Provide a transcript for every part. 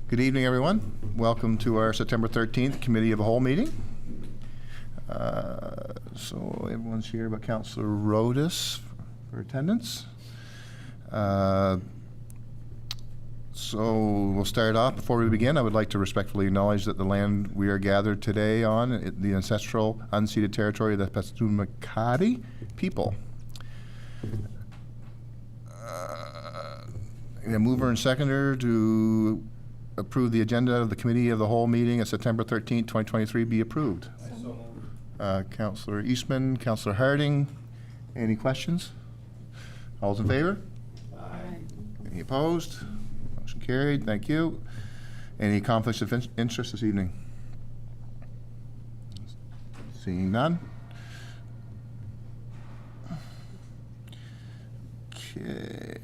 Good evening, everyone. Welcome to our September 13th Committee of the Whole meeting. So everyone's here but Councillor Rodas for attendance. So we'll start off. Before we begin, I would like to respectfully acknowledge that the land we are gathered today on, the ancestral unceded territory of the Passamaquoddy people. A mover and seconder to approve the agenda of the Committee of the Whole meeting of September 13th, 2023 be approved. Councillor Eastman, Councillor Harding, any questions? All those in favor? Aye. Any opposed? Motion carried. Thank you. Any conflicts of interest this evening? Seeing none. Okay.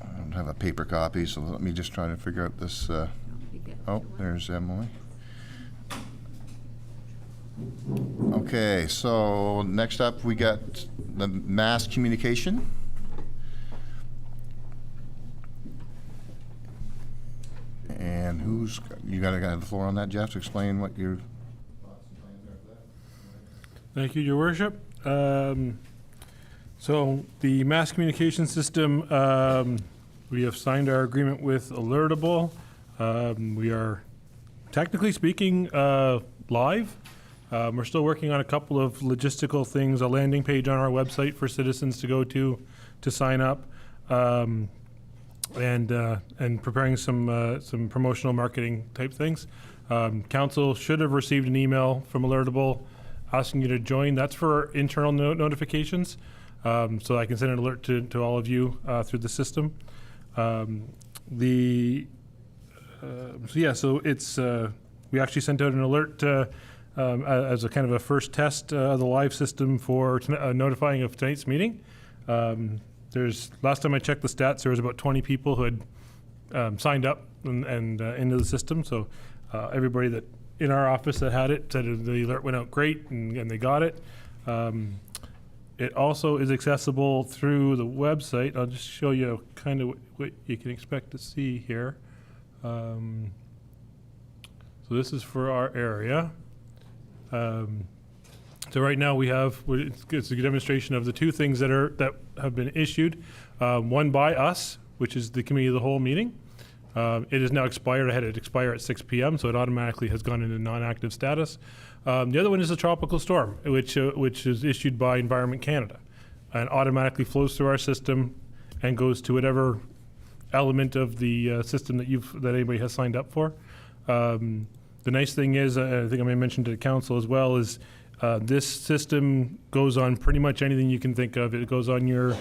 I don't have a paper copy, so let me just try to figure out this. Oh, there's Emily. Okay, so next up we got the mass communication. And you got to have the floor on that, Jeff, to explain what your thoughts and plans are for that. Thank you, Your Worship. So the mass communication system, we have signed our agreement with Alertable. We are, technically speaking, live. We're still working on a couple of logistical things, a landing page on our website for citizens to go to sign up, and preparing some promotional marketing type things. Council should have received an email from Alertable asking you to join. That's for internal notifications, so I can send an alert to all of you through the system. So it's we actually sent out an alert as a kind of a first test of the live system for notifying of tonight's meeting. Last time I checked the stats, there was about 20 people who had signed up and into the system. So everybody that in our office that had it said the alert went out great and they got it. It also is accessible through the website. I'll just show you kind of what you can expect to see here. So this is for our area. So right now we have, it's a demonstration of the two things that have been issued. One by us, which is the Committee of the Whole meeting. It is now expired. I had it expire at 6 p.m., so it automatically has gone into non-active status. The other one is a tropical storm, which is issued by Environment Canada, and automatically flows through our system and goes to whatever element of the system that anybody has signed up for. The nice thing is, I think I may mention to the council as well, is this system goes on pretty much anything you can think of. It goes on your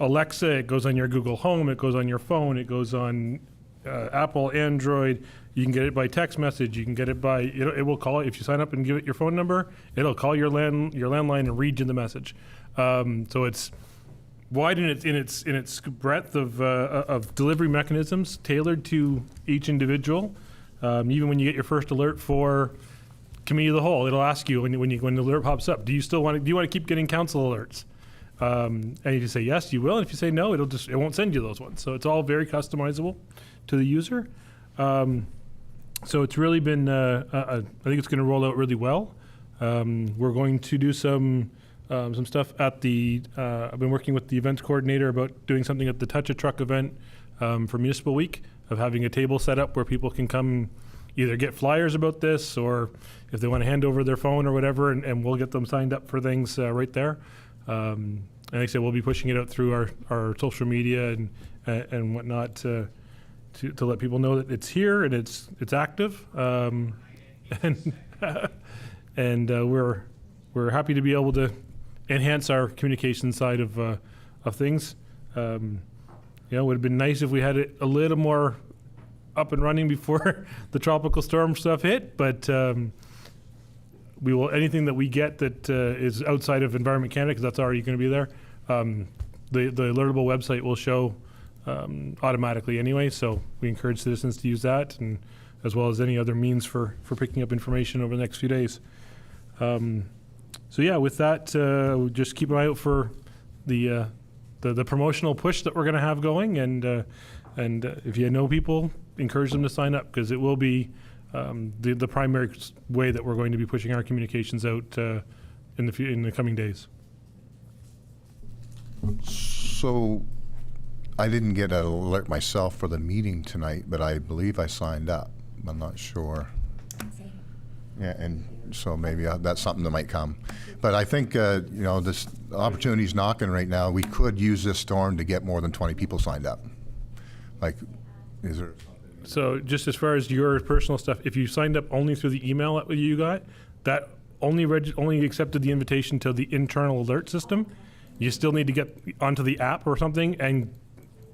Alexa, it goes on your Google Home, it goes on your phone, it goes on Apple, Android. You can get it by text message. You can get it by, it will call, if you sign up and give it your phone number, it'll call your landline and read you the message. So it's wide in its breadth of delivery mechanisms, tailored to each individual. Even when you get your first alert for Committee of the Whole, it'll ask you when the alert pops up, do you want to keep getting council alerts? And if you say yes, you will. And if you say no, it won't send you those ones. So it's all very customizable to the user. So it's really been, I think it's going to roll out really well. We're going to do some stuff at I've been working with the events coordinator about doing something at the Touch a Truck event for Municipal Week, of having a table set up where people can come either get flyers about this, or if they want to hand over their phone or whatever, and we'll get them signed up for things right there. And like I said, we'll be pushing it out through our social media and whatnot to let people know that it's here and it's active. And we're happy to be able to enhance our communication side of things. It would have been nice if we had it a little more up and running before the tropical storm stuff hit, but we will, anything that we get that is outside of Environment Canada, because that's already going to be there, the Alertable website will show automatically anyway, so we encourage citizens to use that, and as well as any other means for picking up information over the next few days. So yeah, with that, just keep an eye out for the the promotional push that we're going to have going, and if you know people, encourage them to sign up, because it will be the primary way that we're going to be pushing our communications out in the coming days. So I didn't get an alert myself for the meeting tonight, but I believe I signed up. I'm not sure. Yeah, and so maybe that's something that might come. But I think, this opportunity's knocking right now. We could use this storm to get more than 20 people signed up. Like, is there? So just as far as your personal stuff, if you signed up only through the email that you got, that only accepted the invitation to the internal alert system. You still need to get onto the app or something and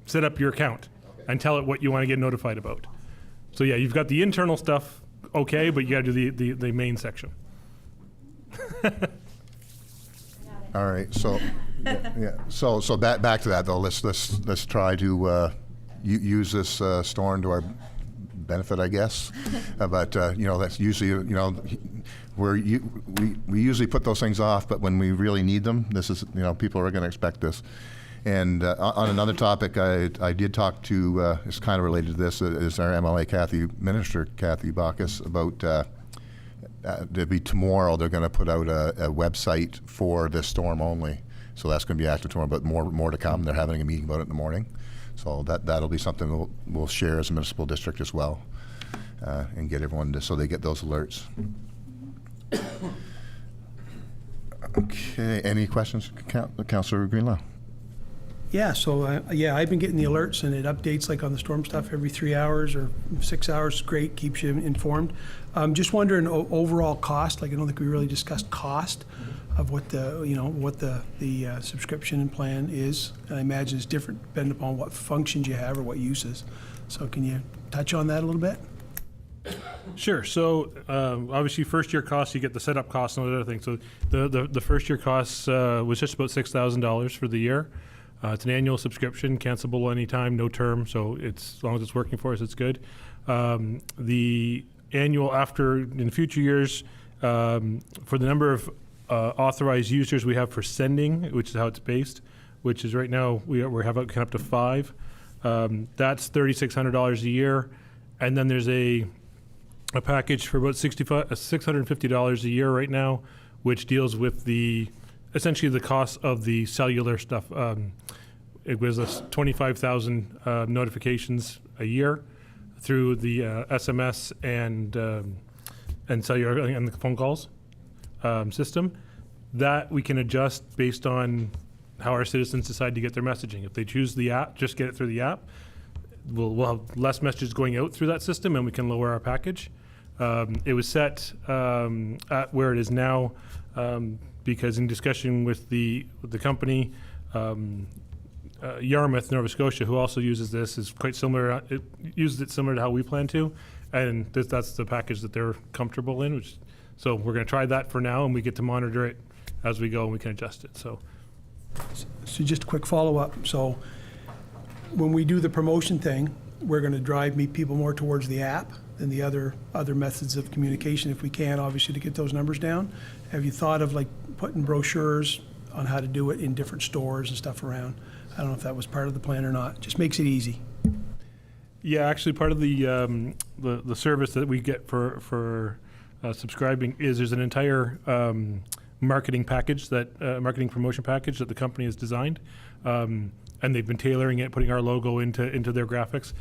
set up your account and tell it what you want to get notified about. So yeah, you've got the internal stuff okay, but you got to do the main section. All right. So yeah. So back to that though. Let's try to use this storm to our benefit, I guess. But that's usually we usually put those things off, but when we really need them, this is people are going to expect this. And on another topic, I did talk to, it's kind of related to this, is our MLA Minister Kathy Bacchus about, it'll be tomorrow, they're going to put out a website for this storm only. So that's going to be active tomorrow, but more to come. They're having a meeting about it in the morning. So that'll be something we'll share as a municipal district as well, and get everyone so they get those alerts. Okay, any questions, Councillor Greenlaw? Yeah, so I've been getting the alerts, and it updates like on the storm stuff every 3 hours or 6 hours. Great, keeps you informed. Just wondering overall cost. Like I don't think we really discussed cost of what the subscription and plan is. And I imagine it's different depending upon what functions you have or what uses. So can you touch on that a little bit? Sure. So obviously, first year costs, you get the setup costs and all the other things. So the first year costs was just about $6,000 for the year. It's an annual subscription, cancelable anytime, no term. So as long as it's working for us, it's good. The annual in future years, for the number of authorized users we have for sending, which is how it's based, which is right now we have up to 5. That's $3,600 a year, and then there's a package for about $650 a year right now, which deals with essentially the cost of the cellular stuff. It was 25,000 notifications a year through the SMS and cellular and the phone calls system. That we can adjust based on how our citizens decide to get their messaging. If they choose the app, just get it through the app. We'll have less messages going out through that system, and we can lower our package. It was set at where it is now because in discussion with the company, Yarmouth, Nova Scotia, who also uses this, is quite similar. It uses it similar to how we plan to, and that's the package that they're comfortable in. So we're going to try that for now, and we get to monitor it as we go, and we can adjust it. So So just a quick follow-up. So when we do the promotion thing, we're going to drive people more towards the app than the other methods of communication if we can, obviously, to get those numbers down. Have you thought of like putting brochures on how to do it in different stores and stuff around? I don't know if that was part of the plan or not. Just makes it easy. yeah, actually, part of the service that we get for subscribing is there's an entire marketing package marketing promotion package that the company has designed. And they've been tailoring it, putting our logo into their graphics.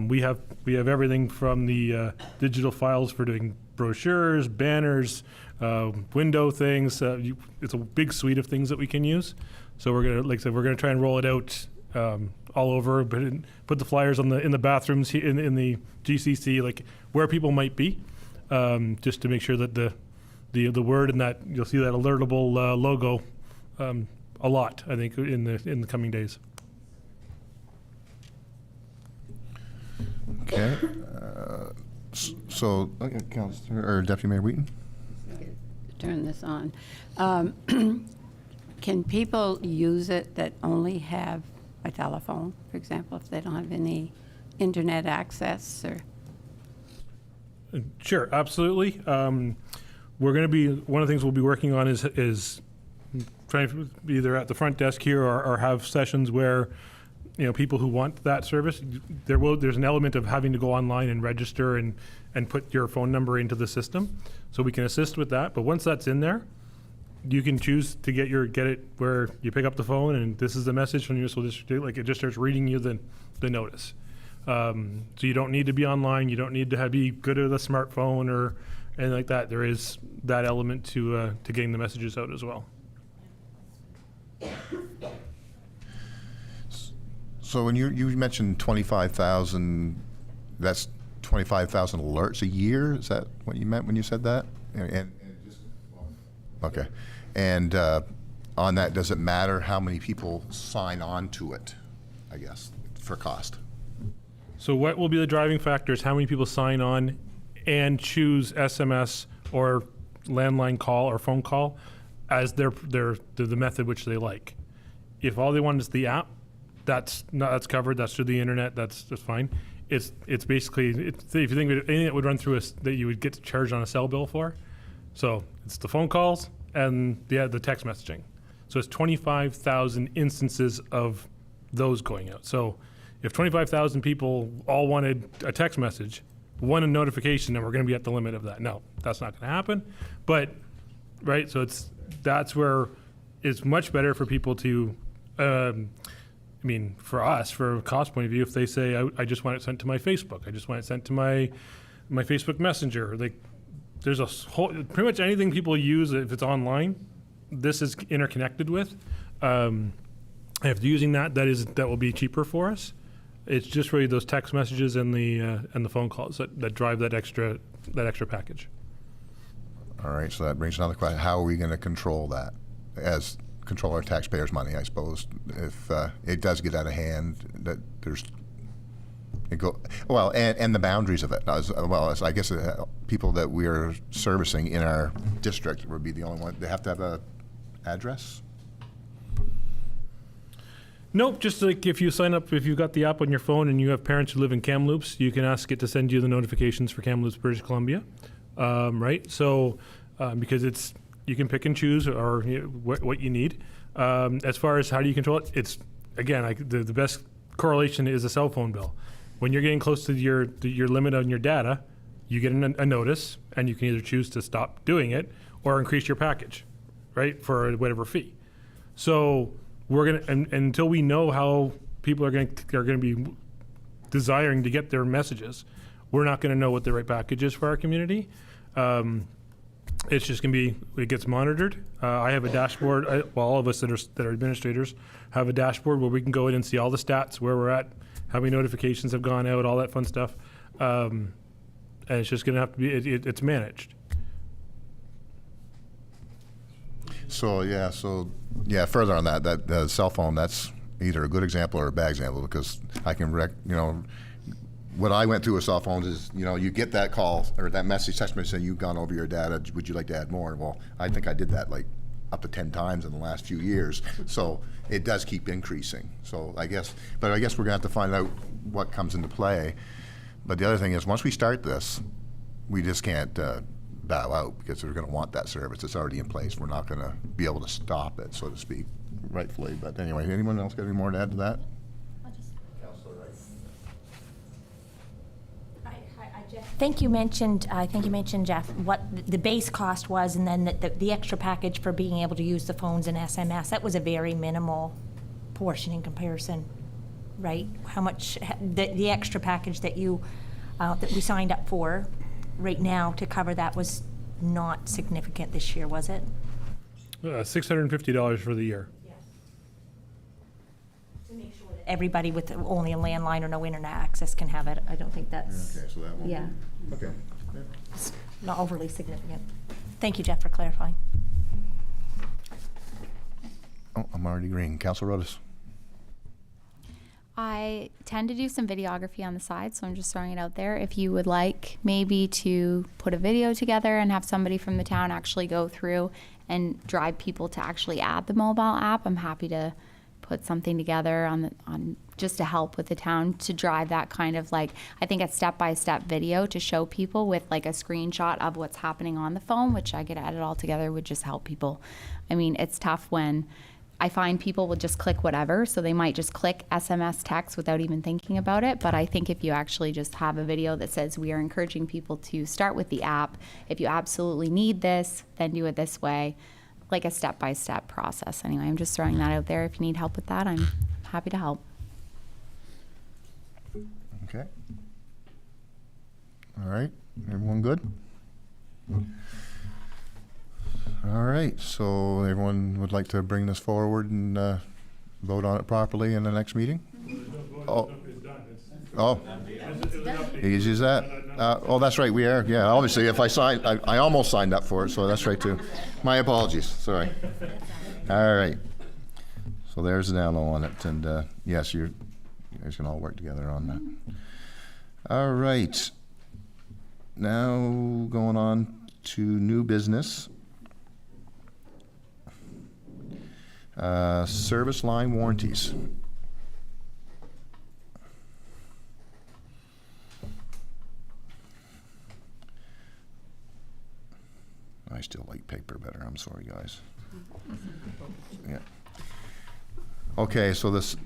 We have everything from the digital files for doing brochures, banners, window things. It's a big suite of things that we can use. So we're gonna, like I said, we're gonna try and roll it out all over, but put the flyers in the bathrooms in the GCC, like where people might be, just to make sure that the word and that you'll see that alertable logo. A lot, I think, in the coming days. Okay. So, Councillor or Deputy Mayor Wheaton. Turn this on. Can people use it that only have a telephone, for example, if they don't have any internet access? Or Sure, absolutely. We're going to be, one of the things we'll be working on is trying kind of either at the front desk here or have sessions where, people who want that service, there's an element of having to go online and register and put your phone number into the system. So we can assist with that. But once that's in there, you can choose to get it where you pick up the phone and this is the message from the municipal district. Like, it just starts reading you the notice. So you don't need to be online. You don't need to be good at a smartphone or anything like that. There is that element to getting the messages out as well. So when you mentioned 25,000, that's 25,000 alerts a year? Is that what you meant when you said that? Okay. And on that, does it matter how many people sign on to it, I guess, for cost? So what will be the driving factor is how many people sign on and choose SMS or landline call or phone call as the method which they like. If all they want is the app, that's covered. That's through the internet. That's fine. It's basically, if you think of anything that would run through that you would get charged on a cell bill for. So it's the phone calls and the text messaging. So it's 25,000 instances of those going out. So if 25,000 people all wanted a text message, one notification, then we're going to be at the limit of that. No, that's not going to happen. But, right, so that's where it's much better for people to, for us, for a cost point of view, if they say, I just want it sent to my Facebook, I just want it sent to my Facebook Messenger. Like, there's a whole, pretty much anything people use, if it's online, this is interconnected with. If using that will be cheaper for us. It's just really those text messages and the phone calls that drive that extra package. All right, so that brings another question. How are we going to control that? Control our taxpayers' money, I suppose, if it does get out of hand, that and the boundaries of it, as well as, I guess, people that we're servicing in our district would be the only one. They have to have a address? Nope, just like if you sign up, if you've got the app on your phone and you have parents who live in Kamloops, you can ask it to send you the notifications for Kamloops, British Columbia, right? So, because you can pick and choose or what you need. As far as how do you control it, it's, again, the best correlation is a cell phone bill. When you're getting close to your limit on your data, you get a notice, and you can either choose to stop doing it or increase your package, right, for whatever fee. So we're gonna, until we know how people are gonna be desiring to get their messages, we're not gonna know what the right package is for our community. It's just gonna be, it gets monitored. I have a dashboard. All of us that are administrators have a dashboard where we can go in and see all the stats, where we're at, how many notifications have gone out, all that fun stuff. And it's just gonna have to be, it's managed. So further on that cell phone, that's either a good example or a bad example, because I can what I went through with cell phones is, you get that call or that message, text message saying you've gone over your data, would you like to add more? Well, I think I did that like up to 10 times in the last few years. So it does keep increasing. So I guess we're gonna have to find out what comes into play. But the other thing is, once we start this, we just can't bow out, because we're gonna want that service. It's already in place. We're not gonna be able to stop it, so to speak, rightfully. But anyway, anyone else got any more to add to that? I think you mentioned, Jeff, what the base cost was, and then the extra package for being able to use the phones and SMS. That was a very minimal portion in comparison, right? How much, the extra package that we signed up for right now to cover that was not significant this year, was it? $650 for the year. Everybody with only a landline or no internet access can have it. I don't think that's... Okay, so that one. Yeah. Okay. It's not overly significant. Thank you, Jeff, for clarifying. Oh, I'm already green. Councilor Rodas. I tend to do some videography on the side, so I'm just throwing it out there. If you would like maybe to put a video together and have somebody from the town actually go through and drive people to actually add the mobile app, I'm happy to put something together on just to help with the town to drive that kind of like, I think a step-by-step video to show people with like a screenshot of what's happening on the phone, which I could edit all together, would just help people. I mean, it's tough when I find people will just click whatever, so they might just click SMS text without even thinking about it. But I think if you actually just have a video that says we are encouraging people to start with the app, if you absolutely need this, then do it this way, like a step-by-step process. Anyway, I'm just throwing that out there. If you need help with that, I'm happy to help. Okay. All right, everyone good? All right, so everyone would like to bring this forward and vote on it properly in the next meeting? Oh. Oh. You can use that? Oh, that's right, we are, yeah, obviously, if I signed, I almost signed up for it, so that's right too. My apologies, sorry. All right. So there's the download on it, and yes, you guys can all work together on that. All right. Now going on to new business. Service line warranties. I still like paper better, I'm sorry, guys. Yeah. Okay, so this,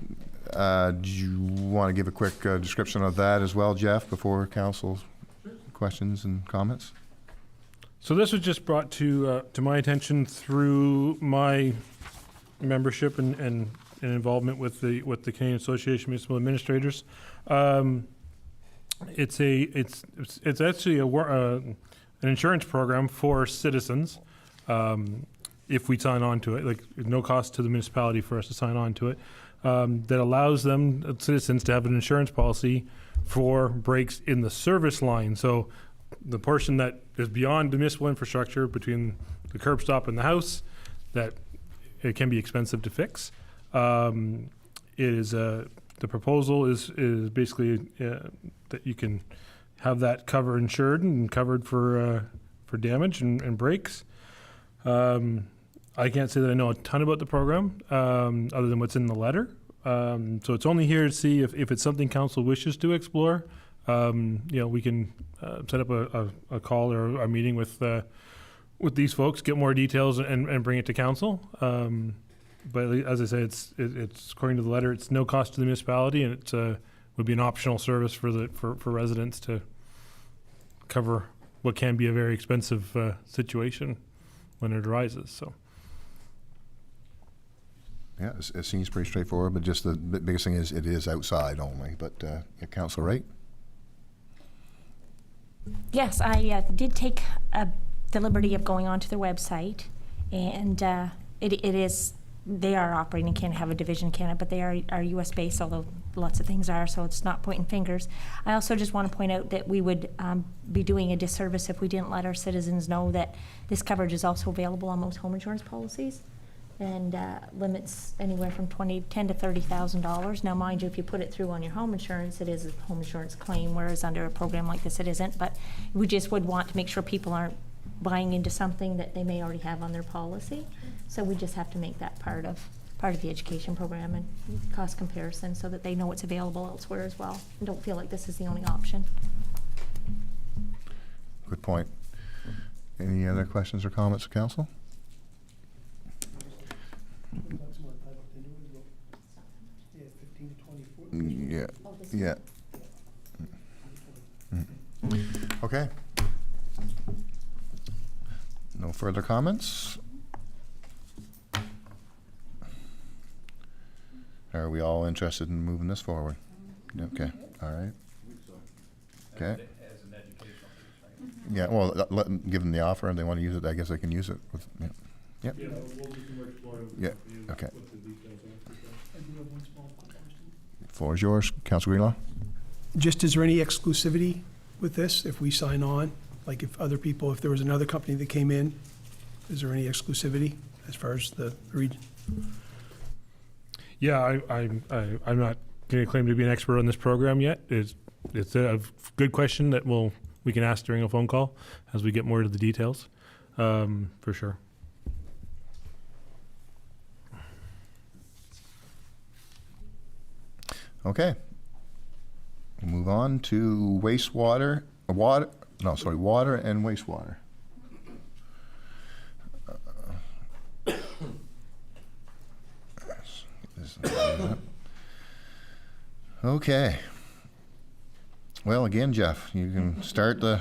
do you want to give a quick description of that as well, Jeff, before council's questions and comments? So this was just brought to my attention through my membership and involvement with the Canadian Association of Municipal Administrators. It's actually an insurance program for citizens. If we sign on to it, like no cost to the municipality for us to sign on to it, that allows them, citizens, to have an insurance policy for breaks in the service line. So the portion that is beyond the municipal infrastructure between the curb stop and the house, that it can be expensive to fix. The proposal is basically that you can have that cover insured and covered for damage and breaks. I can't say that I know a ton about the program other than what's in the letter. So it's only here to see if it's something council wishes to explore. We can set up a call or a meeting with these folks, get more details, and bring it to council. But as I say, it's according to the letter, it's no cost to the municipality, and it would be an optional service for residents to cover what can be a very expensive situation when it arises. So. Yeah, it seems pretty straightforward, but just the biggest thing is it is outside only. But Council Wright? Yes, I did take the liberty of going onto their website, and it is, they are operating in Canada, have a division in Canada, but they are U.S. based, although lots of things are, so it's not pointing fingers. I also just want to point out that we would be doing a disservice if we didn't let our citizens know that this coverage is also available on most home insurance policies, and limits anywhere from $10,000 to $30,000. Now, mind you, if you put it through on your home insurance, it is a home insurance claim, whereas under a program like this, it isn't. But we just would want to make sure people aren't buying into something that they may already have on their policy. So we just have to make that part of the education program and cost comparison, so that they know it's available elsewhere as well, and don't feel like this is the only option. Good point. Any other questions or comments of council? Yeah, yeah. Okay. No further comments? Are we all interested in moving this forward? Okay, all right. Okay. Yeah, well, give them the offer, and they want to use it, I guess they can use it. Yeah. Yep. Yeah, we'll do some more exploring. Yeah, okay. What the details are. Floor is yours, Councilor Greenlaw. Just, is there any exclusivity with this if we sign on? Like if other people, if there was another company that came in, is there any exclusivity as far as the region? Yeah, I'm not going to claim to be an expert on this program yet. It's a good question that we can ask during a phone call as we get more to the details, for sure. Okay. We'll move on to water and wastewater. Okay. Well, again, Jeff, you can start the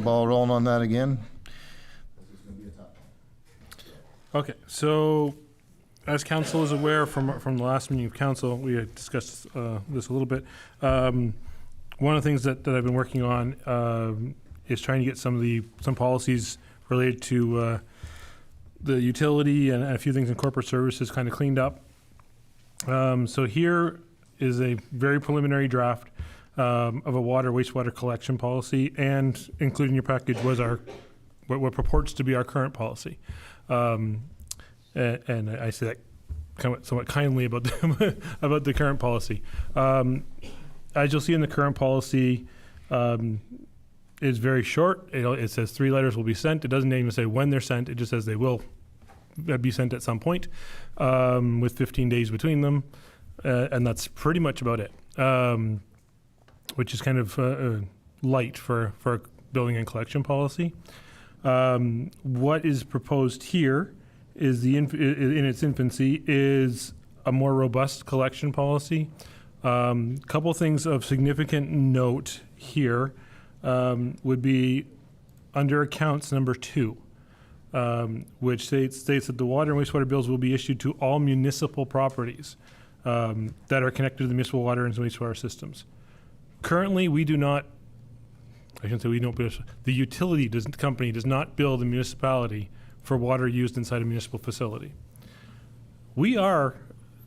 ball rolling on that again. Okay, so as council is aware from the last meeting of council, we had discussed this a little bit. One of the things that I've been working on is trying to get some policies related to the utility and a few things in corporate services kind of cleaned up. So here is a very preliminary draft of a wastewater collection policy, and including your package was what purports to be our current policy. And I say that somewhat kindly about the current policy. As you'll see in the current policy, is very short. It says 3 letters will be sent. It doesn't even say when they're sent. It just says they will be sent at some point, with 15 days between them, and that's pretty much about it. Which is kind of light for a building and collection policy. What is proposed here is in its infancy is a more robust collection policy. Couple things of significant note here would be under accounts number 2, which states that the water and wastewater bills will be issued to all municipal properties that are connected to the municipal water and wastewater systems. Currently, we do not, I shouldn't say we don't, but the utility company does not bill the municipality for water used inside a municipal facility. We, the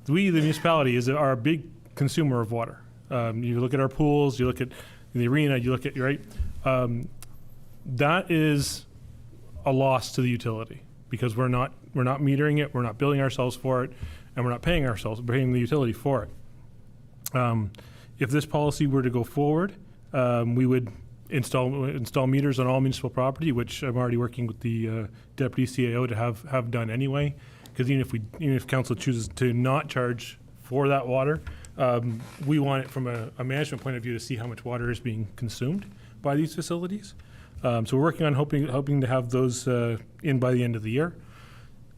municipality, are a big consumer of water. You look at our pools, you look at the arena, you look at, right? That is a loss to the utility because we're not metering it, we're not billing ourselves for it, and we're not paying the utility for it. If this policy were to go forward, we would install meters on all municipal property, which I'm already working with the deputy CAO to have done anyway. Because even if council chooses to not charge for that water, we want it from a management point of view to see how much water is being consumed by these facilities. So we're working on hoping to have those in by the end of the year.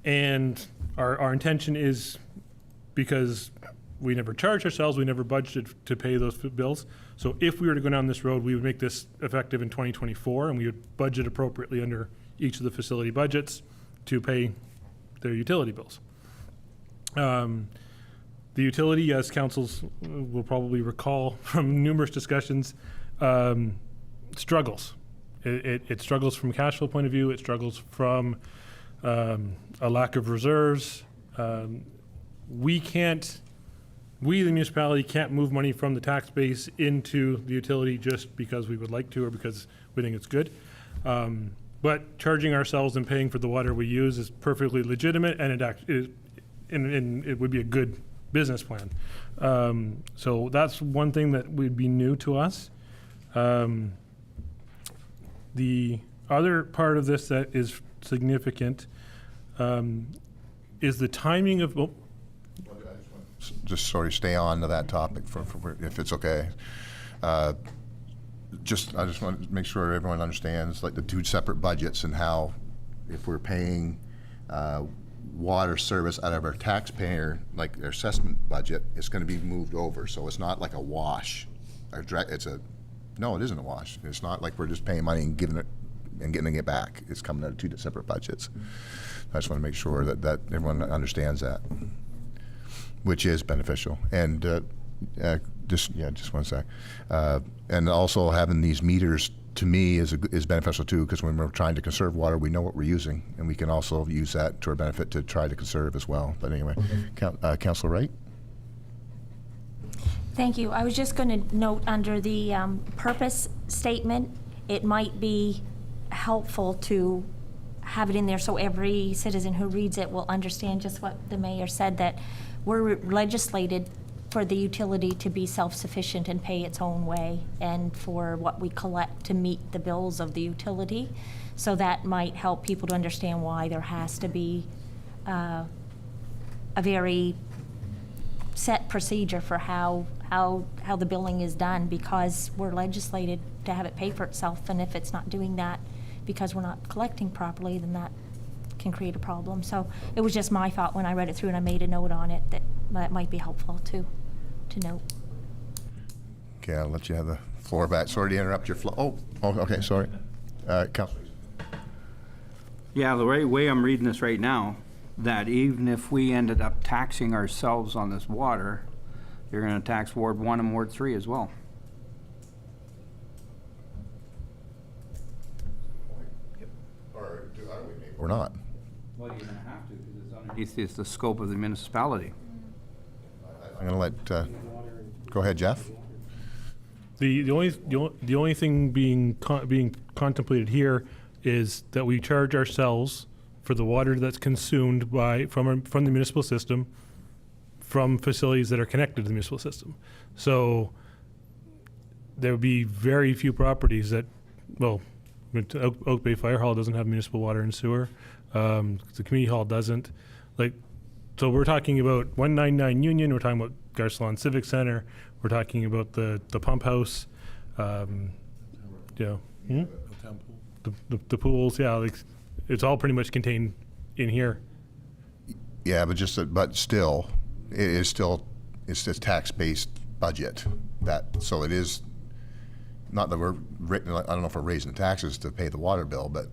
And our intention is, because we never charge ourselves, we never budgeted to pay those bills. So if we were to go down this road, we would make this effective in 2024, and we would budget appropriately under each of the facility budgets to pay their utility bills. The utility, as councils will probably recall from numerous discussions, struggles. It struggles from a cash flow point of view. It struggles from a lack of reserves. We, the municipality, can't move money from the tax base into the utility just because we would like to or because we think it's good. But charging ourselves and paying for the water we use is perfectly legitimate, and it would be a good business plan. So that's one thing that would be new to us. The other part of this that is significant is the timing of... Just stay on to that topic for if it's okay. I just want to make sure everyone understands like the 2 separate budgets and how if we're paying water service out of our taxpayer, like their assessment budget, it's going to be moved over. So it's not like a wash. No, it isn't a wash. It's not like we're just paying money and giving it and getting it back. It's coming out of 2 separate budgets. I just want to make sure that everyone understands that, which is beneficial. And just one sec. And also having these meters to me is beneficial too, because when we're trying to conserve water, we know what we're using, and we can also use that to our benefit to try to conserve as well. But anyway, Councilor Wright. Thank you. I was just going to note under the purpose statement, it might be helpful to have it in there so every citizen who reads it will understand just what the mayor said, that we're legislated for the utility to be self-sufficient and pay its own way, and for what we collect to meet the bills of the utility. So that might help people to understand why there has to be a very set procedure for how how the billing is done, because we're legislated to have it pay for itself, and if it's not doing that because we're not collecting properly, then that can create a problem. So it was just my thought when I read it through, and I made a note on it that might be helpful to note. Okay, I'll let you have the floor back. Sorry to interrupt your flow. Oh, okay, sorry. Councilor. Yeah, the way I'm reading this right now, that even if we ended up taxing ourselves on this water, you're going to tax Ward 1 and Ward 3 as well. Or not? Well, you're going to have to, because it's underneath the scope of the municipality. I'm going to let, go ahead, Jeff. The only thing being contemplated here is that we charge ourselves for the water that's consumed from the municipal system, from facilities that are connected to the municipal system. So there would be very few properties that, well, Oak Bay Fire Hall doesn't have municipal water and sewer. The community hall doesn't. So we're talking about 199 Union. We're talking about Garcelon Civic Center. We're talking about the pump house. The pools. Yeah, it's all pretty much contained in here. Yeah, but still, it's a tax-based budget. So it is. Not that I don't know if we're raising taxes to pay the water bill, but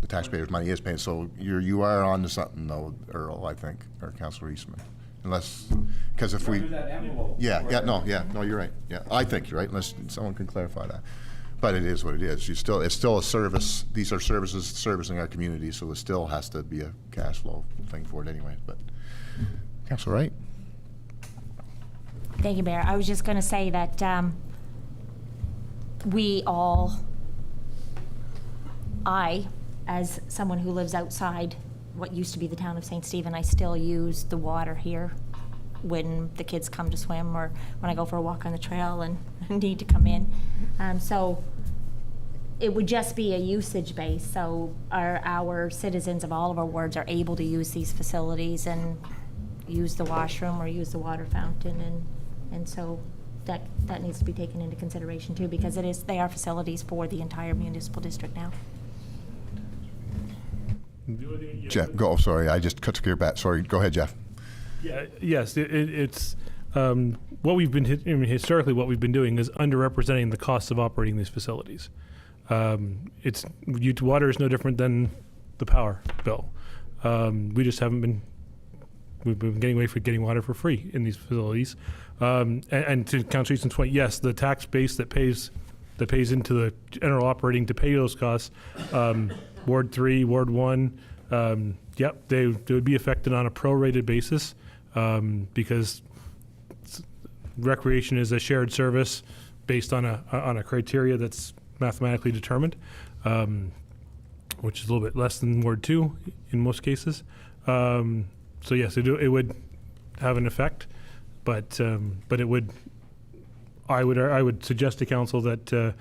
the taxpayers' money is paying. So you are on to something, though, Earl, I think, or Councillor Eastman. Because if we, no, you're right. Yeah, I think you're right, unless someone can clarify that. But it is what it is. It's still a service. These are services servicing our community, so it still has to be a cash flow thing for it anyway. But Councillor Wright. Thank you, Mayor. I was just going to say that I, as someone who lives outside what used to be the town of St. Stephen, I still use the water here when the kids come to swim or when I go for a walk on the trail and need to come in. So it would just be a usage base. So our citizens of all of our wards are able to use these facilities and use the washroom or use the water fountain. And so that needs to be taken into consideration too, because they are facilities for the entire municipal district now. Jeff, go. Sorry, I just cut your back. Sorry, go ahead, Jeff. Yeah. Yes, it's what we've been historically. What we've been doing is underrepresenting the costs of operating these facilities. Water is no different than the power bill. We just haven't been. We've been getting away from getting water for free in these facilities. And to Councilor Easton's point, yes, the tax base that pays into the general operating to pay those costs, Ward 3, Ward 1, they would be affected on a prorated basis because recreation is a shared service based on a criteria that's mathematically determined, which is a little bit less than Ward 2 in most cases. So yes, it would have an effect, but it would. I would suggest to council that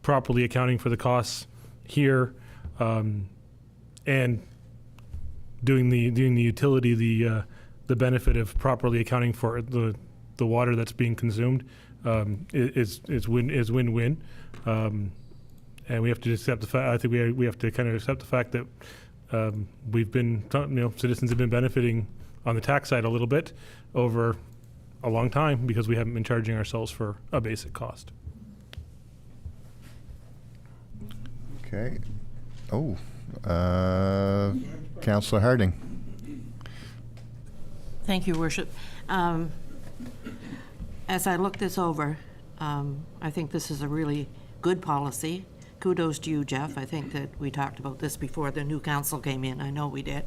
properly accounting for the costs here and doing the utility the benefit of properly accounting for the water that's being consumed is win-win. And we have to accept the fact. I think we have to kind of accept the fact that. We've been, citizens have been benefiting on the tax side a little bit over a long time because we haven't been charging ourselves for a basic cost. Okay. Councillor Harding. Thank you, Worship. As I look this over, I think this is a really good policy. Kudos to you, Jeff. I think that we talked about this before the new council came in. I know we did.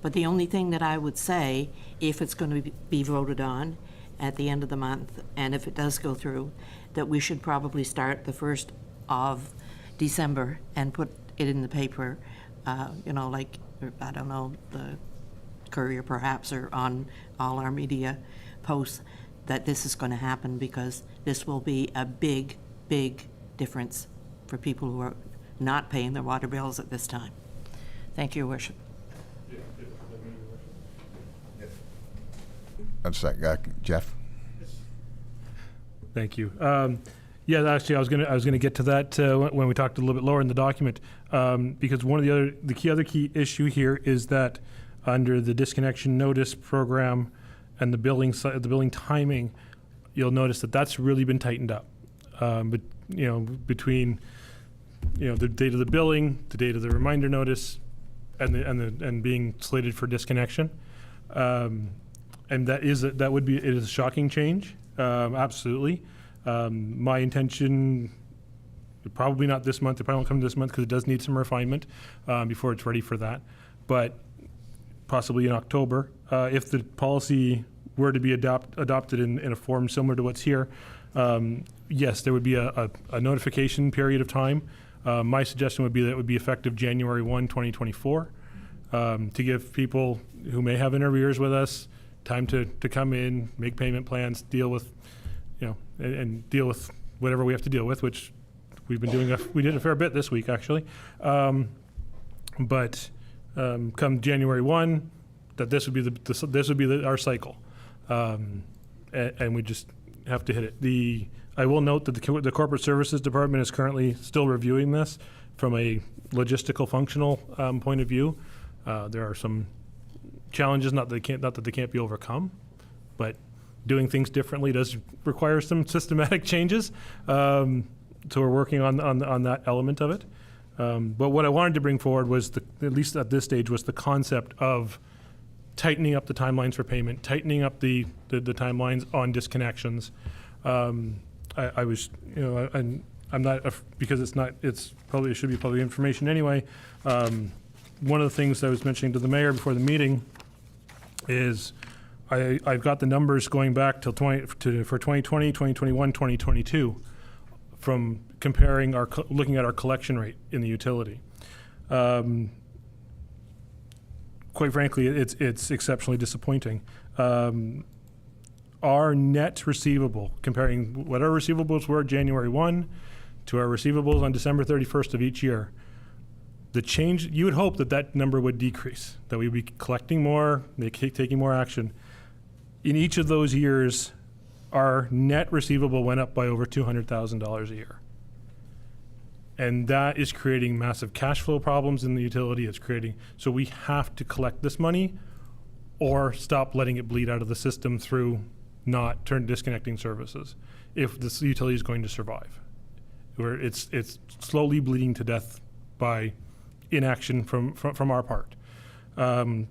But the only thing that I would say, if it's going to be voted on at the end of the month, and if it does go through, that we should probably start the 1st of December and put it in the paper, I don't know, the Courier perhaps, or on all our media posts, that this is going to happen, because this will be a big, big difference for people who are not paying their water bills at this time. Thank you, Your Worship. That's Jeff. Thank you. Yeah, actually, I was gonna get to that when we talked a little bit lower in the document, because one of the other key issue here is that under the disconnection notice program and the billing timing, you'll notice that that's really been tightened up. But between the date of the billing, the date of the reminder notice, and being slated for disconnection, and it is a shocking change, absolutely. My intention, probably not this month. It probably won't come this month because it does need some refinement before it's ready for that. But possibly in October, if the policy were to be adopted in a form similar to what's here, yes, there would be a notification period of time. My suggestion would be that it would be effective January 1, 2024, to give people who may have interviewers with us time to come in, make payment plans, deal with, and deal with whatever we have to deal with, which we've been doing. We did a fair bit this week, actually. But come January 1, that this would be our cycle, and we just have to hit it. I will note that the Corporate Services Department is currently still reviewing this from a logistical, functional point of view. There are some challenges, not that they can't be overcome, but doing things differently does require some systematic changes. So we're working on that element of it. But what I wanted to bring forward was, at least at this stage, was the concept of tightening up the timelines for payment, tightening up the timelines on disconnections. I was, and I'm not, because it should be public information anyway. One of the things I was mentioning to the mayor before the meeting is I've got the numbers going back for 2020, 2021, 2022 from comparing looking at our collection rate in the utility. Quite frankly, it's exceptionally disappointing. Our net receivable, comparing what our receivables were January 1 to our receivables on December 31st of each year, the change, you would hope that number would decrease, that we'd be collecting more, taking more action. In each of those years, our net receivable went up by over $200,000 a year. And that is creating massive cash flow problems in the utility. So we have to collect this money or stop letting it bleed out of the system through not disconnecting services if this utility is going to survive. Where it's slowly bleeding to death by inaction from our part. The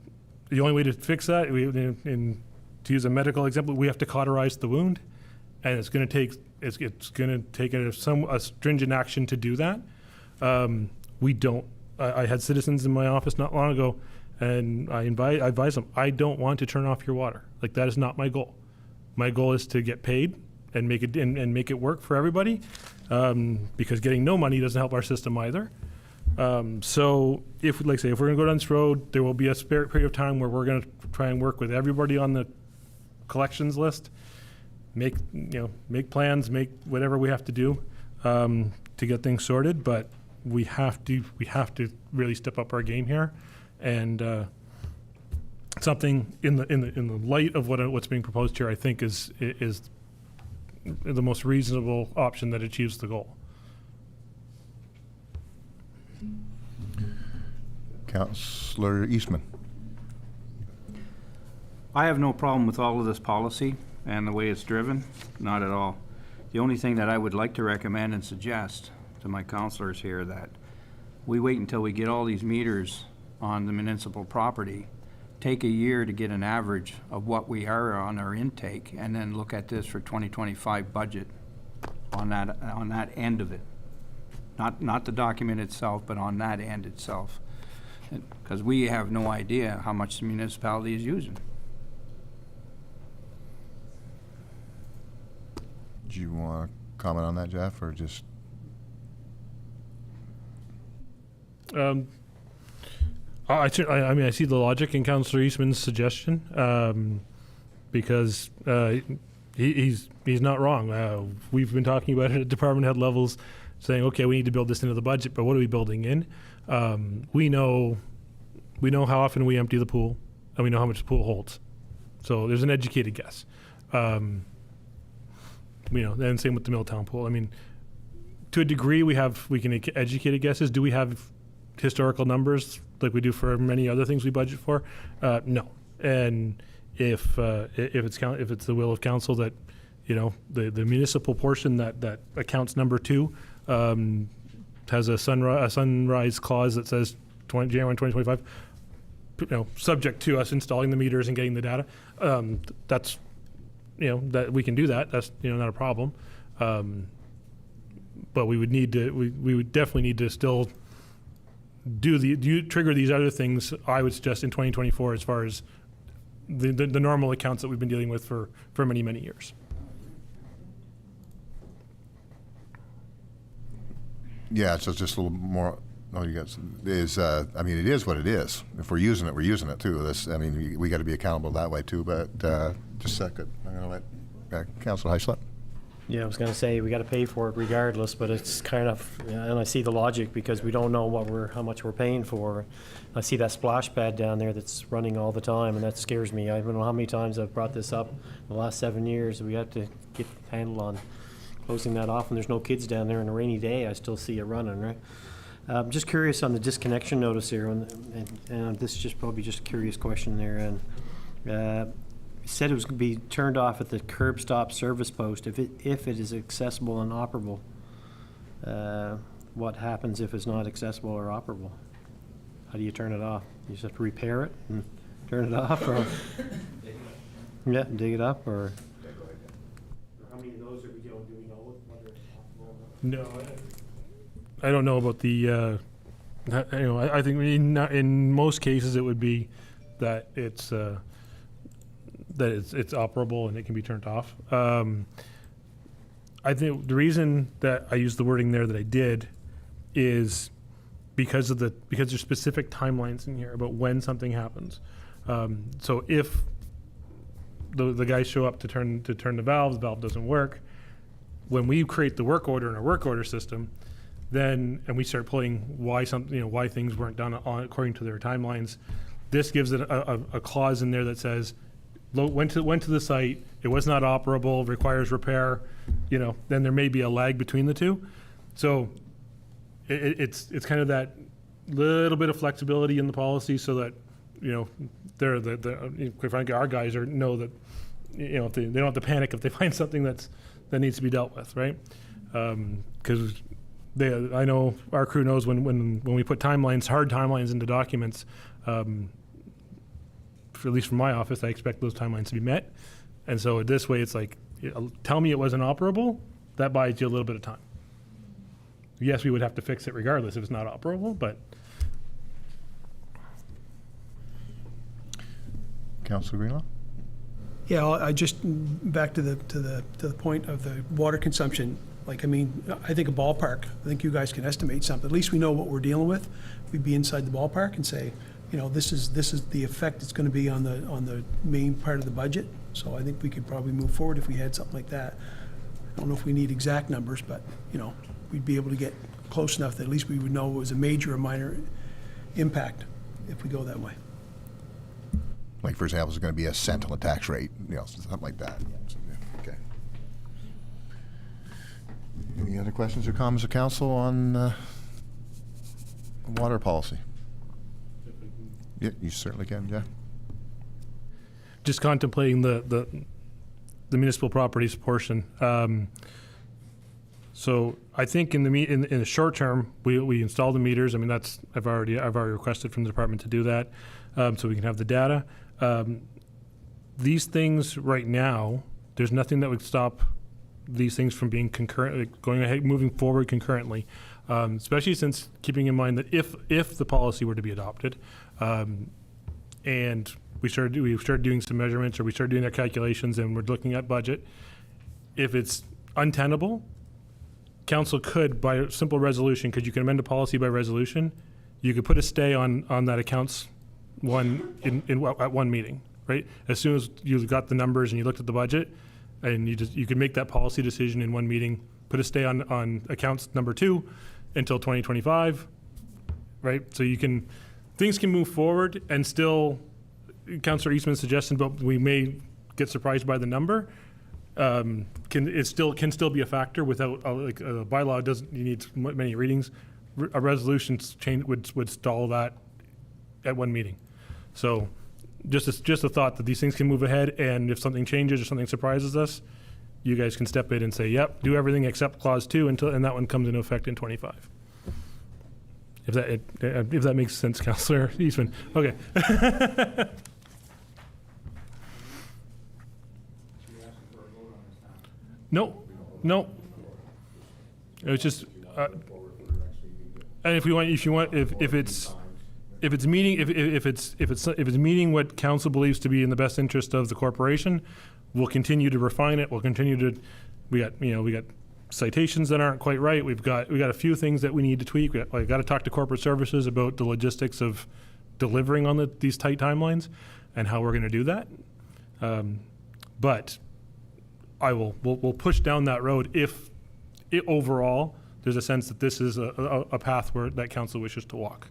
only way to fix that, to use a medical example, we have to cauterize the wound, and it's going to take a stringent action to do that. We don't. I had citizens in my office not long ago, and I advised them, I don't want to turn off your water. Like, that is not my goal. My goal is to get paid and make it work for everybody, because getting no money doesn't help our system either. So if we're going to go down this road, there will be a spare period of time where we're going to try and work with everybody on the collections list, make plans, make whatever we have to do to get things sorted. But we have to really step up our game here, and something in the light of what's being proposed here, I think is the most reasonable option that achieves the goal. Councillor Eastman. I have no problem with all of this policy and the way it's driven, not at all. The only thing that I would like to recommend and suggest to my councillors here, that we wait until we get all these meters on the municipal property, take a year to get an average of what we are on our intake, and then look at this for 2025 budget on that end of it. Not the document itself, but on that end itself. Because we have no idea how much the municipality is using. Do you want to comment on that, Jeff, or just? I see the logic in Councillor Eastman's suggestion, because he's not wrong. We've been talking about it at department head levels, saying, okay, we need to build this into the budget, but what are we building in? We know how often we empty the pool, and we know how much the pool holds. So there's an educated guess. and same with the Milltown pool. I mean, to a degree, we can make educated guesses. Do we have historical numbers like we do for many other things we budget for? No. And if it's the will of council that, the municipal portion that accounts number 2 has a sunrise clause that says January 2025, subject to us installing the meters and getting the data. That's, that we can do that. That's, not a problem. But we would need to, we would definitely need to still trigger these other things, I would suggest, in 2024 as far as the normal accounts that we've been dealing with for many, many years. Yeah, so just a little more, you guys, is, it is what it is. If we're using it, we're using it too. We got to be accountable that way too, but just a second. I'm going to let Councilor Heislop. Yeah, I was going to say, we got to pay for it regardless, but it's kind of, and I see the logic because we don't know how much we're paying for. I see that splash pad down there that's running all the time, and that scares me. I don't know how many times I've brought this up in the last 7 years. We have to get a handle on closing that off, and there's no kids down there on a rainy day. I still see it running, right? I'm just curious on the disconnection notice here, and this is just probably just a curious question there. And it said it was going to be turned off at the curb stop service post if it is accessible and operable. What happens if it's not accessible or operable? How do you turn it off? You just have to repair it and turn it off, or dig it up, or how many of those are we doing? Do we know whether it's operable or not? No, I don't know about the. I think in most cases it would be that it's operable and it can be turned off. I think the reason that I used the wording there that I did is because there's specific timelines in here about when something happens. So if the guys show up to turn the valve doesn't work. When we create the work order in our work order system, and we start pulling why things weren't done according to their timelines, this gives it a clause in there that says, went to the site, it was not operable, requires repair, then there may be a lag between the two. So it's kind of that little bit of flexibility in the policy so that, quite frankly, our guys know that, if they don't have to panic if they find something that needs to be dealt with, right? Because I know our crew knows when we put hard timelines into documents, at least from my office, I expect those timelines to be met. And so this way, it's like, tell me it wasn't operable, that buys you a little bit of time. Yes, we would have to fix it regardless if it's not operable, but. Councilor Greenlaw? Yeah, I just, back to the point of the water consumption. I think a ballpark, I think you guys can estimate something. At least we know what we're dealing with. We'd be inside the ballpark and say, this is the effect it's going to be on the main part of the budget. So I think we could probably move forward if we had something like that. I don't know if we need exact numbers, but, we'd be able to get close enough that at least we would know it was a major or minor impact if we go that way. Like, for example, it's going to be a cent on the tax rate, something like that. Okay. Any other questions or comments of council on water policy? Yeah, you certainly can, yeah. Just contemplating the municipal properties portion. So I think in the short term, we install the meters. I've already requested from the department to do that, so we can have the data. These things right now, there's nothing that would stop these things from being concurrent, going ahead, moving forward concurrently. Especially since keeping in mind that if the policy were to be adopted, and we started doing some measurements or we started doing our calculations and we're looking at budget, if it's untenable, council could, by a simple resolution, because you can amend a policy by resolution, you could put a stay on that accounts at one meeting, right? As soon as you got the numbers and you looked at the budget, and you could make that policy decision in one meeting, put a stay on accounts number 2 until 2025, right? So things can move forward and still, Councillor Eastman's suggestion, but we may get surprised by the number. can still be a factor without, like, a bylaw doesn't, you need many readings. A resolution change would stall that at one meeting. So just a thought that these things can move ahead, and if something changes or something surprises us, you guys can step in and say, yep, do everything except clause 2 and that one comes into effect in 25. If that makes sense, Councillor Eastman. Okay. No. It's just, and if it's meeting what council believes to be in the best interest of the corporation, we'll continue to refine it. We'll continue to, we got citations that aren't quite right. We've got a few things that we need to tweak. I've got to talk to corporate services about the logistics of delivering on these tight timelines and how we're going to do that. But we'll push down that road if overall there's a sense that this is a path that council wishes to walk.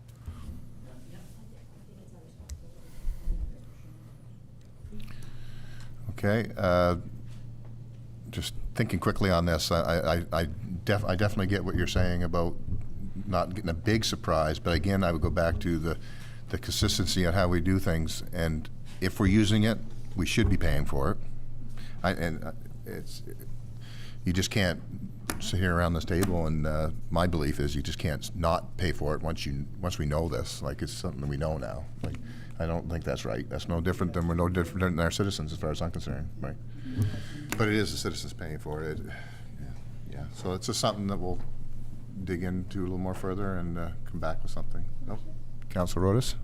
Okay, just thinking quickly on this, I definitely get what you're saying about not getting a big surprise, but again, I would go back to the consistency on how we do things, and if we're using it, we should be paying for it. You just can't sit here around this table, and my belief is you just can't not pay for it once we know this. Like, it's something that we know now. Like, I don't think that's right. That's no different than we're no different than our citizens, as far as I'm concerned, right? But it is the citizens paying for it. Yeah. So it's just something that we'll dig into a little more further and come back with something. No, Councilor Rodas?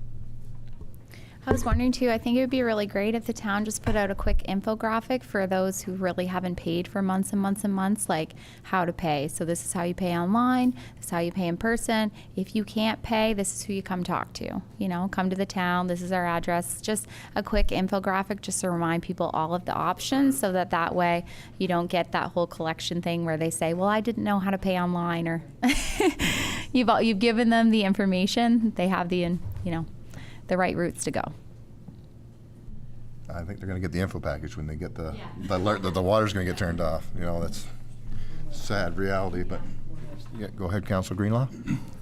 I was wondering too, I think it would be really great if the town just put out a quick infographic for those who really haven't paid for months and months and months, like how to pay. So this is how you pay online, this is how you pay in person. If you can't pay, this is who you come talk to. Come to the town, this is our address. Just a quick infographic just to remind people all of the options, so that way you don't get that whole collection thing where they say, well, I didn't know how to pay online, or you've given them the information, they have the right routes to go. I think they're going to get the info package when they get the alert that the water's going to get turned off. That's sad reality, but yeah, go ahead, Councilor Greenlaw.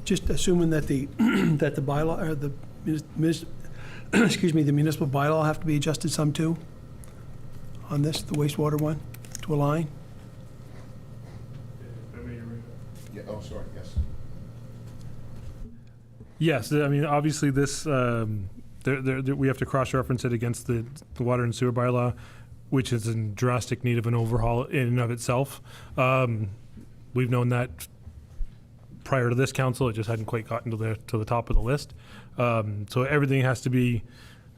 Just assuming that the that the bylaw, or the the municipal bylaw have to be adjusted some too on this, the wastewater one, to align. Yeah. Oh, sorry. Yes. Yes, I mean, obviously this, we have to cross-reference it against the water and sewer bylaw, which is in drastic need of an overhaul in and of itself. We've known that prior to this council. It just hadn't quite gotten to the top of the list. So everything has to be,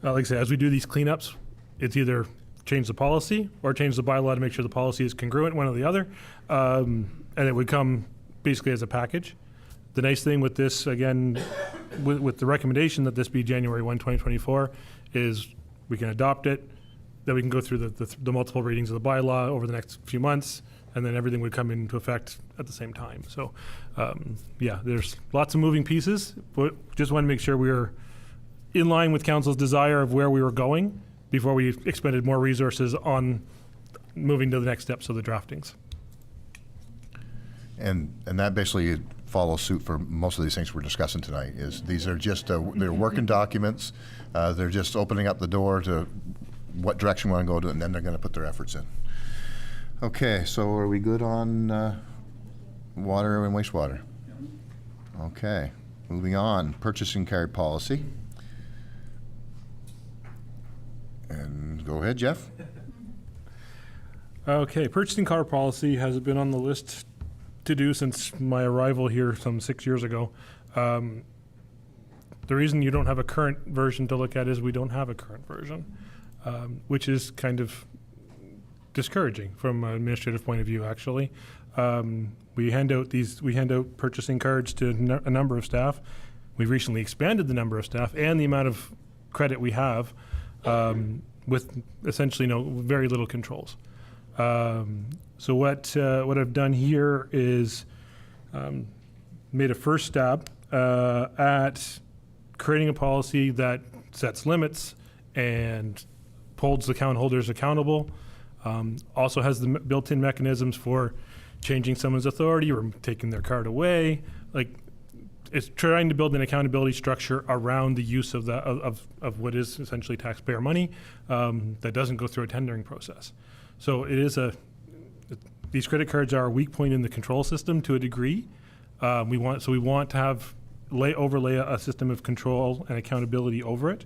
like I say, as we do these cleanups, it's either change the policy or change the bylaw to make sure the policy is congruent, one or the other. And it would come basically as a package. The nice thing with this, again, with the recommendation that this be January 1, 2024, is we can adopt it, then we can go through the multiple readings of the bylaw over the next few months, and then everything would come into effect at the same time. So, there's lots of moving pieces, but just want to make sure we are in line with council's desire of where we were going before we expended more resources on moving to the next steps of the draftings. And that basically follows suit for most of these things we're discussing tonight. Is these are just they're working documents. They're just opening up the door to what direction we want to go to, and then they're going to put their efforts in. Okay, so are we good on water and wastewater? Okay, moving on. Purchasing card policy. And go ahead, Jeff. Okay, purchasing card policy has been on the list to do since my arrival here some 6 years ago. The reason you don't have a current version to look at is we don't have a current version, which is kind of discouraging from an administrative point of view, actually. We hand out purchasing cards to a number of staff. We've recently expanded the number of staff and the amount of credit we have with essentially very little controls. So what I've done here is made a first stab at creating a policy that sets limits and holds account holders accountable, Also has the built-in mechanisms for changing someone's authority or taking their card away. Like, it's trying to build an accountability structure around the use of what is essentially taxpayer money that doesn't go through a tendering process. So it is these credit cards are a weak point in the control system to a degree. We want to have overlay a system of control and accountability over it.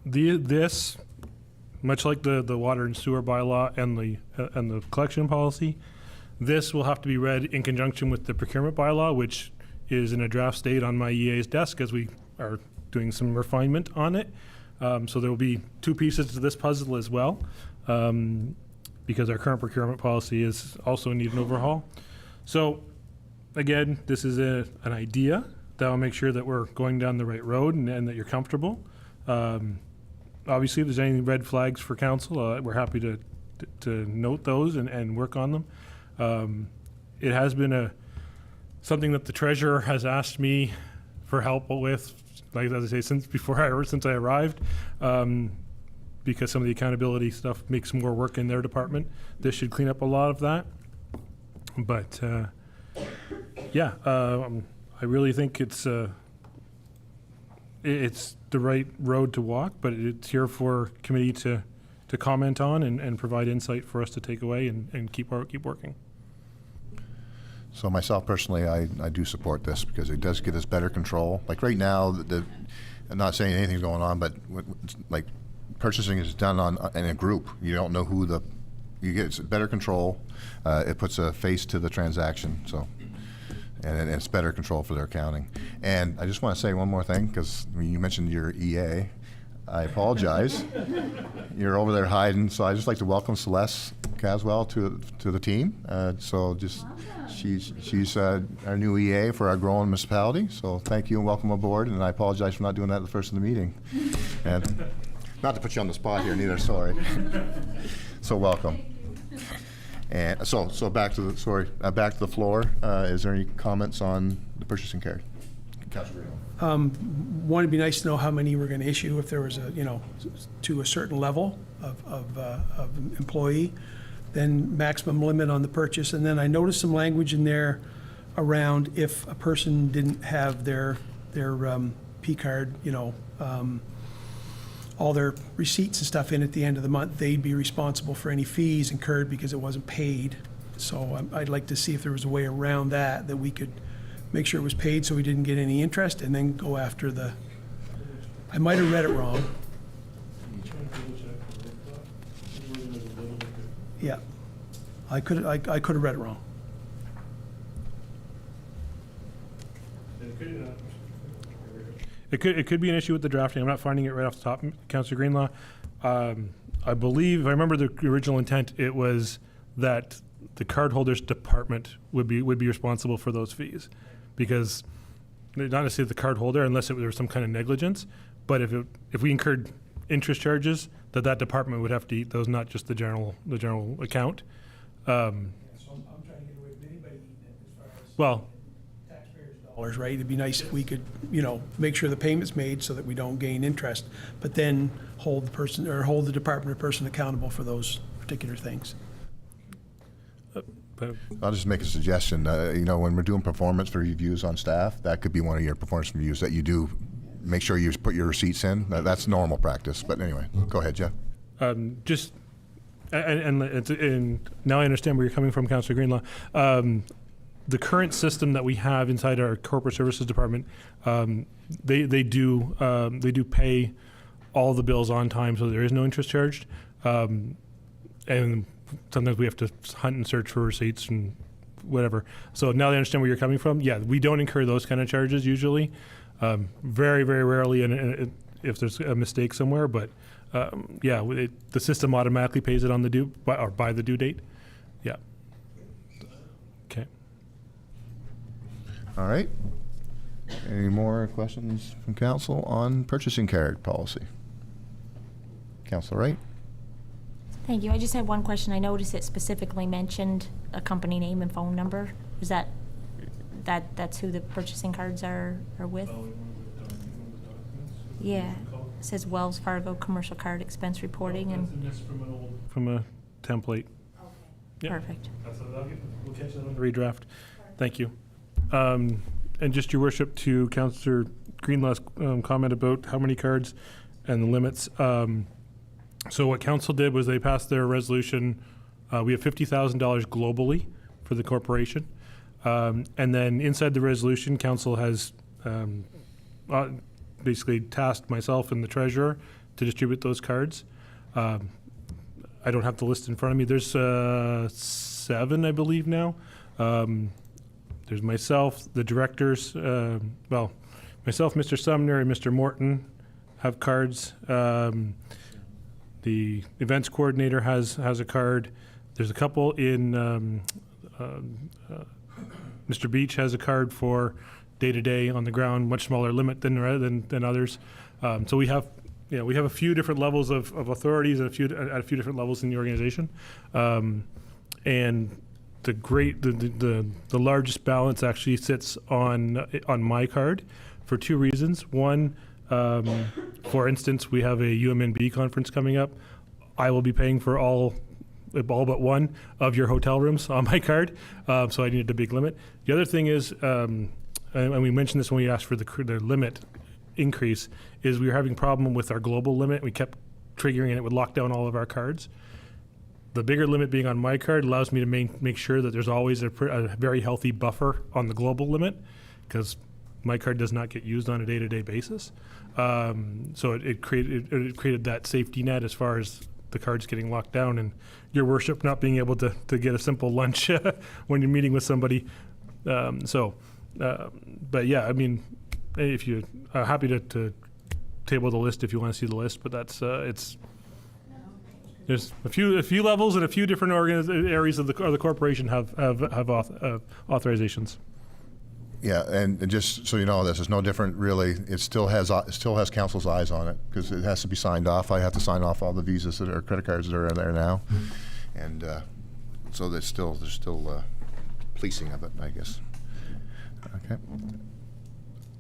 This, much like the water and sewer bylaw and the collection policy, this will have to be read in conjunction with the procurement bylaw, which is in a draft state on my EA's desk as we are doing some refinement on it. So there will be two pieces to this puzzle as well, because our current procurement policy is also need an overhaul. So again, this is an idea that will make sure that we're going down the right road and that you're comfortable. Obviously, if there's any red flags for council, we're happy to note those and work on them. It has been something that the treasurer has asked me for help with, like as I say, since I arrived, because some of the accountability stuff makes more work in their department. This should clean up a lot of that. But yeah, I really think it's the right road to walk, but it's here for committee to comment on and provide insight for us to take away and keep working. So myself personally, I do support this because it does give us better control. Like right now, I'm not saying anything's going on, but like purchasing is done in a group. You don't know who you get better control. It puts a face to the transaction. So. And it's better control for their accounting. And I just want to say one more thing, because you mentioned your EA. I apologize. You're over there hiding, so I'd just like to welcome Celeste Caswell to the team. She's our new EA for our growing municipality, so thank you and welcome aboard, and I apologize for not doing that at the first of the meeting. And not to put you on the spot here, neither, sorry. So welcome. And so back to the floor. Is there any comments on the purchasing card? Councilor One, it'd be nice to know how many we're going to issue if there was to a certain level of employee, then maximum limit on the purchase. And then I noticed some language in there around if a person didn't have their P card, all their receipts and stuff in at the end of the month, they'd be responsible for any fees incurred because it wasn't paid. So I'd like to see if there was a way around that we could make sure it was paid so we didn't get any interest and then go after I might have read it wrong. Yeah, I could have read it wrong. It could be an issue with the drafting. I'm not finding it right off the top, Councillor Greenlaw. I believe, if I remember the original intent, it was that the cardholder's department would be responsible for those fees, because not necessarily the cardholder, unless there was some kind of negligence, but if we incurred interest charges, that department would have to eat those, not just the general account. So I'm trying to get away from anybody eating it as far as Well. taxpayers' dollars, right? It'd be nice if we could, make sure the payment's made so that we don't gain interest, but then hold the department or person accountable for those particular things. I'll just make a suggestion. When we're doing performance reviews on staff, that could be one of your performance reviews that you do. Make sure you put your receipts in. That's normal practice. But anyway, go ahead, Jeff. And now I understand where you're coming from, Councillor Greenlaw. The current system that we have inside our corporate services department, they do pay all the bills on time, so there is no interest charged. And sometimes we have to hunt and search for receipts and whatever. So now I understand where you're coming from. Yeah, we don't incur those kind of charges usually. Very, very rarely, and if there's a mistake somewhere. But the system automatically pays it on the by the due date. Yeah. Okay. All right. Any more questions from council on purchasing card policy? Councilor Wright? Thank you. I just had one question. I noticed it specifically mentioned a company name and phone number. Is that's who the purchasing cards are with? Yeah. It says Wells Fargo commercial card expense reporting and, From a template. Yeah. perfect. We'll catch that on the redraft. Thank you. And just your worship, to Councillor Greenlaw's comment about how many cards and the limits. So what council did was they passed their resolution. We have $50,000 globally for the corporation. And then inside the resolution, council has basically tasked myself and the treasurer to distribute those cards. I don't have the list in front of me. There's 7, I believe, now. There's myself, the directors, myself, Mr. Sumner, and Mr. Morton have cards. The events coordinator has a card. There's a couple in, Mr. Beach has a card for day-to-day on the ground, much smaller limit than others. So we have a few different levels of authorities at a few different levels in the organization. And the largest balance actually sits on my card for 2 reasons. One, for instance, we have a UMNB conference coming up. I will be paying for all but one of your hotel rooms on my card, so I needed a big limit. The other thing is, and we mentioned this when we asked for the limit increase, is we were having a problem with our global limit. We kept triggering and it would lock down all of our cards. The bigger limit being on my card allows me to make sure that there's always a very healthy buffer on the global limit, because my card does not get used on a day-to-day basis. So it created that safety net as far as the cards getting locked down, and your worship not being able to get a simple lunch when you're meeting with somebody. But yeah, I mean, if you are happy to table the list if you want to see the list, but that's there's a few levels and a few different areas of the corporation have authorizations. Yeah, and just so you know, this is no different, really. It still has council's eyes on it, because it has to be signed off. I have to sign off all the visas that are credit cards that are there now, and so there's still policing of it, I guess. Okay.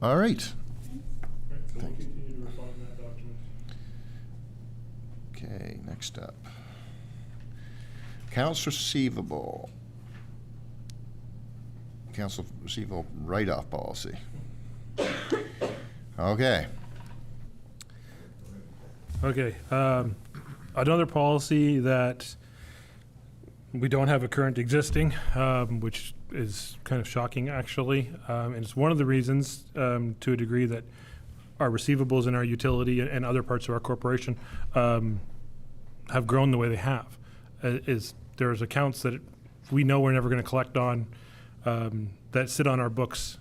All right. Thanks. Okay, next up, accounts receivable. Council receivable write-off policy. Okay. Okay. Another policy that we don't have a current existing, which is kind of shocking, actually. And it's one of the reasons, to a degree, that our receivables in our utility and other parts of our corporation have grown the way they have. There's accounts that we know we're never going to collect on, that sit on our books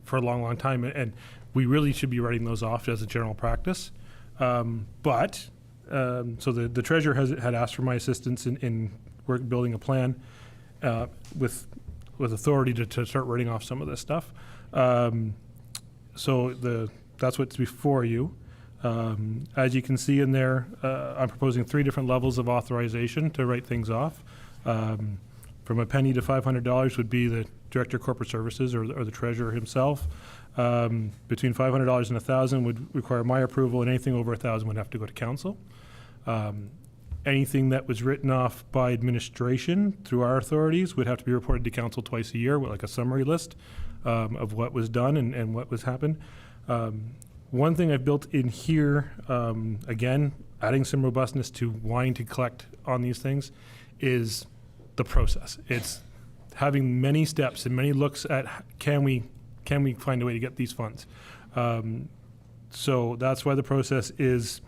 for a long, long time, and we really should be writing those off as a general practice. So the treasurer had asked for my assistance in building a plan with authority to start writing off some of this stuff. So that's what's before you. As you can see in there, I'm proposing 3 different levels of authorization to write things off. From a penny to $500 would be the Director of Corporate Services or the Treasurer himself. Between $500 and $1,000 would require my approval, and anything over $1,000 would have to go to council. Anything that was written off by administration through our authorities would have to be reported to council twice a year with like a summary list of what was done and what was happened. One thing I've built in here, again, adding some robustness to wanting to collect on these things, is the process. It's having many steps and many looks at can we find a way to get these funds. So that's why the process is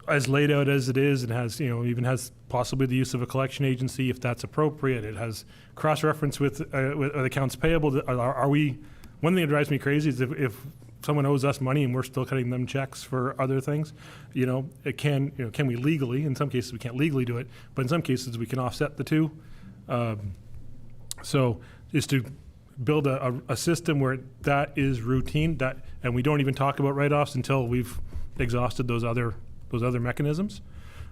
as laid out as it is. It has, even has possibly the use of a collection agency if that's appropriate. It has cross-reference with accounts payable. Are we? One thing that drives me crazy is if someone owes us money and we're still cutting them checks for other things, can we legally? In some cases we can't legally do it, but in some cases we can offset the two. So is to build a system where that is routine, and we don't even talk about write-offs until we've exhausted those other mechanisms.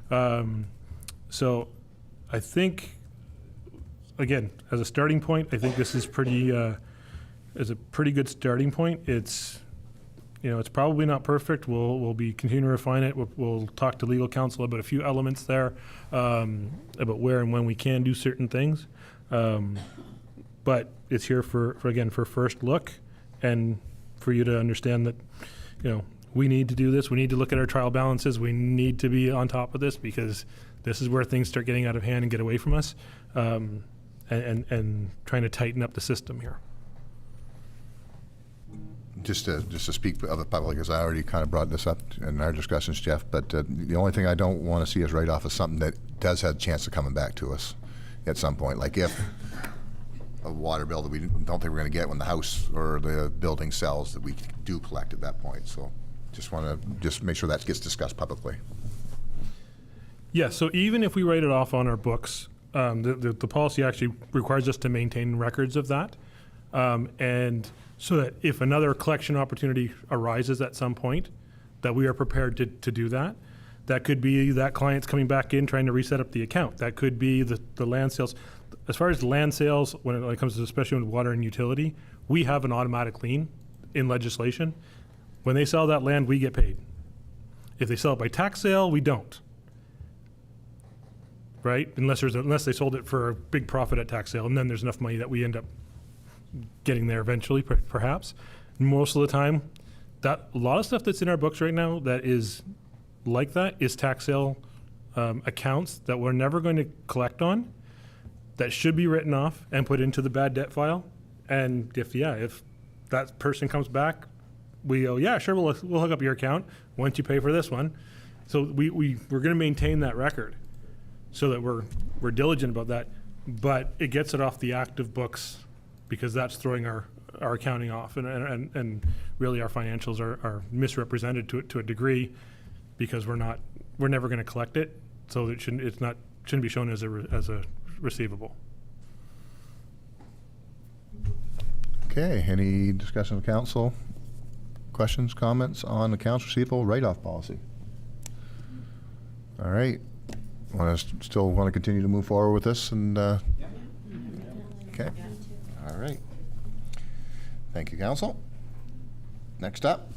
So I think, again, as a starting point, I think this is is a pretty good starting point. It's it's probably not perfect. We'll be continuing to refine it. We'll talk to legal counsel about a few elements there, about where and when we can do certain things. But it's here for first look, and for you to understand that, we need to do this. We need to look at our trial balances. We need to be on top of this, because this is where things start getting out of hand and get away from us, and trying to tighten up the system here. Just to speak of the public, as I already kind of brought this up in our discussions, Jeff, but the only thing I don't want to see us write off is something that does have a chance of coming back to us at some point. Like if a water bill that we don't think we're going to get when the house or the building sells, that we do collect at that point. So just want to make sure that gets discussed publicly. Yeah, so even if we write it off on our books, the policy actually requires us to maintain records of that. And so that if another collection opportunity arises at some point, that we are prepared to do that. That could be that client's coming back in trying to reset up the account. That could be the land sales. As far as land sales, when it comes to especially with water and utility, we have an automatic lien in legislation. When they sell that land, we get paid. If they sell it by tax sale, we don't. Right? Unless they sold it for a big profit at tax sale, and then there's enough money that we end up getting there eventually, perhaps. Most of the time, a lot of stuff that's in our books right now that is like that is tax sale accounts that we're never going to collect on, that should be written off and put into the bad debt file. And if that person comes back, we go, yeah, sure, we'll hook up your account once you pay for this one. So we're going to maintain that record so that we're diligent about that, but it gets it off the active books, because that's throwing our accounting off, and really our financials are misrepresented to a degree, because we're never going to collect it, so it shouldn't be shown as a receivable. Okay, any discussion with council? Questions, comments on the accounts receivable write-off policy? All right, still want to continue to move forward with this, and okay. All right. Thank you, council. Next up,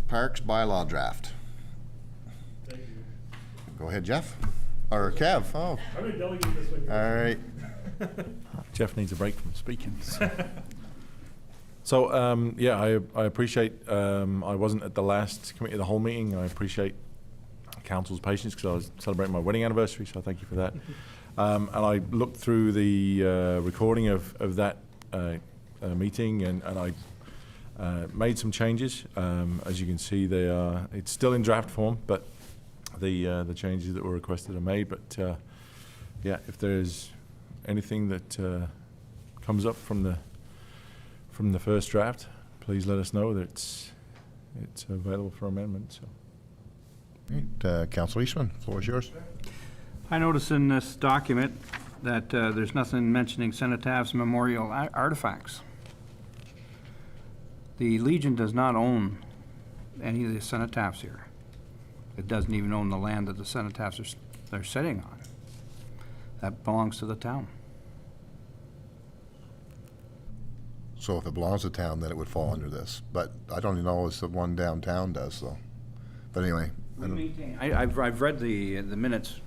Parks bylaw draft. Thank you. Go ahead, Jeff. Or Kev. Oh. I'm going to delegate this one. All right. Jeff needs a break from speaking. So, I appreciate, I wasn't at the last committee of the whole meeting. I appreciate council's patience, because I was celebrating my wedding anniversary, so thank you for that. And I looked through the recording of that meeting, and I made some changes. As you can see, it's still in draft form, but the changes that were requested are made. But if there's anything that comes up from the first draft, please let us know that it's available for amendment. So. Great. Councilor Eastman, the floor is yours. I notice in this document that there's nothing mentioning cenotaphs and memorial artifacts. The Legion does not own any of the cenotaphs here. It doesn't even own the land that the cenotaphs are sitting on. That belongs to the town. So if it belongs to town, then it would fall under this. But I don't even know if the one downtown does, though. But anyway. I've read the minutes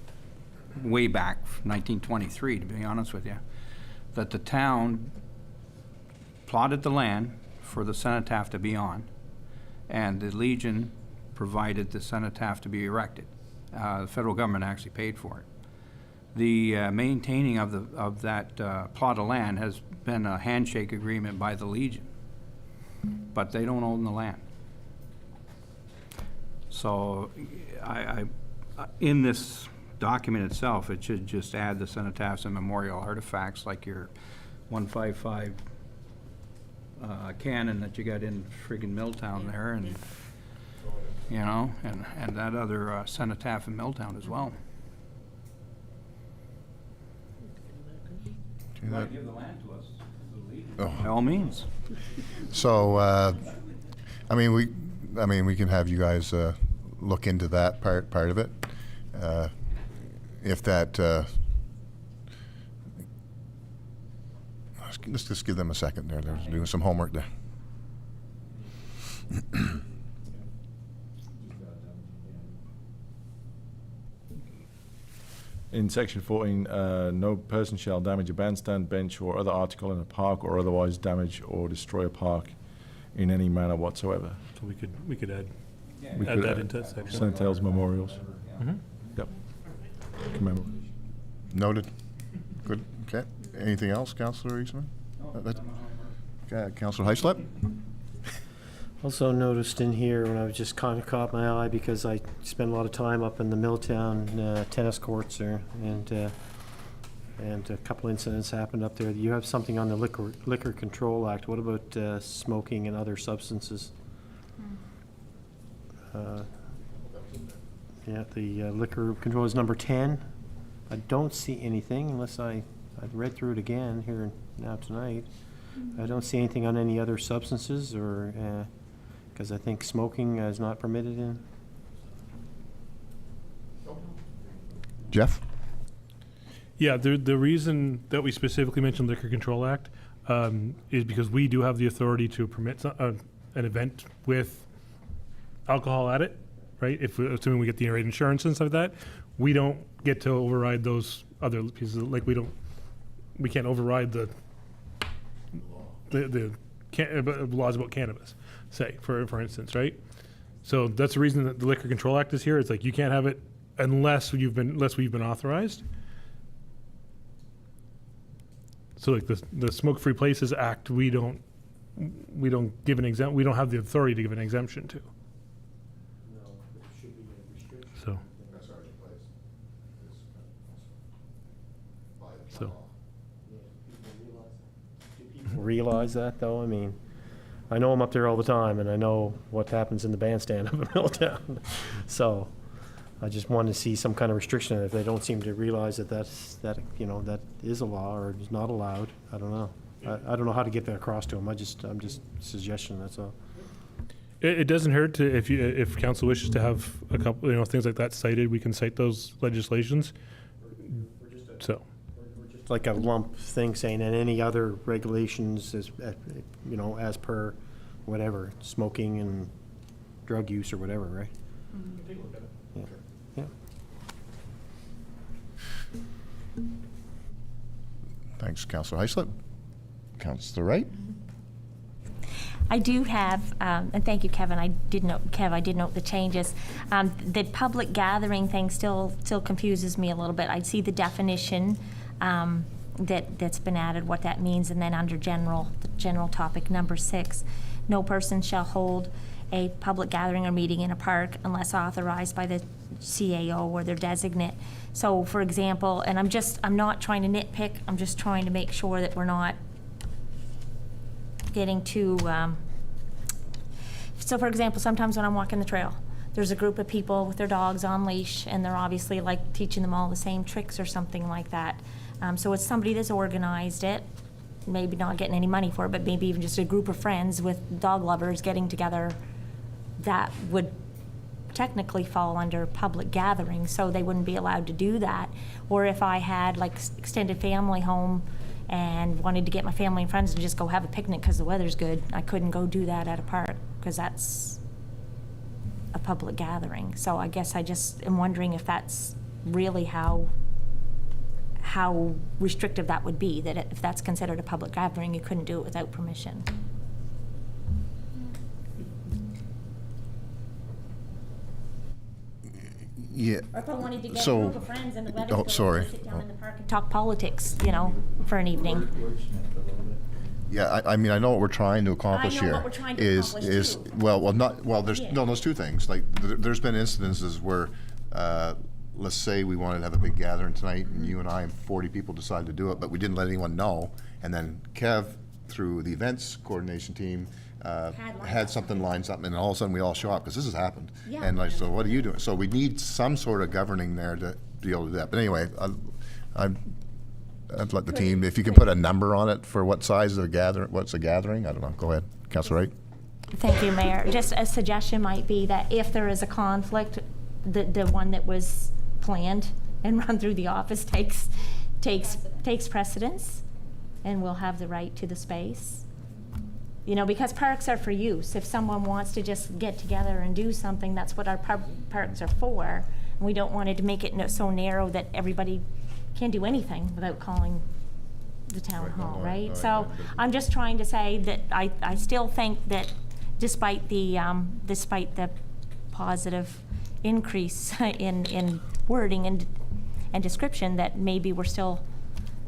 way back, 1923, to be honest with you, that the town plotted the land for the cenotaph to be on, and the Legion provided the cenotaph to be erected. The federal government actually paid for it. The maintaining of that plot of land has been a handshake agreement by the Legion, but they don't own the land. So in this document itself, it should just add the cenotaphs and memorial artifacts, like your 155 cannon that you got in friggin' Milltown there, and and that other cenotaph in Milltown as well. You want to give the land to us, by all means. So, we can have you guys look into that part of it. If that, let's just give them a second there. They're doing some homework there. In section 14, no person shall damage a bandstand, bench, or other article in a park, or otherwise damage or destroy a park in any manner whatsoever. So we could add We add could that into that section. Sentinels memorials. Mhm. Yep. Commemoration. Noted. Good, okay. Anything else, Councillor Eastman? Okay, Councillor Heislip? Also noticed in here, when I was just kind of caught my eye, because I spend a lot of time up in the Milltown tennis courts there, and a couple incidents happened up there. You have something on the Liquor Control Act. What about smoking and other substances? Yeah, the liquor control is number 10. I don't see anything unless I've read through it again here now tonight. I don't see anything on any other substances, or because I think smoking is not permitted in. Jeff? Yeah, the reason that we specifically mentioned Liquor Control Act is because we do have the authority to permit an event with alcohol at it, right? Assuming we get the right insurance and stuff like that, we don't get to override those other pieces. Like we can't override the laws about cannabis, say, for instance, right? So that's the reason that the Liquor Control Act is here. It's like you can't have it unless we've been authorized. So like the Smoke-Free Places Act, we don't give an exempt. We don't have the authority to give an exemption to. So. So. Realize that, though? I mean, I know I'm up there all the time, and I know what happens in the bandstand up in Milltown. So I just want to see some kind of restriction. If they don't seem to realize that that is a law or is not allowed, I don't know. I don't know how to get that across to them. I'm just suggestion. That's all. It doesn't hurt to if council wishes to have a couple things like that cited. We can cite those legislations. So. Like a lump thing saying, and any other regulations as as per whatever, smoking and drug use or whatever, right? Take a look at it. Yeah. Yeah. Thanks, Councillor Heislip. Councillor Wright? I do have, and thank you, Kevin. I did note the changes. The public gathering thing still confuses me a little bit. I see the definition that's been added, what that means, and then under the general topic number 6, no person shall hold a public gathering or meeting in a park unless authorized by the CAO or their designate. So, for example, and I'm not trying to nitpick. I'm just trying to make sure that we're not getting too. So, for example, sometimes when I'm walking the trail, there's a group of people with their dogs on leash, and they're obviously like teaching them all the same tricks or something like that. So it's somebody that's organized it, maybe not getting any money for it, but maybe even just a group of friends with dog lovers getting together. That would technically fall under public gathering, so they wouldn't be allowed to do that. Or if I had like extended family home and wanted to get my family and friends to just go have a picnic because the weather's good, I couldn't go do that at a park because that's a public gathering. So I guess I just am wondering if that's really how restrictive that would be, that if that's considered a public gathering, you couldn't do it without permission. Yeah. Or if I wanted to get So- a group of friends and the weather's Oh, good, sorry. sit down in the park and talk politics, for an evening. Yeah, I mean, I know what we're trying to accomplish know here. what we're trying to is accomplish, too. There's Yeah. no, there's two things. Like, there's been incidences where, let's say we wanted to have a big gathering tonight, and you and I and 40 people decided to do it, but we didn't let anyone know. And then Kev, through the events coordination team, had something lined up, and all of a sudden we all show up, because this has happened. Yeah. And like, so what are you doing? So we need some sort of governing there to be able to do that. But anyway, I'd let the team, if you can put a number on it for what size of a gathering, what's a gathering, I don't know. Go ahead, Councilor Wright. Thank you, Mayor. Just a suggestion might be that if there is a conflict, the one that was planned and run through the office takes precedence, and we'll have the right to the space. You know, because parks are for use. If someone wants to just get together and do something, that's what our parks are for. And we don't want it to make it so narrow that everybody can't do anything without calling the town hall, right? So I'm just trying to say that I still think that despite the positive increase in wording and description, that maybe we're still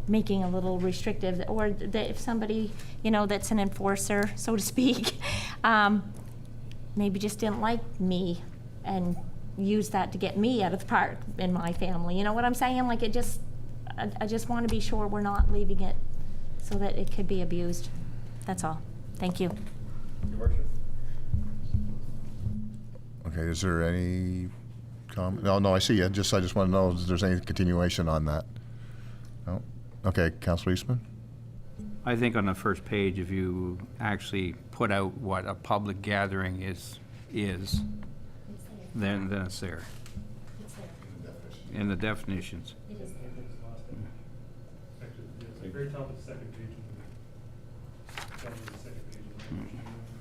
making a little restrictive, or that if somebody, you know, that's an enforcer, so to speak, maybe just didn't like me and used that to get me out of the park in my family. You know what I'm saying? Like, it just, I just want to be sure we're not leaving it so that it could be abused. That's all. Thank you. Okay, is there any comment? No, I see you. I just want to know if there's any continuation on that. No? Okay, Councilor Eastman? I think on the first page, if you actually put out what a public gathering is, then it's there. In the definitions. Very top of the second page.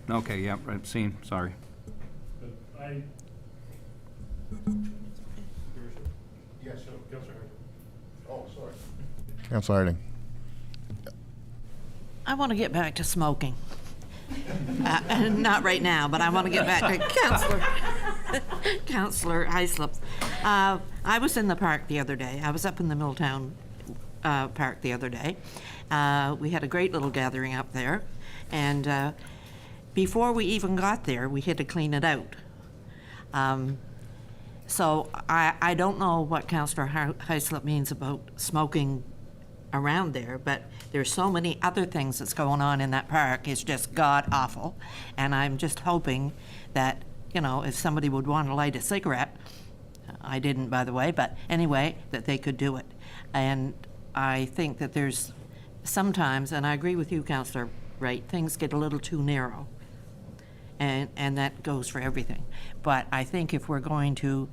Okay, yep, I've seen, sorry. Yes, sure. Oh, sorry. Councilor Harding. I want to get back to smoking. Not right now, but I want to get back to Councilor Hyslop. I was in the park the other day. I was up in the Milltown Park the other day. We had a great little gathering up there, and before we even got there, we had to clean it out. So I don't know what Councillor Hyslop means about smoking around there, but there's so many other things that's going on in that park. It's just god-awful, and I'm just hoping that, you know, if somebody would want to light a cigarette, I didn't, by the way, but anyway, that they could do it. And I think that there's sometimes, and I agree with you, Councillor Wright, things get a little too narrow, and that goes for everything. But I think if we're going to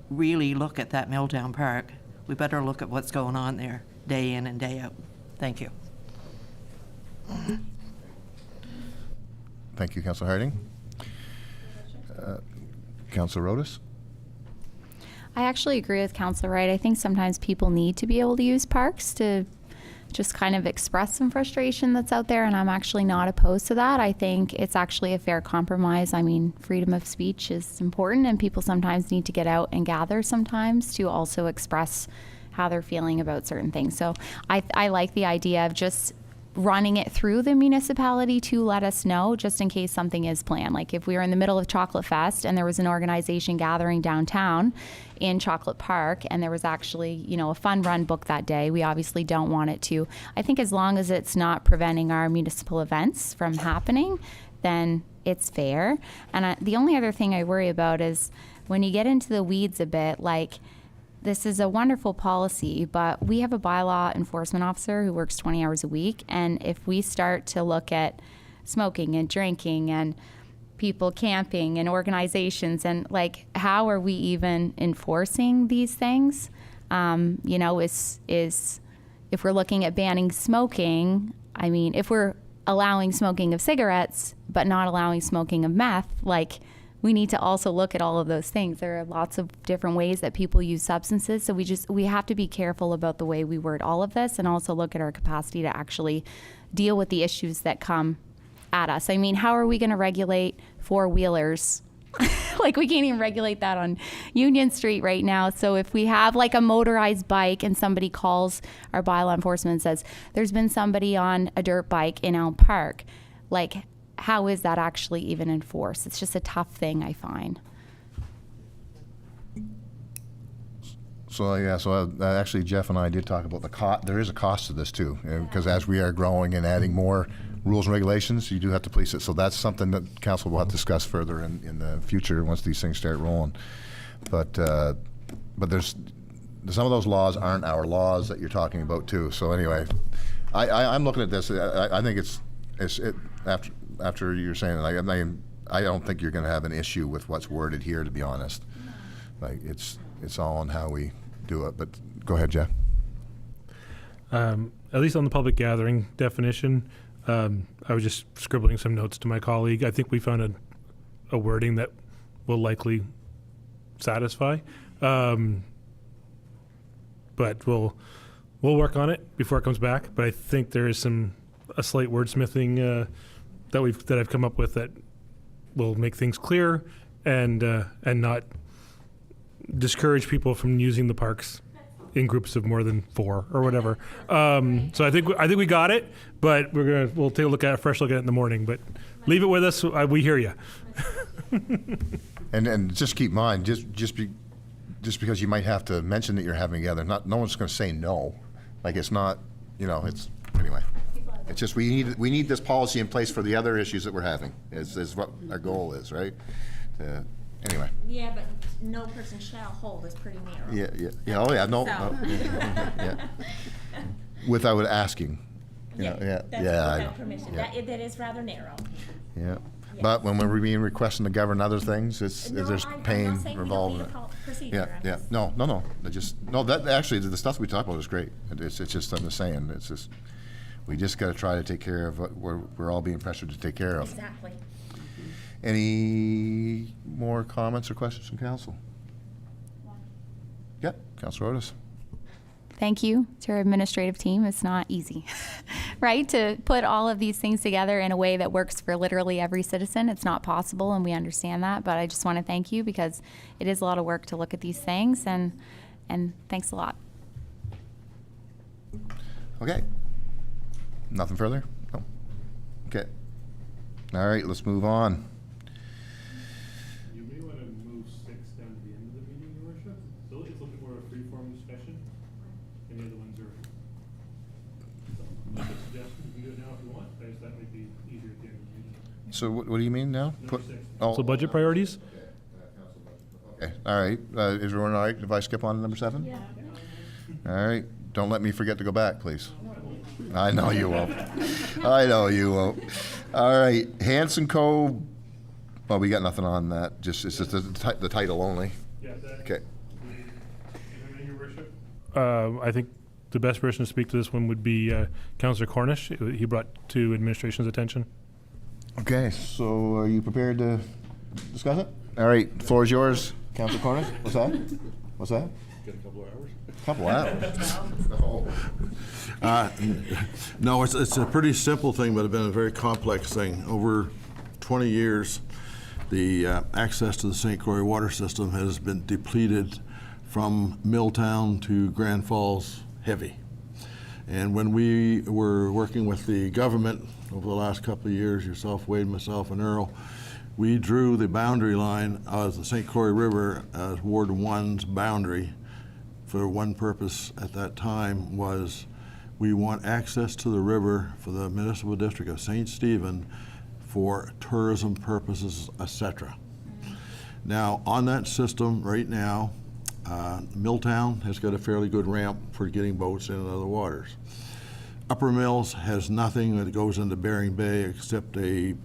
really look at that Milltown Park, we better look at what's going on there day in and day out. Thank you. Thank you, Councilor Harding. Councilor Rodas? I actually agree with Councilor Wright. I think sometimes people need to be able to use parks to just kind of express some frustration that's out there, and I'm actually not opposed to that. I think it's actually a fair compromise. I mean, freedom of speech is important, and people sometimes need to get out and gather sometimes to also express how they're feeling about certain things. So I like the idea of just running it through the municipality to let us know, just in case something is planned. Like if we were in the middle of Chocolate Fest and there was an organization gathering downtown in Chocolate Park and there was actually, you know, a fun run booked that day, we obviously don't want it to. I think as long as it's not preventing our municipal events from happening, then it's fair. And the only other thing I worry about is when you get into the weeds a bit, like, this is a wonderful policy, but we have a bylaw enforcement officer who works 20 hours a week. And if we start to look at smoking and drinking and people camping and organizations, and like, how are we even enforcing these things? You know, is if we're looking at banning smoking, I mean, if we're allowing smoking of cigarettes, but not allowing smoking of meth, like, we need to also look at all of those things. There are lots of different ways that people use substances, so we have to be careful about the way we word all of this, and also look at our capacity to actually deal with the issues that come at us. I mean, how are we going to regulate four-wheelers? Like, we can't even regulate that on Union Street right now. So if we have like a motorized bike and somebody calls our bylaw enforcement and says, there's been somebody on a dirt bike in Elm Park, like, how is that actually even enforced? It's just a tough thing, I find. So yeah, actually Jeff and I did talk about the cost. There is a cost to this too, because as we are growing and adding more rules and regulations, you do have to police it. So that's something that council will have to discuss further in the future once these things start rolling. But there's some of those laws aren't our laws that you're talking about too. So anyway, I'm looking at this. I think it's after you're saying it, I don't think you're going to have an issue with what's worded here, to be honest. Like, it's all on how we do it. But go ahead, Jeff. At least on the public gathering definition, I was just scribbling some notes to my colleague. I think we found a wording that will likely satisfy. But we'll work on it before it comes back. But I think there is a slight wordsmithing that I've come up with that will make things clear and not discourage people from using the parks in groups of more than 4 or whatever. So I think we got it, but we'll take a fresh look at it in the morning. But leave it with us. We hear you. And just keep in mind, just because you might have to mention that you're having together, no one's going to say no. Like it's not, it's anyway. It's just we need this policy in place for the other issues that we're having. Is what our goal is, right? Anyway. Yeah, but no person shall hold is pretty narrow. Yeah. Oh yeah. No. So. Yeah. Without asking. That's I without know. permission. Yeah. That is rather narrow. Yeah. But when we're being requesting to govern other things, there's I'm pain not saying we involved don't in need it. a procedure. Yeah. No. That actually the stuff we talk about is great. It's just I'm just saying. It's just we just got to try to take care of what we're all being pressured to take care of. Exactly. Any more comments or questions from council? Yep, Councilor Otis. Thank you to our administrative team. It's not easy, right? To put all of these things together in a way that works for literally every citizen. It's not possible, and we understand that, but I just want to thank you because it is a lot of work to look at these things, and thanks a lot. Okay. Nothing further? No. Okay. All right, let's move on. You may want to move 6 down to the end of the meeting, Your Worship. So it's a little bit more of a free-form discussion. And the other ones are some suggestions. You can do it now if you want. I just thought it might be easier at the end of the meeting. So what do you mean now? Number 6. Oh, So budget priorities? okay. All right. Is everyone all right if I skip on to number 7? Yeah. All right. Don't let me forget to go back, please. I know you won't. I know you won't. All right. Hanson Co. Well, we got nothing on that. It's just the title only. Yeah. Okay. Your Worship? I think the best person to speak to this one would be Councillor Cornish. He brought to administration's attention. Okay. So are you prepared to discuss it? All right. The floor is yours, Councillor Cornish. What's that? What's that? Get a couple of hours. Couple hours. No, it's a pretty simple thing, but it's been a very complex thing. Over 20 years, the access to the St. Croix water system has been depleted from Milltown to Grand Falls heavy. And when we were working with the government over the last couple of years, yourself, Wade, myself, and Earl, we drew the boundary line of the St. Croix River as Ward 1's boundary for one purpose at that time was we want access to the river for the municipal district of St. Stephen for tourism purposes, etc. Now, on that system right now, Milltown has got a fairly good ramp for getting boats in and out of the waters. Upper Mills has nothing that goes into Bering Bay except a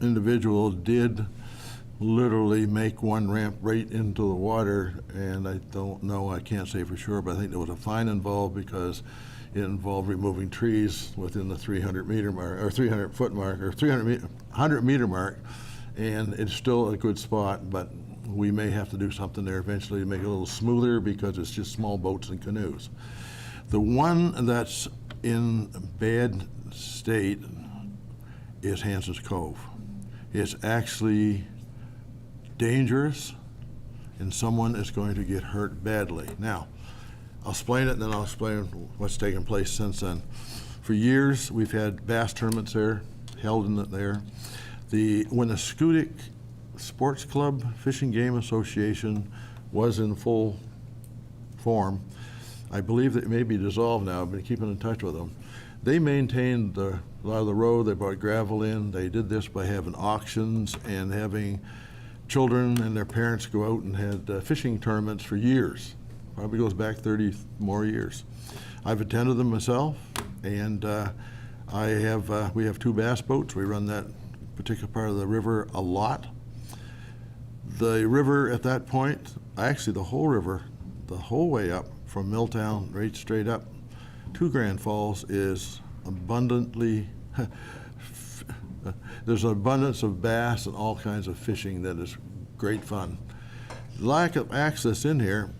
individual did literally make one ramp right into the water, and I don't know, I can't say for sure, but I think there was a fine involved because it involved removing trees within the 300-meter mark, or 300-foot mark, or 100-meter mark, and it's still a good spot, but we may have to do something there eventually to make it a little smoother because it's just small boats and canoes. The one that's in bad state is Hanson's Cove. It's actually dangerous, and someone is going to get hurt badly. Now, I'll explain it, and then I'll explain what's taken place since then. For years, we've had bass tournaments there, held in there. When the Scudic Sports Club Fishing Game Association was in full form, I believe that it may be dissolved now. I've been keeping in touch with them. They maintained a lot of the road. They brought gravel in. They did this by having auctions and having children and their parents go out and had fishing tournaments for years. Probably goes back 30 more years. I've attended them myself, and we have 2 bass boats. We run that particular part of the river a lot. The river at that point, actually the whole river, the whole way up from Milltown right straight up to Grand Falls is abundantly There's an abundance of bass and all kinds of fishing that is great fun. Lack of access in here,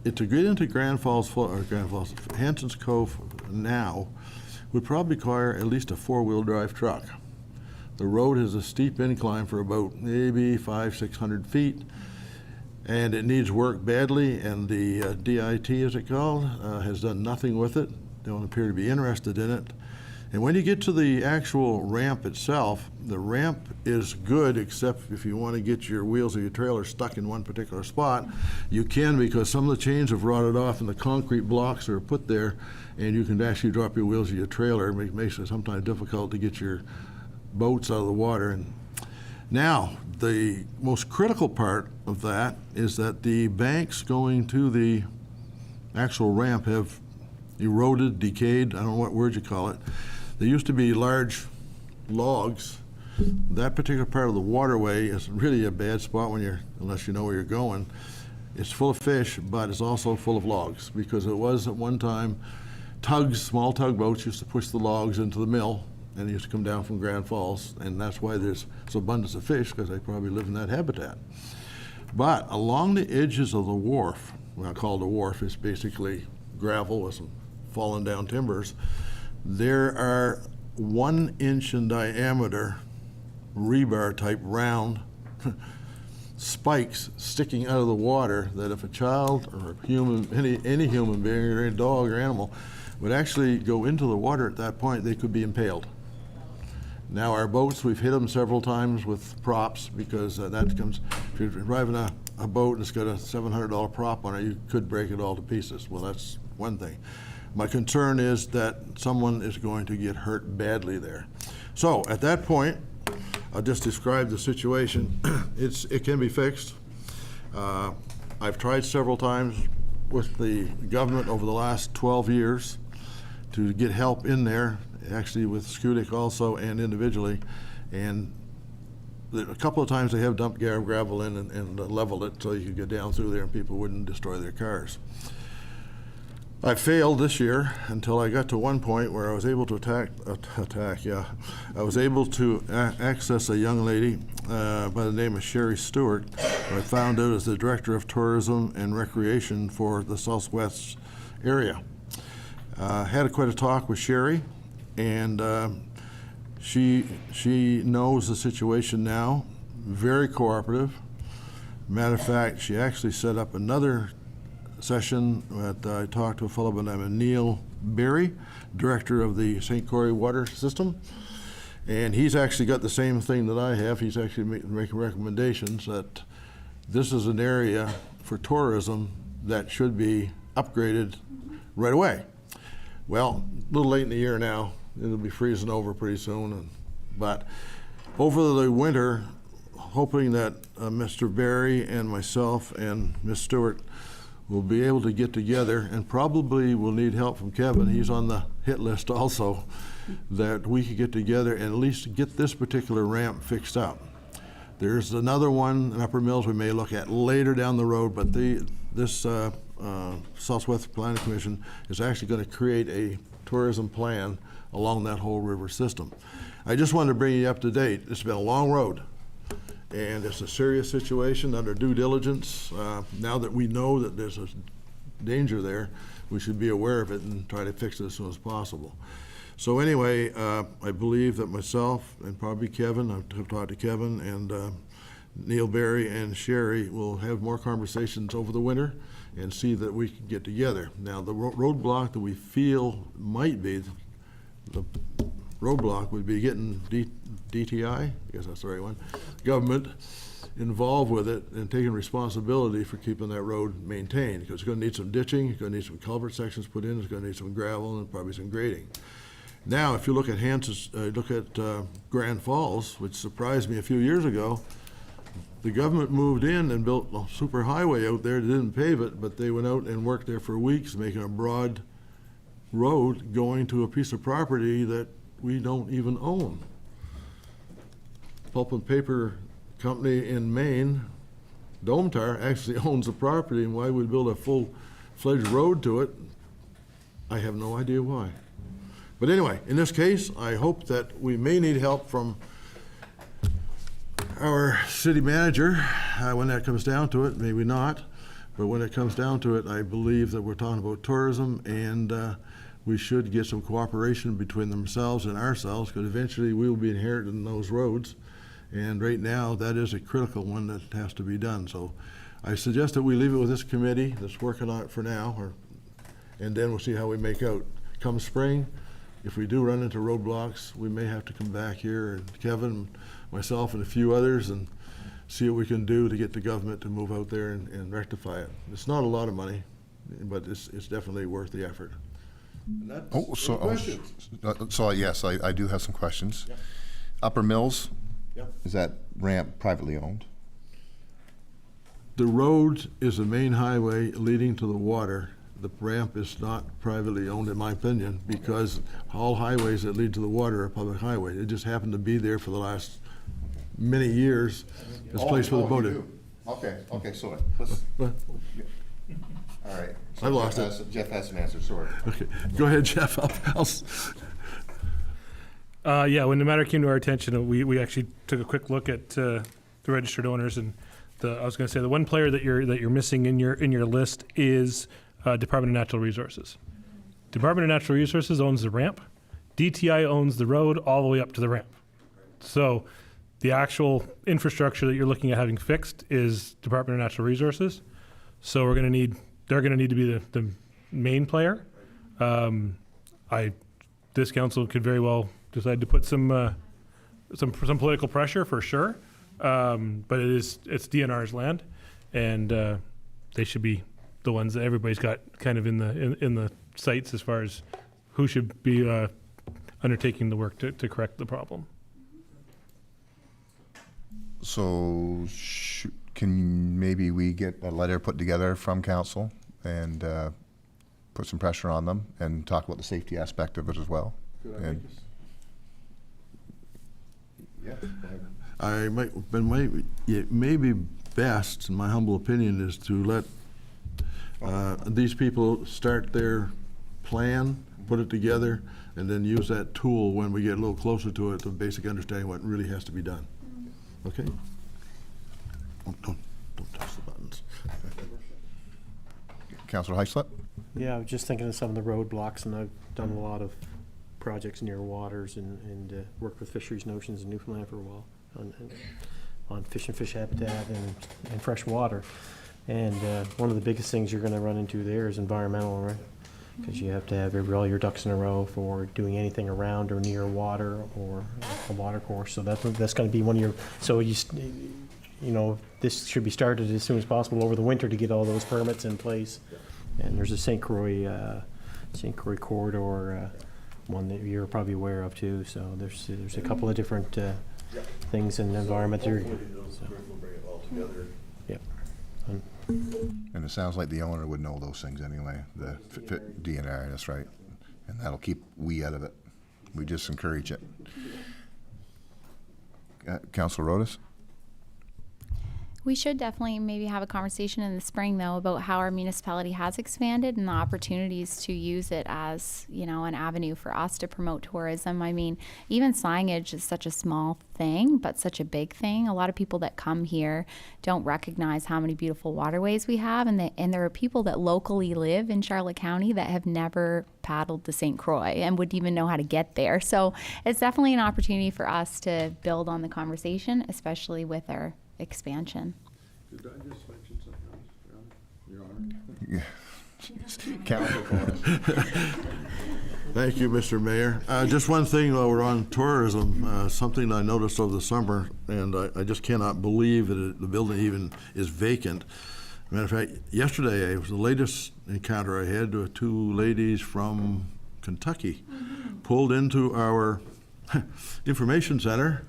to get into Hanson's Cove now would probably require at least a four-wheel drive truck. The road has a steep incline for about maybe 500-600 feet, and it needs work badly, and the DIT, as it's called, has done nothing with it. They don't appear to be interested in it. And when you get to the actual ramp itself, the ramp is good, except if you want to get your wheels of your trailer stuck in one particular spot, you can, because some of the chains have rotted off and the concrete blocks are put there, and you can actually drop your wheels of your trailer. It makes it sometimes difficult to get your boats out of the water. And now, the most critical part of that is that the banks going to the actual ramp have eroded, decayed, I don't know what word you call it. There used to be large logs. That particular part of the waterway is really a bad spot unless you know where you're going. It's full of fish, but it's also full of logs, because it was at one time small tugboats used to push the logs into the mill, and they used to come down from Grand Falls, and that's why there's so abundance of fish, because they probably live in that habitat. But along the edges of the wharf, what I call the wharf is basically gravel with some fallen down timbers, there are 1 inch in diameter rebar type round spikes sticking out of the water that if a child or a human, any human being or any dog or animal would actually go into the water at that point, they could be impaled. Now our boats, we've hit them several times with props, because that comes, if you're driving a boat and it's got a $700 prop on it, you could break it all to pieces. Well, that's one thing. My concern is that someone is going to get hurt badly there. So at that point, I'll just describe the situation. It can be fixed. I've tried several times with the government over the last 12 years to get help in there, actually with Scudic also and individually. And a couple of times they have dumped gravel in and leveled it so you could get down through there and people wouldn't destroy their cars. I failed this year until I got to one point where I was able to I was able to access a young lady by the name of Sherry Stewart, who I found out as the Director of Tourism and Recreation for the Southwest area. Had quite a talk with Sherry, and she knows the situation now, very cooperative. Matter of fact, she actually set up another session that I talked to a fellow by the name of Neil Berry, director of the St. Croix water system, and he's actually got the same thing that I have. He's actually making recommendations that this is an area for tourism that should be upgraded right away. Well, a little late in the year now. It'll be freezing over pretty soon, but over the winter, hoping that Mr. Berry and myself and Ms. Stewart will be able to get together, and probably will need help from Kevin. He's on the hit list also, that we could get together and at least get this particular ramp fixed up. There's another one in Upper Mills we may look at later down the road, but this Southwest Planning Commission is actually going to create a tourism plan along that whole river system. I just wanted to bring you up to date. It's been a long road, and it's a serious situation under due diligence. Now that we know that there's a danger there, we should be aware of it and try to fix it as soon as possible. So anyway, I believe that myself and probably Kevin, I've talked to Kevin, and Neil Berry and Sherry will have more conversations over the winter and see that we can get together. Now, the roadblock that we feel might be, the roadblock would be getting DTI, I guess that's the right one, government involved with it and taking responsibility for keeping that road maintained, because it's going to need some ditching, it's going to need some culvert sections put in, it's going to need some gravel and probably some grading. Now, if you look at Grand Falls, which surprised me a few years ago, the government moved in and built a super highway out there. They didn't pave it, but they went out and worked there for weeks, making a broad road going to a piece of property that we don't even own. Pulp and Paper Company in Maine, Domtar, actually owns the property, and why we build a full-fledged road to it, I have no idea why. But anyway, in this case, I hope that we may need help from our city manager when that comes down to it, maybe not. But when it comes down to it, I believe that we're talking about tourism, and we should get some cooperation between themselves and ourselves, because eventually we will be inheriting those roads. And right now, that is a critical one that has to be done. So I suggest that we leave it with this committee that's working on it for now, and then we'll see how we make out. Come spring, if we do run into roadblocks, we may have to come back here, and Kevin, myself, and a few others, and see what we can do to get the government to move out there and rectify it. It's not a lot of money, but it's definitely worth the effort. So yes, I do have some questions. Yep. Upper Mills, Yep. is that ramp privately owned? The road is the main highway leading to the water. The ramp is not privately owned, in my opinion, because all highways that lead to the water are public highway. It just happened to be there for the last many years. This place for the boat. Okay, so let's, But- all right. I lost it. Jeff has some answers, sorry. Okay, go ahead, Jeff. Yeah, when the matter came to our attention, we actually took a quick look at the registered owners, and I was going to say the one player that you're missing in your list is Department of Natural Resources. Department of Natural Resources owns the ramp. DTI owns the road all the way up to the ramp. So the actual infrastructure that you're looking at having fixed is Department of Natural Resources. So they're going to need to be the main player. This council could very well decide to put some political pressure for sure, but it's DNR's land, and they should be the ones that everybody's got kind of in the sights as far as who should be undertaking the work to correct the problem. So can maybe we get a letter put together from council and put some pressure on them and talk about the safety aspect of it as well? It may be best, in my humble opinion, is to let these people start their plan, put it together, and then use that tool when we get a little closer to it to basically understanding what really has to be done. Okay? Don't touch the buttons. Councilor Heislip? Yeah, I was just thinking of some of the roadblocks, and I've done a lot of projects near waters and worked with Fisheries and Oceans in Newfoundland for a while on fish and fish habitat and fresh water. And one of the biggest things you're going to run into there is environmental, right? Because you have to have all your ducks in a row for doing anything around or near water or a water course. So that's going to be one of your. So this should be started as soon as possible over the winter to get all those permits in place. And there's a St. Croix corridor, one that you're probably aware of too. So there's a couple of different things in the environment there. Yep. And it sounds like the owner would know those things anyway, the DNR, that's right. And that'll keep we out of it. We just encourage it. Councilor Rodas? We should definitely maybe have a conversation in the spring, though, about how our municipality has expanded and the opportunities to use it as, an avenue for us to promote tourism. I mean, even signage is such a small thing, but such a big thing. A lot of people that come here don't recognize how many beautiful waterways we have, and there are people that locally live in Charlotte County that have never paddled the St. Croix and wouldn't even know how to get there. So it's definitely an opportunity for us to build on the conversation, especially with our expansion. Did I just mention something else, Your Honor? Yeah. Councilor. Thank you, Mr. Mayor. Just one thing while we're on tourism, something I noticed over the summer, and I just cannot believe that the building even is vacant. Matter of fact, yesterday was the latest encounter I had with two ladies from Kentucky pulled into our information center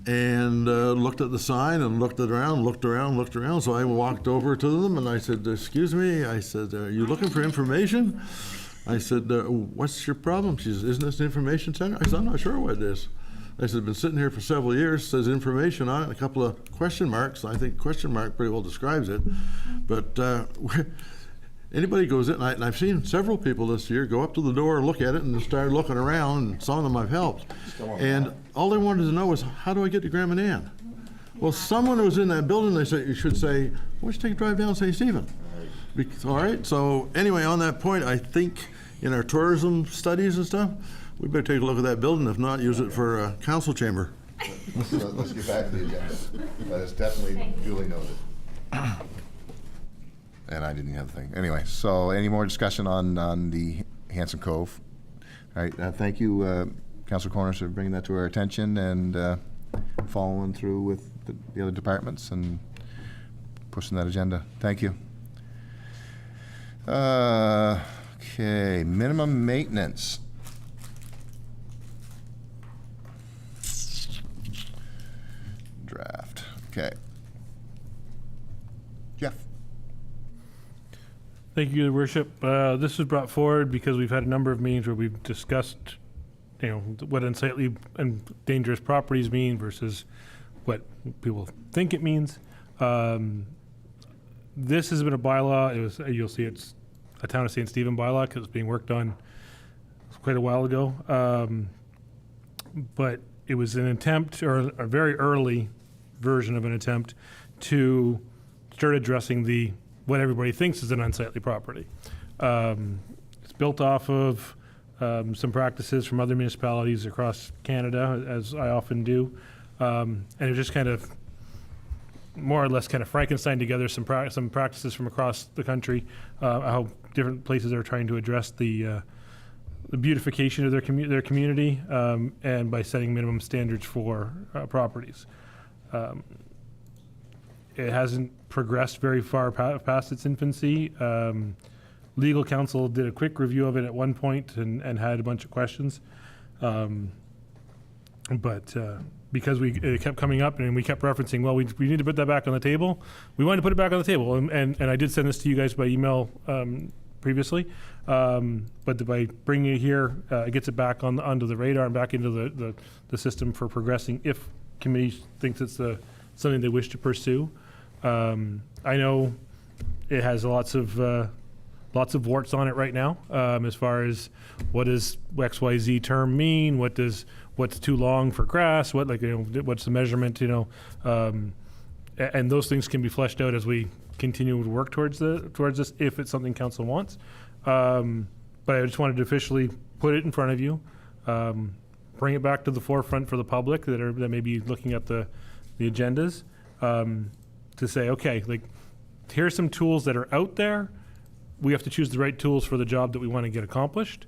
and looked at the sign and looked around. So I walked over to them and I said, "Excuse me," I said, "are you looking for information?" I said, "What's your problem?" She says, "Isn't this an information center?" I said, "I'm not sure what it is." I said, "I've been sitting here for several years, says information on it, and a couple of question marks." I think question mark pretty well describes it. But anybody goes in, and I've seen several people this year go up to the door, look at it, and start looking around, and some of them I've helped. And all they wanted to know was, how do I get to Grand Manan? Well, someone who was in that building, they said, you should say, why don't you take a drive down St. Stephen? All right, so anyway, on that point, I think in our tourism studies and stuff, we better take a look at that building, if not, use it for a council chamber. So let's get back to the agenda. That is definitely duly noted. And I didn't have the thing. Anyway, so any more discussion on the Hanson Cove? All right, thank you, Councilor Corners, for bringing that to our attention and following through with the other departments and pushing that agenda. Thank you. Okay, minimum maintenance. Draft. Okay. Jeff. Thank you, Your Worship. This was brought forward because we've had a number of meetings where we've discussed, what unsightly and dangerous properties mean versus what people think it means. This has been a bylaw. You'll see it's a Town of St. Stephen bylaw because it's being worked on quite a while ago. But it was an attempt, or a very early version of an attempt, to start addressing what everybody thinks is an unsightly property. It's built off of some practices from other municipalities across Canada, as I often do, and it just kind of more or less kind of Frankenstein together some practices from across the country, how different places are trying to address the beautification of their community, and by setting minimum standards for properties. It hasn't progressed very far past its infancy. Legal counsel did a quick review of it at one point and had a bunch of questions. But because it kept coming up and we kept referencing, well, we need to put that back on the table. We wanted to put it back on the table. And I did send this to you guys by email previously. But by bringing it here, it gets it back onto the radar and back into the system for progressing if committee thinks it's something they wish to pursue. I know it has lots of warts on it right now, as far as what does XYZ term mean? What's too long for grass? What's the measurement? And those things can be fleshed out as we continue to work towards this, if it's something council wants. But I just wanted to officially put it in front of you, bring it back to the forefront for the public that may be looking at the agendas, to say, okay, here's some tools that are out there. We have to choose the right tools for the job that we want to get accomplished.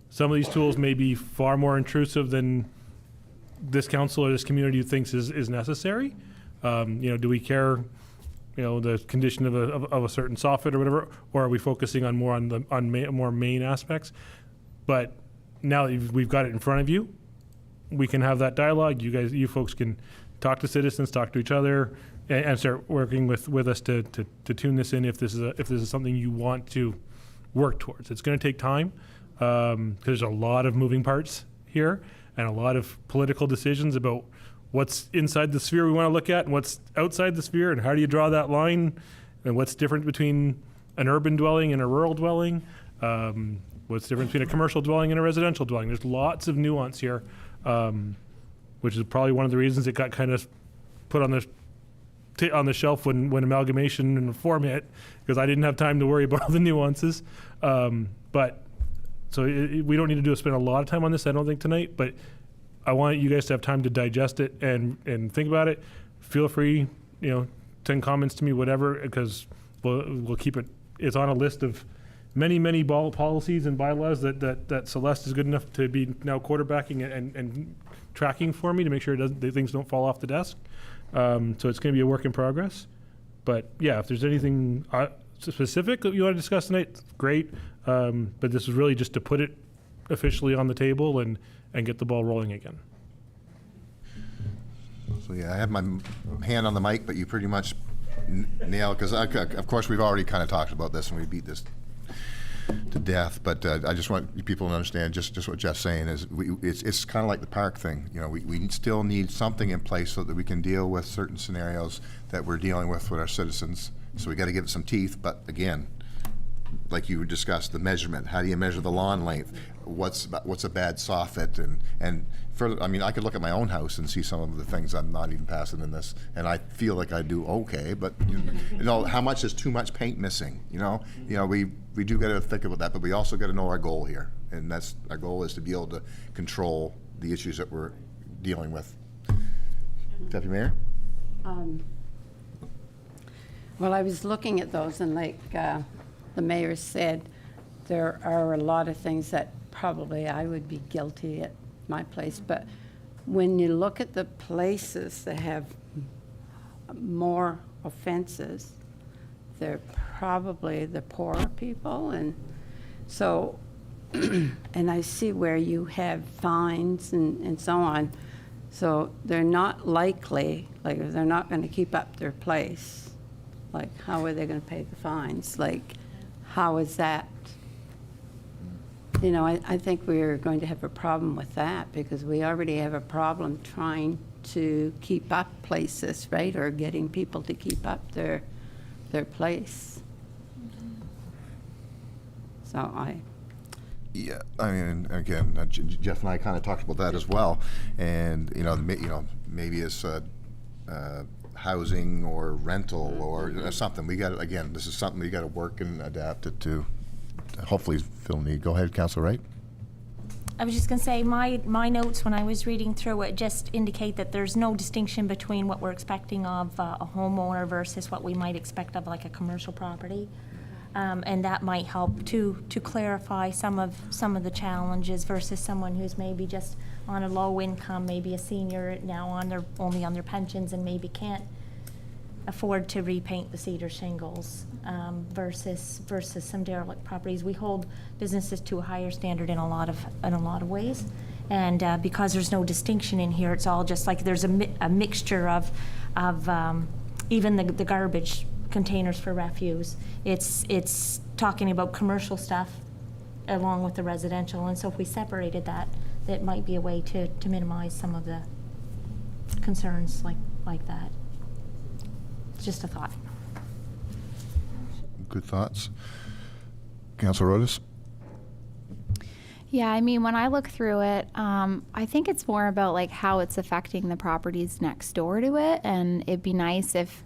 Some of these tools may be far more intrusive than this council or this community thinks is necessary. Do we care, the condition of a certain soffit or whatever, or are we focusing on more more main aspects? But now that we've got it in front of you, we can have that dialogue. You folks can talk to citizens, talk to each other, and start working with us to tune this in if this is something you want to work towards. It's going to take time because there's a lot of moving parts here and a lot of political decisions about what's inside the sphere we want to look at and what's outside the sphere, and how do you draw that line, and what's different between an urban dwelling and a rural dwelling, what's different between a commercial dwelling and a residential dwelling. There's lots of nuance here, which is probably one of the reasons it got kind of put on the shelf when amalgamation and reform hit, because I didn't have time to worry about all the nuances. So we don't need to spend a lot of time on this, I don't think, tonight, but I want you guys to have time to digest it and think about it. Feel free, send comments to me, whatever, because we'll keep it. It's on a list of many policies and bylaws that Celeste is good enough to be now quarterbacking and tracking for me to make sure things don't fall off the desk. So it's going to be a work in progress. But yeah, if there's anything specific that you want to discuss tonight, great. But this is really just to put it officially on the table and get the ball rolling again. So yeah, I have my hand on the mic, but you pretty much nailed, because of course we've already kind of talked about this and we beat this to death, but I just want people to understand just what Jeff's saying is it's kind of like the park thing. We still need something in place so that we can deal with certain scenarios that we're dealing with our citizens. So we got to give it some teeth, but again, like you discussed, the measurement. How do you measure the lawn length? What's a bad soffit? And further, I mean, I could look at my own house and see some of the things I'm not even passing in this, and I feel like I do okay. But you know, how much is too much paint missing? You know, we do got to think about that, but we also got to know our goal here, and that's our goal is to be able to control the issues that we're dealing with. Deputy Mayor. Well, I was looking at those, and like the mayor said, there are a lot of things that probably I would be guilty at my place. But when you look at the places that have more offenses, they're probably the poorer people. And so, and I see where you have fines and so on. So they're not likely, like if they're not going to keep up their place, like how are they going to pay the fines? Like, how is that? You know, I think we're going to have a problem with that because we already have a problem trying to keep up places, right? Or getting people to keep up their place. So Yeah, I mean, again, Jeff and I kind of talked about that as well, and maybe it's housing or rental or something. We got again. This is something we got to work and adapt it to. Hopefully, fill need. Go ahead, Councilor Wright. I was just going to say, my notes when I was reading through it just indicate that there's no distinction between what we're expecting of a homeowner versus what we might expect of like a commercial property. And that might help to clarify some of the challenges versus someone who's maybe just on a low income, maybe a senior now only on their pensions and maybe can't afford to repaint the cedar shingles versus some derelict properties. We hold businesses to a higher standard in a lot of ways, and because there's no distinction in here, it's all just like there's a mixture of even the garbage containers for refuse. It's talking about commercial stuff along with the residential, and so if we separated that might be a way to minimize some of the concerns like that. It's just a thought. Good thoughts. Councilor Rodas? Yeah, I mean, when I look through it, I think it's more about like how it's affecting the properties next door to it, and it'd be nice if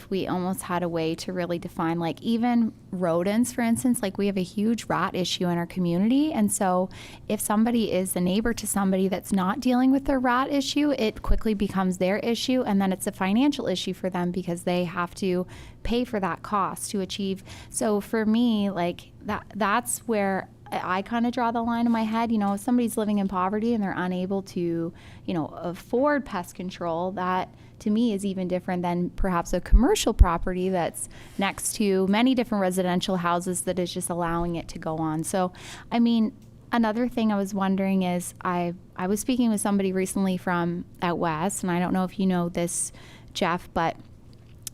we almost had a way to really define, like even rodents, for instance, like we have a huge rat issue in our community. And so if somebody is the neighbor to somebody that's not dealing with their rat issue, it quickly becomes their issue. And then it's a financial issue for them because they have to pay for that cost to achieve. So for me, like that's where I kind of draw the line in my head. You know, if somebody's living in poverty and they're unable to, afford pest control, that to me is even different than perhaps a commercial property that's next to many different residential houses that is just allowing it to go on. So, I mean, another thing I was wondering is I was speaking with somebody recently from out west, and I don't know if you know this, Jeff, but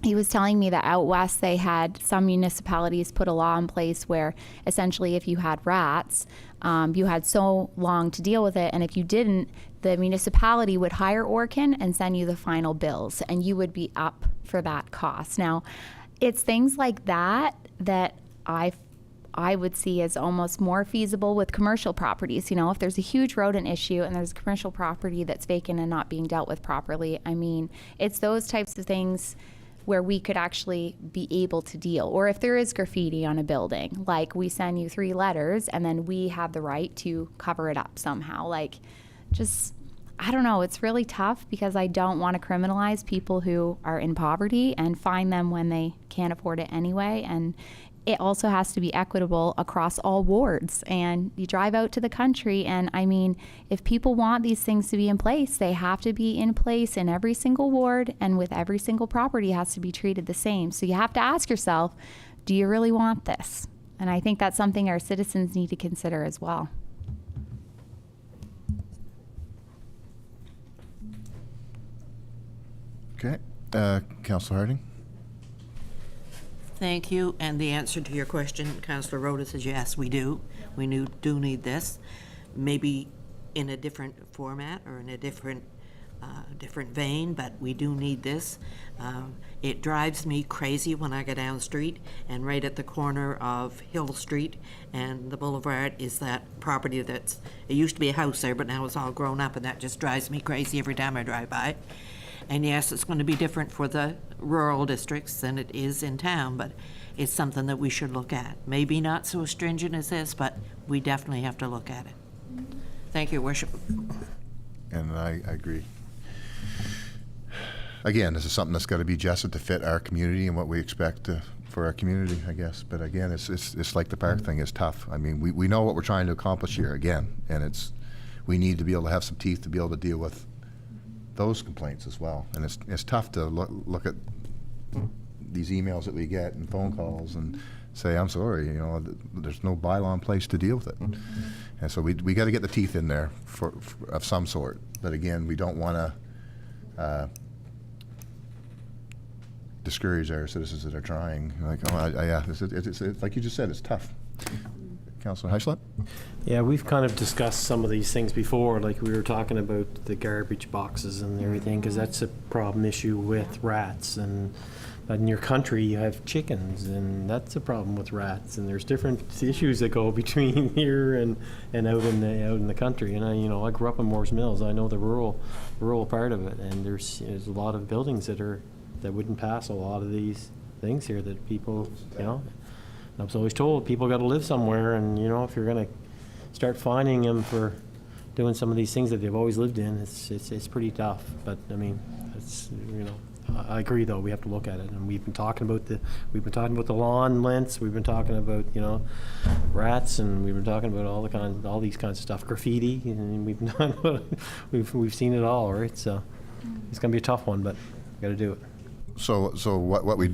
he was telling me that out west they had some municipalities put a law in place where essentially if you had rats, you had so long to deal with it, and if you didn't, the municipality would hire Orkin and send you the final bills, and you would be up for that cost. Now, it's things like that I would see as almost more feasible with commercial properties. You know, if there's a huge rodent issue and there's a commercial property that's vacant and not being dealt with properly, I mean, it's those types of things where we could actually be able to deal. Or if there is graffiti on a building, like we send you 3 letters and then we have the right to cover it up somehow. Like, just, I don't know, it's really tough because I don't want to criminalize people who are in poverty and fine them when they can't afford it anyway. And it also has to be equitable across all wards. And you drive out to the country, and I mean, if people want these things to be in place, they have to be in place in every single ward, and with every single property has to be treated the same. So you have to ask yourself, do you really want this? And I think that's something our citizens need to consider as well. Okay. Councilor Harding? Thank you. And the answer to your question, Councillor Rodas, is yes, we do. We do need this. Maybe in a different format or in a different different vein, but we do need this. It drives me crazy when I go down the street, and right at the corner of Hill Street and the boulevard is that property it used to be a house there, but now it's all grown up, and that just drives me crazy every time I drive by. And yes, it's going to be different for the rural districts than it is in town, but it's something that we should look at. Maybe not so stringent as this, but we definitely have to look at it. Thank you, Worship. And I agree. Again, this is something that's got to be adjusted to fit our community and what we expect for our community, I guess. But again, it's like the park thing is tough. I mean, we know what we're trying to accomplish here, again, and we need to be able to have some teeth to be able to deal with those complaints as well. And it's tough to look at these emails that we get and phone calls and say, I'm sorry, there's no bylaw in place to deal with it. And so we got to get the teeth in there of some sort. But again, we don't want to discourage our citizens that are trying. Like, it's like you just said, it's tough. Councilor Heislett? Yeah, we've kind of discussed some of these things before, like we were talking about the garbage boxes and everything, because that's a problem issue with rats. And in your country, you have chickens, and that's a problem with rats. And there's different issues that go between here and out in the country. And I grew up in Moores Mills. I know the rural part of it, and there's a lot of buildings that wouldn't pass a lot of these things here that people, I was always told people got to live somewhere, and if you're going to start fining them for doing some of these things that they've always lived in, it's pretty tough. But I mean, I agree though, we have to look at it, and we've been talking about the lawn lengths, we've been talking about rats, and we've been talking about all these kinds of stuff, graffiti, and we've seen it all, right? So it's going to be a tough one, but we got to do it. So what we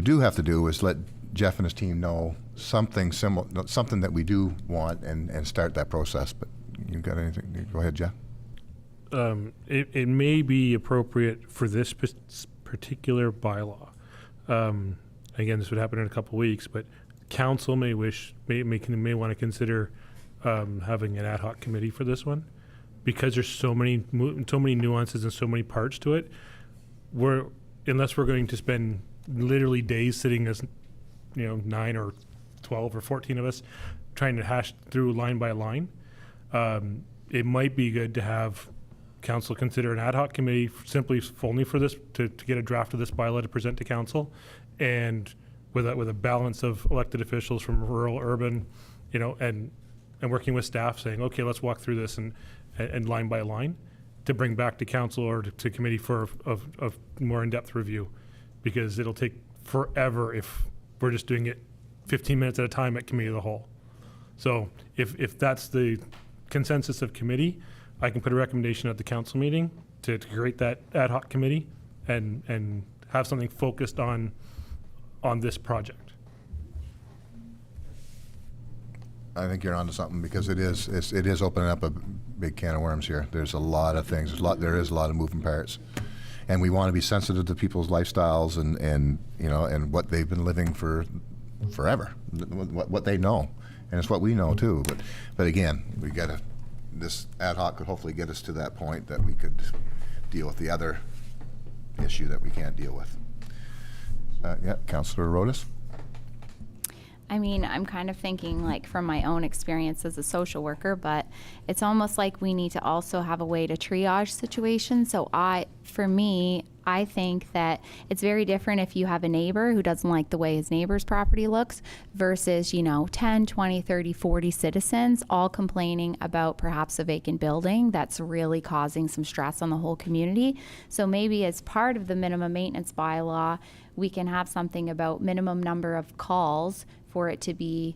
do have to do is let Jeff and his team know something similar, something that we do want, and start that process. But you got anything? Go ahead, Jeff. It may be appropriate for this particular bylaw. Again, this would happen in a couple of weeks, but council may want to consider having an ad hoc committee for this one, because there's so many nuances and so many parts to it. Unless we're going to spend literally days sitting as 9 or 12 or 14 of us trying to hash through line by line, it might be good to have council consider an ad hoc committee simply only for this, to get a draft of this bylaw to present to council, and with a balance of elected officials from rural, urban, and working with staff saying, okay, let's walk through this and line by line to bring back to council or to committee for of more in-depth review, because it'll take forever if we're just doing it 15 minutes at a time at committee of the whole. So if that's the consensus of committee, I can put a recommendation at the council meeting to create that ad hoc committee and have something focused on this project. I think you're onto something, because it is opening up a big can of worms here. There's a lot of things. There is a lot of moving parts, and we want to be sensitive to people's lifestyles and what they've been living for forever, what they know, and it's what we know too. But again, this ad hoc could hopefully get us to that point that we could deal with the other issue that we can't deal with. Councillor Rodas. I mean, I'm kind of thinking like from my own experience as a social worker, but it's almost like we need to also have a way to triage situations. So for me, I think that it's very different if you have a neighbor who doesn't like the way his neighbor's property looks versus, 10, 20, 30, 40 citizens all complaining about perhaps a vacant building that's really causing some stress on the whole community. So maybe as part of the minimum maintenance bylaw, we can have something about minimum number of calls for it to be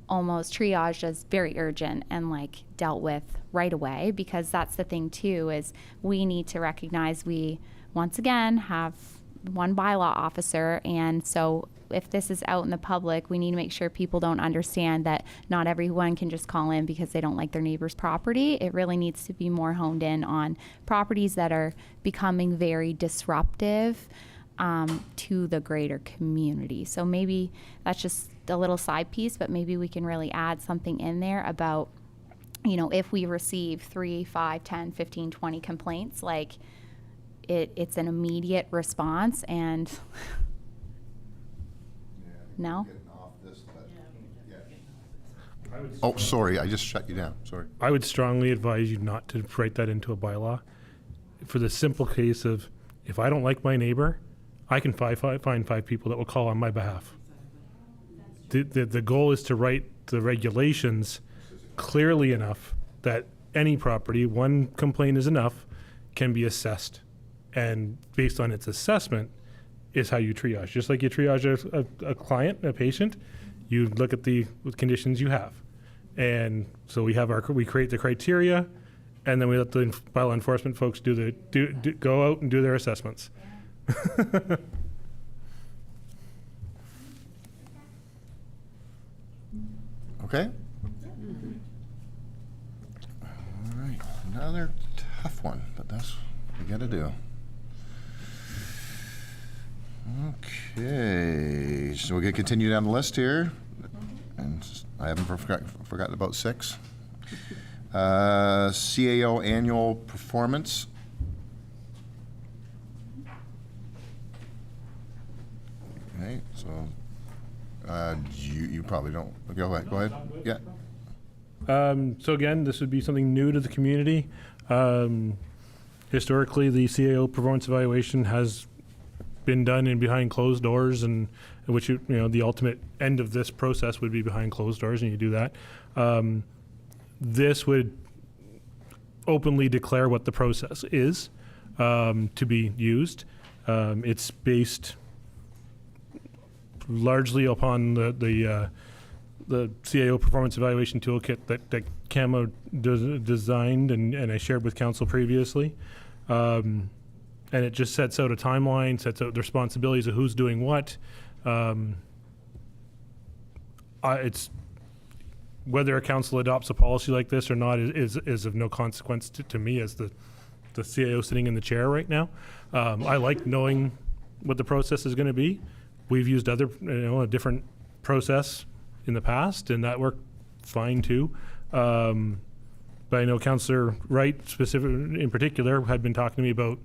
almost triaged as very urgent and like dealt with right away, because that's the thing too, is we need to recognize we once again have one bylaw officer, and so if this is out in the public, we need to make sure people don't understand that not everyone can just call in because they don't like their neighbor's property. It really needs to be more honed in on properties that are becoming very disruptive to the greater community. So maybe that's just a little side piece, but maybe we can really add something in there about you know, if we receive 3, 5, 10, 15, 20 complaints, like it's an immediate response and no? Oh, sorry, I just shut you down, sorry. I would strongly advise you not to write that into a bylaw for the simple case of, if I don't like my neighbor, I can find 5 people that will call on my behalf. The goal is to write the regulations clearly enough that any property, one complaint is enough, can be assessed. And based on its assessment is how you triage. Just like you triage a client, a patient, you look at the conditions you have. And so we create the criteria, and then we let the bylaw enforcement folks go out and do their assessments. Okay? All right, another tough one, but that's what we gotta do. Okay, so we're gonna continue down the list here. And I haven't forgotten about 6. CAO annual performance. Okay, so you probably don't. Go ahead. Yeah. So again, this would be something new to the community. Historically, the CAO performance evaluation has been done in behind closed doors, and which the ultimate end of this process would be behind closed doors, and you do that. This would openly declare what the process is to be used. It's based largely upon the CAO performance evaluation toolkit that CAMO designed and I shared with council previously. And it just sets out a timeline, sets out the responsibilities of who's doing what. It's whether a council adopts a policy like this or not is of no consequence to me as the CAO sitting in the chair right now. I like knowing what the process is going to be. We've used a different process in the past, and that worked fine too. But I know Councillor Wright, in particular, had been talking to me about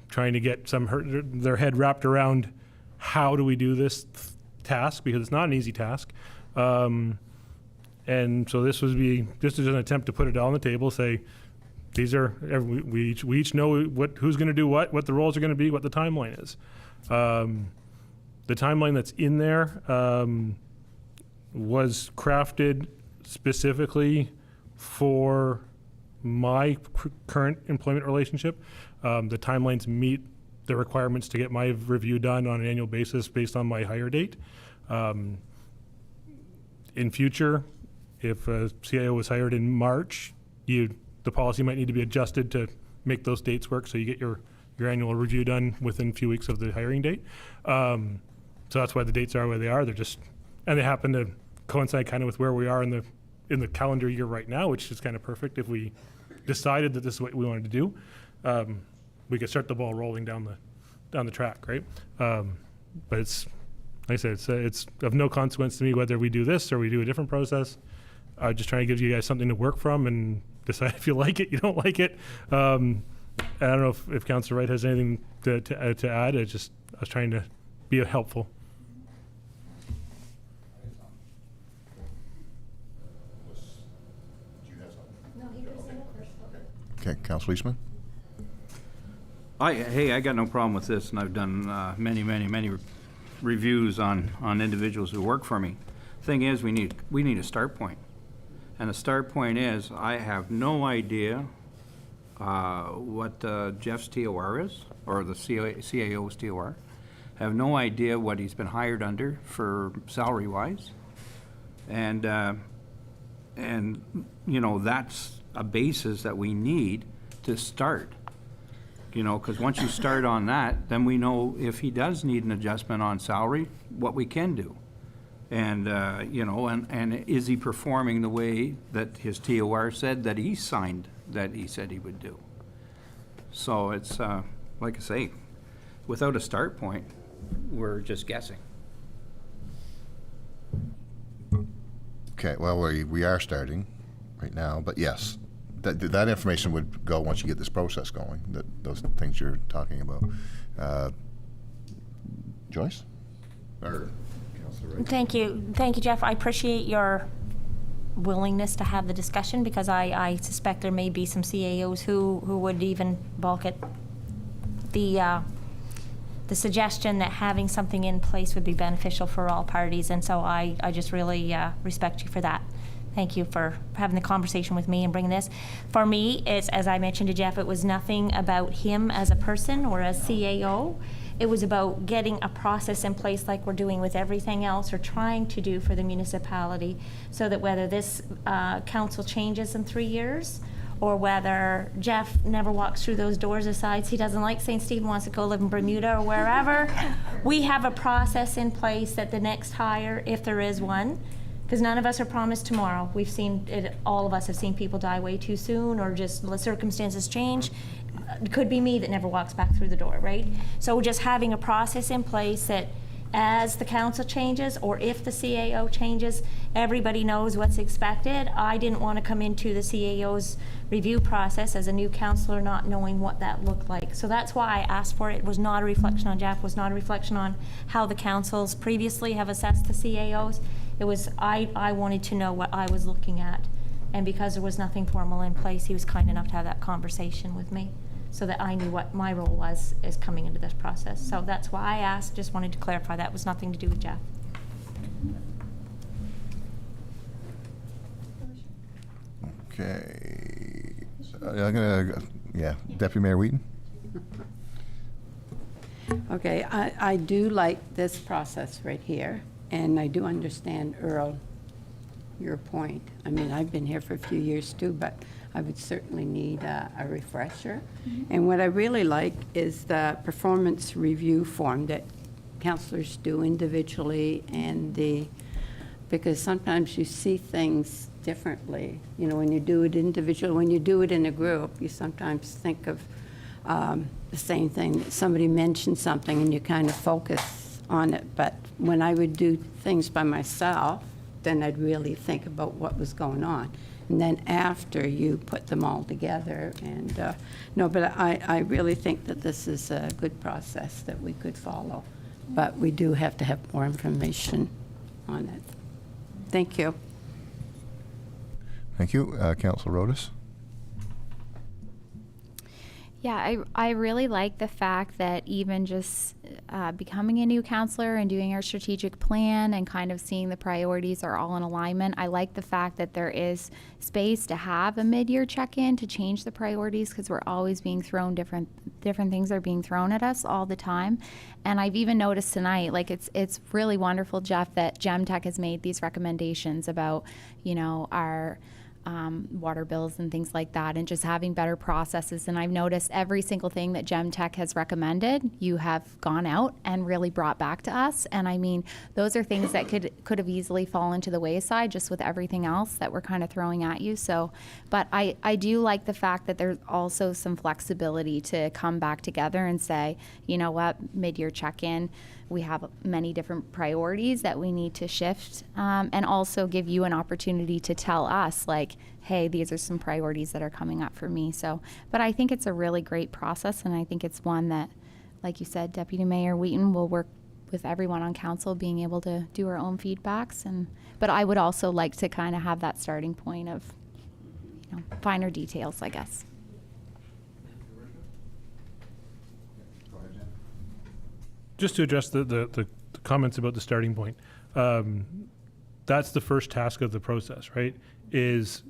trying to get their head wrapped around how do we do this task, because it's not an easy task. And so this would be just as an attempt to put it on the table, say, we each know who's going to do what the roles are going to be, what the timeline is. The timeline that's in there was crafted specifically for my current employment relationship. The timelines meet the requirements to get my review done on an annual basis based on my hire date. In future, if a CIO was hired in March, the policy might need to be adjusted to make those dates work so you get your annual review done within a few weeks of the hiring date. So that's why the dates are where they are. And they happen to coincide kind of with where we are in the calendar year right now, which is kind of perfect. If we decided that this is what we wanted to do, we could start the ball rolling down the track, right? But it's, like I said, it's of no consequence to me whether we do this or we do a different process. I'm just trying to give you guys something to work from and decide if you like it, you don't like it. And I don't know if Councillor Wright has anything to add. I was trying to be helpful. Okay, Councillor Eastman? I got no problem with this, and I've done many reviews on individuals who work for me. Thing is, we need a start point. And the start point is, I have no idea what Jeff's TOR is, or the CAO's TOR. I have no idea what he's been hired under for salary-wise. And that's a basis that we need to start. Because once you start on that, then we know if he does need an adjustment on salary, what we can do. And, and is he performing the way that his TOR said that he signed, that he said he would do? So it's, like I say, without a start point, we're just guessing. Okay, well, we are starting, right now, but yes, that information would go once you get this process going, those things you're talking about. Joyce? Or Councilor Wright? Thank you, Jeff. I appreciate your willingness to have the discussion, because I suspect there may be some CAOs who would even balk at the suggestion that having something in place would be beneficial for all parties, and so I just really respect you for that. Thank you for having the conversation with me and bringing this. For me, it's, as I mentioned to Jeff, it was nothing about him as a person or as CAO. It was about getting a process in place like we're doing with everything else, or trying to do for the municipality, so that whether this council changes in 3 years, or whether Jeff never walks through those doors, decides he doesn't like St. Stephen, wants to go live in Bermuda or wherever, we have a process in place that the next hire, if there is one, because none of us are promised tomorrow. We've seen it, all of us have seen people die way too soon, or just the circumstances change. It could be me that never walks back through the door, right? So just having a process in place that as the council changes, or if the CAO changes, everybody knows what's expected. I didn't want to come into the CAO's review process as a new councillor not knowing what that looked like. So that's why I asked for it. It was not a reflection on Jeff, was not a reflection on how the councils previously have assessed the CAOs. It was, I wanted to know what I was looking at. And because there was nothing formal in place, he was kind enough to have that conversation with me, so that I knew what my role was as coming into this process. So that's why I asked, just wanted to clarify that was nothing to do with Jeff. Okay. I'm gonna, Deputy Mayor Wheaton? Okay, I do like this process right here, and I do understand, Earl, your point. I mean, I've been here for a few years too, but I would certainly need a refresher. And what I really like is the performance review form that councillors do individually, and because sometimes you see things differently. You know, when you do it individually, when you do it in a group, you sometimes think of the same thing. Somebody mentioned something and you kind of focus on it. But when I would do things by myself, then I'd really think about what was going on. And then after you put them all together, and no, but I really think that this is a good process that we could follow. But we do have to have more information on it. Thank you. Thank you. Councilor Rodas? Yeah, I really like the fact that even just becoming a new counselor and doing our strategic plan and kind of seeing the priorities are all in alignment. I like the fact that there is space to have a mid-year check-in to change the priorities, because we're always being thrown different things are being thrown at us all the time. And I've even noticed tonight, like it's really wonderful, Jeff, that GemTech has made these recommendations about, you know, our water bills and things like that, and just having better processes. And I've noticed every single thing that GemTech has recommended, you have gone out and really brought back to us. And I mean, those are things that could have easily fallen to the wayside just with everything else that we're kind of throwing at you. So, but I do like the fact that there's also some flexibility to come back together and say, you know what, mid-year check-in, we have many different priorities that we need to shift, and also give you an opportunity to tell us, like, hey, these are some priorities that are coming up for me. So, but I think it's a really great process, and I think it's one that, like you said, Deputy Mayor Wheaton will work with everyone on council, being able to do our own feedbacks. But I would also like to kind of have that starting point of, you know, finer details, I guess. Just to address the comments about the starting point, that's the first task of the process, right? Is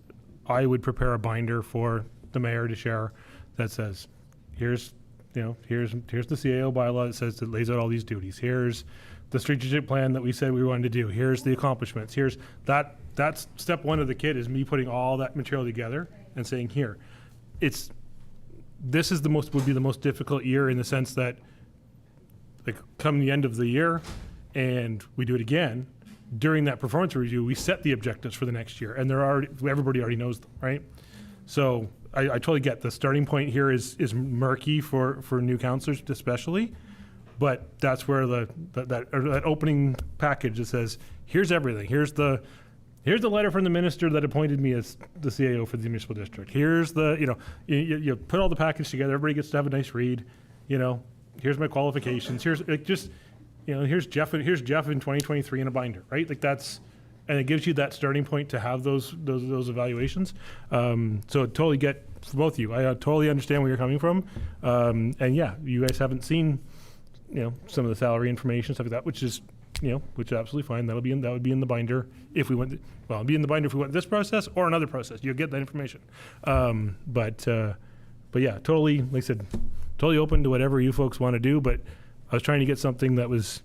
I would prepare a binder for the mayor to share that says, here's the CAO bylaw that says, that lays out all these duties. Here's the strategic plan that we said we wanted to do. Here's the accomplishments. Here's that. That's step one of the kit, is me putting all that material together and saying, here, this would be the most difficult year, in the sense that, like, come the end of the year and we do it again, during that performance review, we set the objectives for the next year, and everybody already knows them, right? So I totally get the starting point here is murky for new counselors especially, but that's where that opening package that says, here's everything. Here's here's the letter from the minister that appointed me as the CAO for the municipal district. Here's the, you put all the package together. Everybody gets to have a nice read. Here's my qualifications. Here's here's Jeff in 2023 in a binder, right? Like and it gives you that starting point to have those evaluations. So totally get for both of you. I totally understand where you're coming from. And yeah, you guys haven't seen, some of the salary information, stuff like that, which is absolutely fine. That would be in the binder if we went. Well, it'd be in the binder if we went this process or another process. You'll get that information. But yeah, totally. Like I said, totally open to whatever you folks want to do. But I was trying to get something that was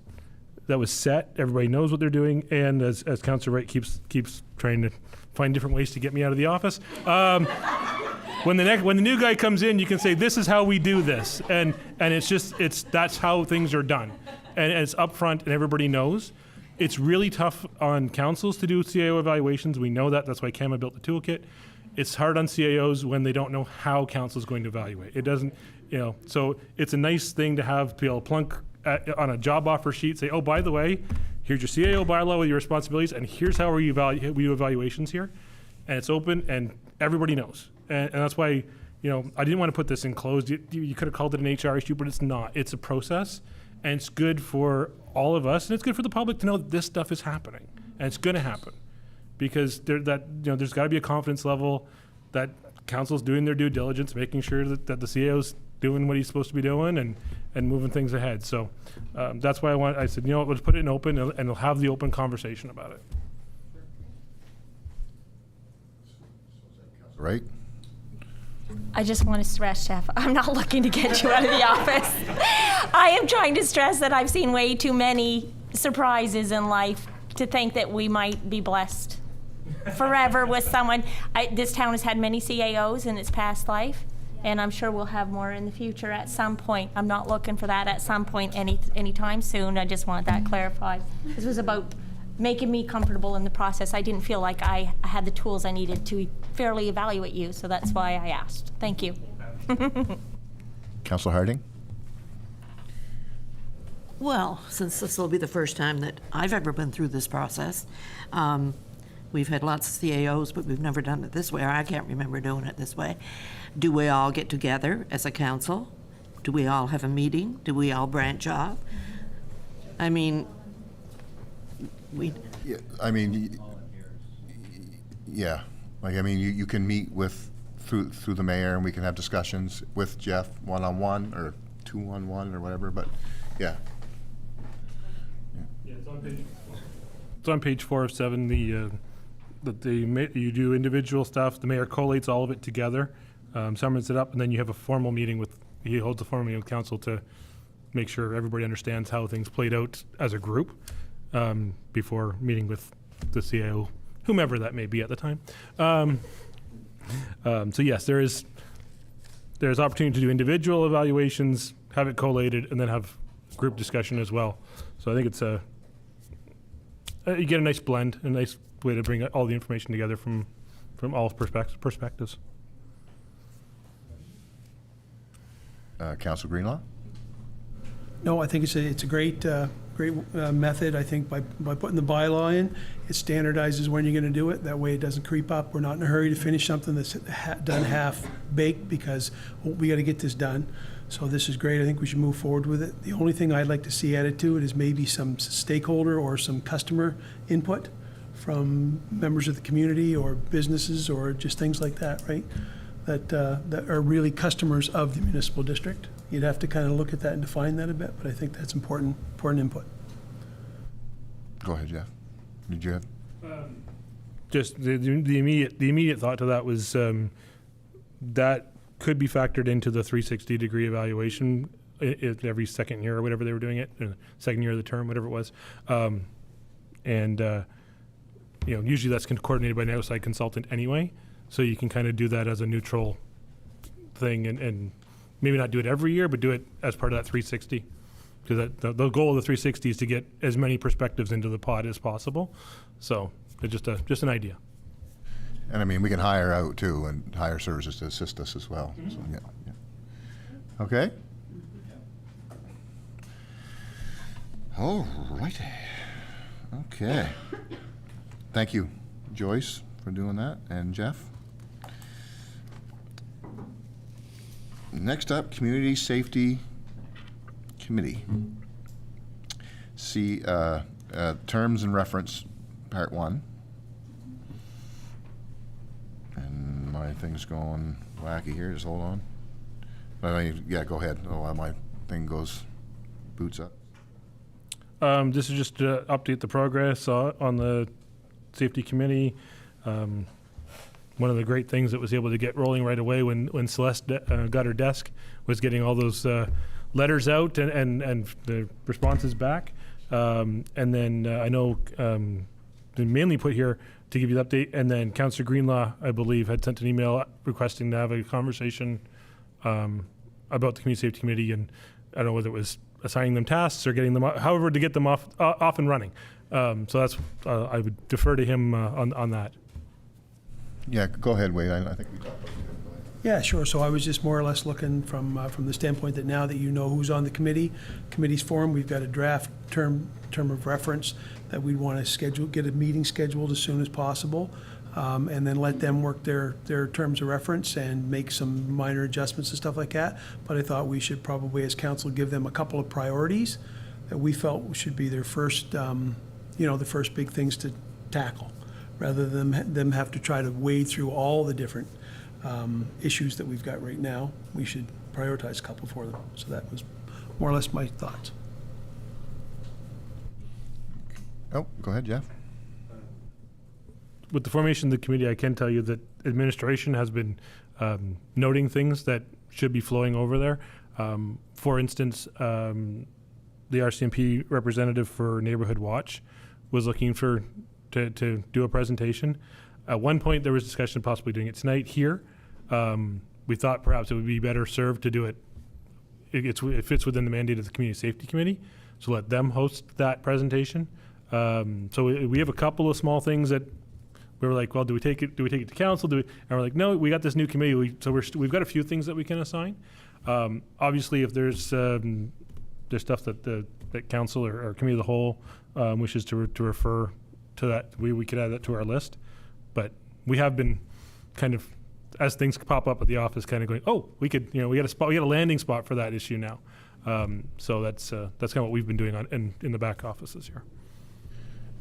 set. Everybody knows what they're doing, and as Councillor Wright keeps trying to find different ways to get me out of the office. When the new guy comes in, you can say, "This is how we do this," and that's how things are done, and it's upfront, and everybody knows. It's really tough on councils to do CAO evaluations. We know that. That's why CAMA built the toolkit. It's hard on CAOs when they don't know how council is going to evaluate. It doesn't, So it's a nice thing to have to be able to plunk on a job offer sheet. Say, oh, by the way, here's your CAO bylaw with your responsibilities, and here's how we do evaluations here, and it's open, and everybody knows. And that's why, I didn't want to put this in closed. You could have called it an HR issue, but it's not. It's a process, and it's good for all of us, and it's good for the public to know that this stuff is happening, and it's going to happen, because there's got to be a confidence level that council's doing their due diligence, making sure that the CAO's doing what he's supposed to be doing, and moving things ahead. So that's why I said, let's put it in open, and we'll have the open conversation about it. Right? I just want to stress, Chef, I'm not looking to get you out of the office. I am trying to stress that I've seen way too many surprises in life to think that we might be blessed forever with someone. This town has had many CAOs in its past life, and I'm sure we'll have more in the future at some point. I'm not looking for that at some point anytime soon. I just want that clarified. This was about making me comfortable in the process. I didn't feel like I had the tools I needed to fairly evaluate you, so that's why I asked. Thank you. Councillor Harding? Well, since this will be the first time that I've ever been through this process, we've had lots of CAOs, but we've never done it this way, or I can't remember doing it this way. Do we all get together as a council? Do we all have a meeting? Do we all branch off? I mean, Yeah, you can meet through the mayor, and we can have discussions with Jeff one-on-one or two-on-one or whatever, but yeah. Yeah, it's on page 4 of 7, you do individual stuff, the mayor collates all of it together, summons it up, and then you have a formal meeting he holds a formal meeting with council to make sure everybody understands how things played out as a group, before meeting with the CAO, whomever that may be at the time. So yes, there's opportunity to do individual evaluations, have it collated, and then have group discussion as well. So I think it's you get a nice blend, a nice way to bring all the information together from all perspectives. Councillor Greenlaw? No, I think it's a great method. I think by putting the bylaw in, it standardizes when you're going to do it. That way it doesn't creep up. We're not in a hurry to finish something that's done half-baked because we got to get this done. So this is great. I think we should move forward with it. The only thing I'd like to see added to it is maybe some stakeholder or some customer input from members of the community or businesses or just things like that, right? That are really customers of the municipal district. You'd have to kind of look at that and define that a bit, but I think that's important input. Go ahead, Jeff. Did you have? Just the immediate thought to that was that could be factored into the 360-degree evaluation every second year or whatever they were doing it, second year of the term, whatever it was. Usually that's coordinated by an outside consultant anyway, so you can kind of do that as a neutral thing and maybe not do it every year, but do it as part of that 360. Because the goal of the 360 is to get as many perspectives into the pod as possible. So it's just an idea. And we can hire out too, and hire services to assist us as well. So, yeah. Okay. All righty. Okay. Thank you, Joyce for doing that, and Jeff. Next up, Community Safety Committee. See, terms and reference, part 1. And my thing's going wacky here, just hold on. Yeah, go ahead. Oh, my thing goes, boots up. This is just to update the progress on the safety committee. One of the great things that was able to get rolling right away when Celeste got her desk was getting all those letters out and the responses back. And then I know mainly put here to give you the update, and then Councillor Greenlaw, I believe, had sent an email requesting to have a conversation about the Community Safety Committee, and I don't know whether it was assigning them tasks or getting them, however, to get them off and running. So that's, I would defer to him on that. Yeah, go ahead, Wade. I think we talked about it. Yeah, sure. So I was just more or less looking from the standpoint that now that you know who's on the committee's formed, we've got a draft term of reference that we want to get a meeting scheduled as soon as possible, and then let them work their terms of reference and make some minor adjustments and stuff like that. But I thought we should probably, as council, give them a couple of priorities that we felt should be their first, the first big things to tackle, rather than them have to try to wade through all the different issues that we've got right now. We should prioritize a couple for them. So that was more or less my thoughts. Oh, go ahead, Jeff. With the formation of the committee, I can tell you that administration has been noting things that should be flowing over there. For instance, the RCMP representative for Neighborhood Watch was looking to do a presentation. At one point, there was discussion of possibly doing it tonight here. We thought perhaps it would be better served to do it. It fits within the mandate of the Community Safety Committee, so let them host that presentation. So we have a couple of small things that we were like, well, do we take it to council? And we're like, no, we got this new committee. So we've got a few things that we can assign. Obviously, if there's stuff that council or committee of the whole wishes to refer to that, we could add that to our list. But we have been kind of, as things pop up at the office, kind of going, oh, we got a landing spot for that issue now. So that's kind of what we've been doing in the back office this year.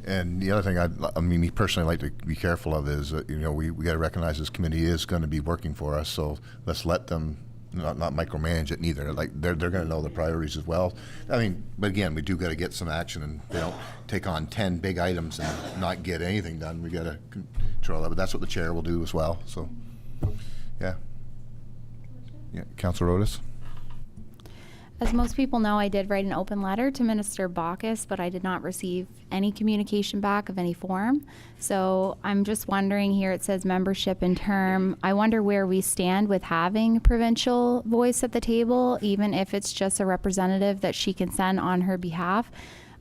And the other thing, me personally, like to be careful of is, we got to recognize this committee is going to be working for us. So let's let them not micromanage it neither. Like they're going to know the priorities as well. But again, we do got to get some action, and they don't take on 10 big items and not get anything done. We got to control that. But that's what the chair will do as well. So, yeah. Councilor Otis. As most people know, I did write an open letter to Minister Baucus, but I did not receive any communication back of any form. So I'm just wondering here, it says membership and term. I wonder where we stand with having provincial voice at the table, even if it's just a representative that she can send on her behalf.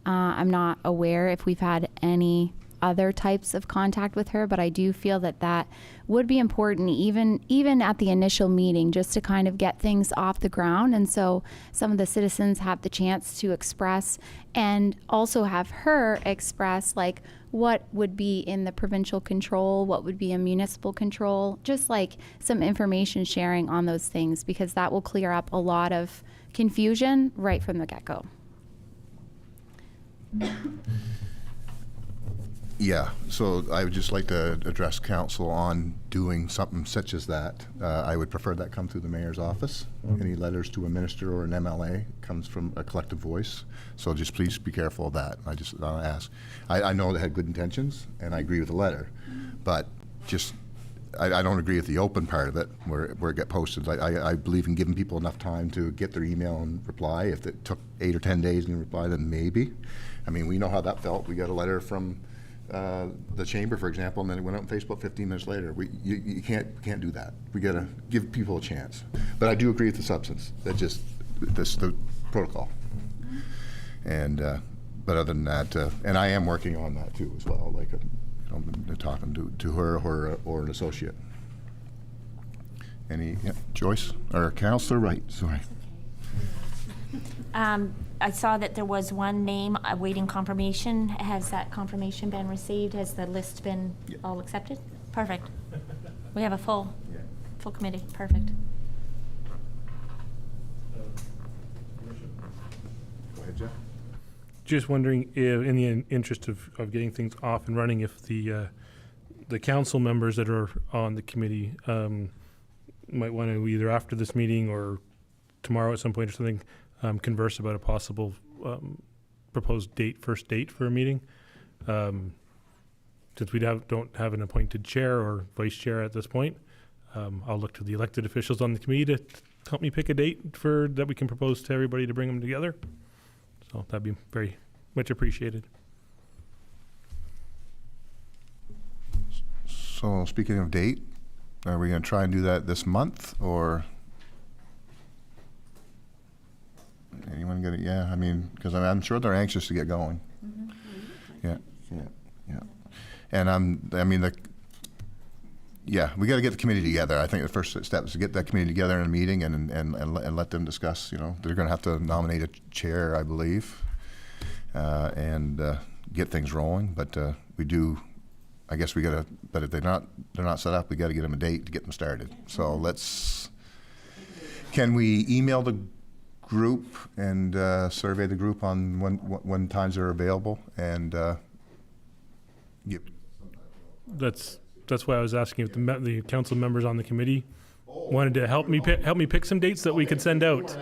I'm not aware if we've had any other types of contact with her, but I do feel that would be important even at the initial meeting, just to kind of get things off the ground. And so some of the citizens have the chance to express, and also have her express like what would be in the provincial control, what would be a municipal control, just like some information sharing on those things, because that will clear up a lot of confusion right from the get-go. Yeah, so I would just like to address council on doing something such as that. I would prefer that come through the mayor's office. Any letters to a minister or an MLA comes from a collective voice. So just please be careful of that. I just ask. I know they had good intentions, and I agree with the letter, but just I don't agree with the open part of it where it get posted. I believe in giving people enough time to get their email and reply. If it took 8 or 10 days and reply, then maybe. I mean, we know how that felt. We got a letter from the chamber, for example, and then it went out on Facebook 15 minutes later. You can't do that. We got to give people a chance. But I do agree with the substance. That's the protocol. And but other than that, and I am working on that too as well. Like talking to her or an associate. Joyce or Councilor Wright? Sorry. I saw that there was one name awaiting confirmation. Has that confirmation been received? Has the list been all accepted? Perfect. We have a full committee. Perfect. Go ahead, Jeff. Just wondering if, in the interest of getting things off and running, if the council members that are on the committee might want to either after this meeting or tomorrow at some point or something, converse about a possible proposed first date for a meeting. Since we don't have an appointed chair or vice chair at this point, I'll look to the elected officials on the committee to help me pick a date that we can propose to everybody to bring them together. So that'd be very much appreciated. So speaking of date, are we going to try and do that this month, or anyone get it? Yeah, I mean, because I'm sure they're anxious to get going. Yeah. And we got to get the committee together. I think the first step is to get that committee together in a meeting and let them discuss. You know, they're going to have to nominate a chair, I believe, and get things rolling. But we do. I guess we got to. But if they're not set up, we got to get them a date to get them started. So can we email the group and survey the group on when times are available and That's why I was asking if the council members on the committee wanted to help me pick some dates that we could send out.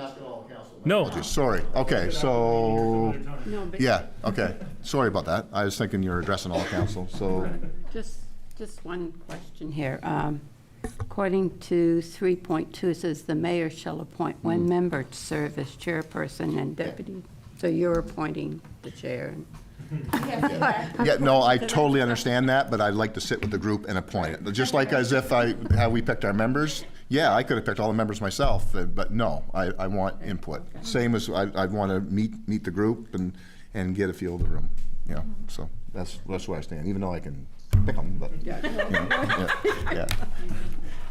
No. Sorry. Okay. So No, but Okay. Sorry about that. I was thinking you're addressing all council. So just one question here. According to 3.2, it says the mayor shall appoint one member to serve as chairperson and deputy. So you're appointing the chair. yeah, no, I totally understand that, but I'd like to sit with the group and appoint it. Just like as if how we picked our members. Yeah, I could have picked all the members myself, but no, I want input. Same as I'd want to meet the group and get a feel of the room. Yeah, so that's where I stand. Even though I can pick them, but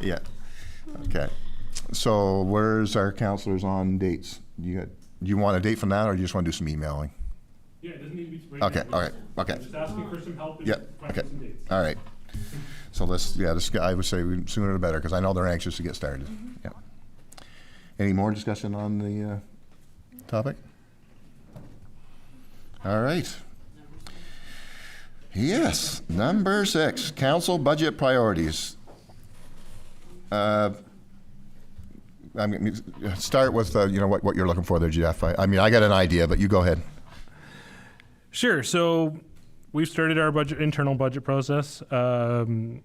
yeah. Okay. So where's our counselors on dates? Do you want a date from that, or do you just want to do some emailing? Yeah, it doesn't need to be right Okay, now. all right, okay. I'm just asking for some help in Yeah, finding okay. some dates. All right. So I would say sooner the better, because I know they're anxious to get started. Yeah. Any more discussion on the topic? All right. Yes, number 6, council budget priorities. I'm going to start with what you're looking for there, Jeff. I mean, I got an idea, but you go ahead. Sure. So we've started our internal budget process, and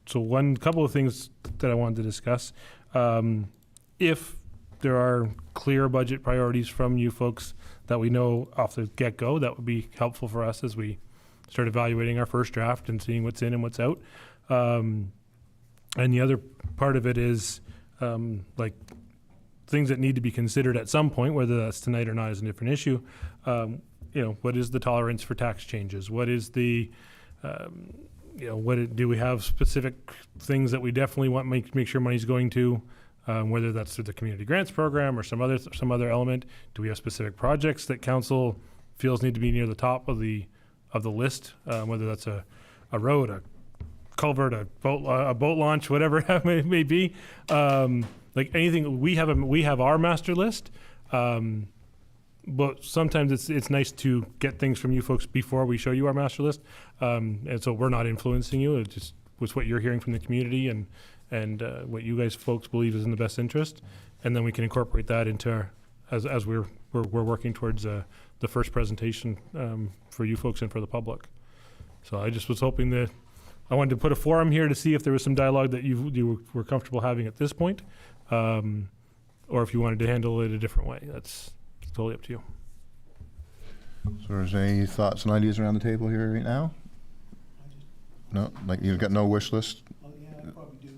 so couple of things that I wanted to discuss. If there are clear budget priorities from you folks that we know off the get-go, that would be helpful for us as we start evaluating our first draft and seeing what's in and what's out. And the other part of it is like things that need to be considered at some point, whether that's tonight or not is a different issue. What is the tolerance for tax changes? What is the, do we have specific things that we definitely want to make sure money's going to, whether that's through the community grants program or some other element? Do we have specific projects that council feels need to be near the top of the list, whether that's a road, a culvert, a boat launch, whatever it may be. Like anything, we have our master list, but sometimes it's nice to get things from you folks before we show you our master list, and so we're not influencing you. It just was what you're hearing from the community and what you guys folks believe is in the best interest, and then we can incorporate that into as we're working towards the first presentation for you folks and for the public. So I just was hoping that I wanted to put a forum here to see if there was some dialogue that you were comfortable having at this point, or if you wanted to handle it a different way. That's totally up to you. So is there any thoughts and ideas around the table here right now? No? Like you've got no wish list? Oh, yeah, I probably do.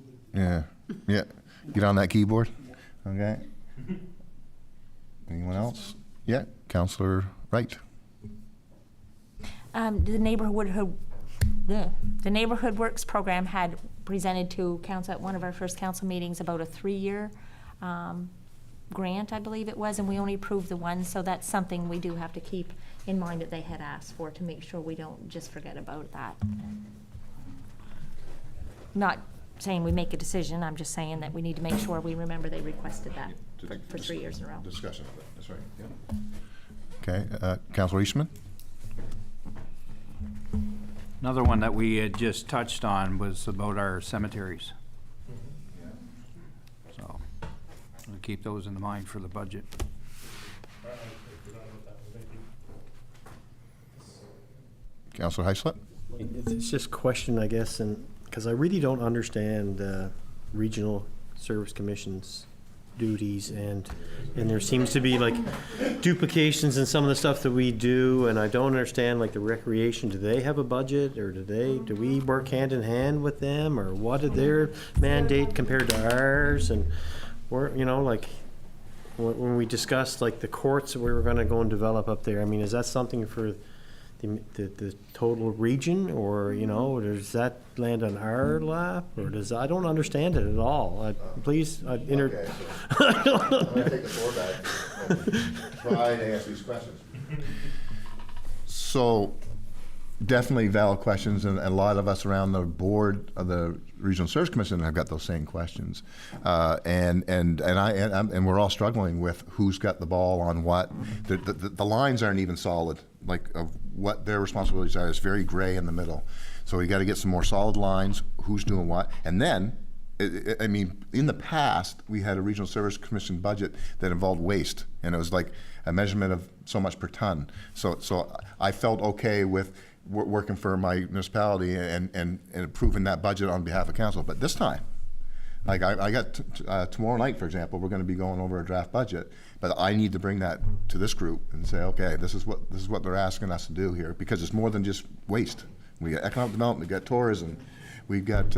Yeah. Get on that keyboard. Okay. Anyone else? Yeah, Councillor Wright. The Neighborhood Works program had presented to council at one of our first council meetings about a 3-year grant, I believe it was, and we only approved the one, so that's something we do have to keep in mind that they had asked for, to make sure we don't just forget about that. Not saying we make a decision, I'm just saying that we need to make sure we remember they requested that for 3 years in a row. Discussion of it, that's right, yeah. Okay, Councilor Eastman? Another one that we had just touched on was about our cemeteries. So, we'll keep those in mind for the budget. Councilor Heislip? It's just a question, I guess, and, because I really don't understand regional service commission's duties, and there seems to be like duplications in some of the stuff that we do, and I don't understand, like the recreation, do they have a budget, or do we work hand in hand with them, or what is their mandate compared to ours? And we're, you know, like when we discussed like the courts that we were gonna go and develop up there, I mean, is that something for the total region, or, you know, does that land on our lap, or does, I don't understand it at all. Please, Okay, so I'm gonna take the floor back and try to answer these questions. So, definitely valid questions, and a lot of us around the board of the Regional Service Commission have got those same questions, and we're all struggling with who's got the ball on what. The lines aren't even solid, like of what their responsibilities are. It's very gray in the middle. So we got to get some more solid lines. Who's doing what, and then. I mean, in the past, we had a Regional Service Commission budget that involved waste, and it was like a measurement of so much per ton. So I felt okay with working for my municipality and approving that budget on behalf of council. But this time, like I got tomorrow night, for example, we're going to be going over a draft budget, but I need to bring that to this group and say, okay, this is what they're asking us to do here, because it's more than just waste. We got economic development, we got tourism, we got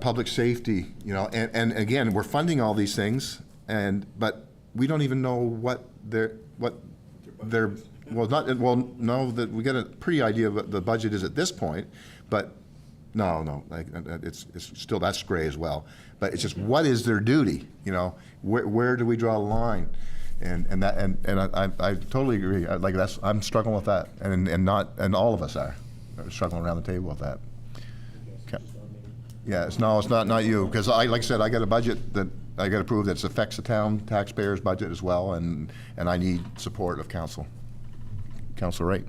public safety, you know, and again, we're funding all these things, but we don't even know what they're no, that we get a pretty idea of what the budget is at this point, but no, like it's still, that's gray as well. But it's just, what is their duty? You know, where do we draw the line? And I totally agree. I'm struggling with that, and all of us are struggling around the table with that. Okay. Yeah, it's not you, because like I said, I got a budget that I got approved that affects the town taxpayers' budget as well, and I need support of council. Councilor Wright.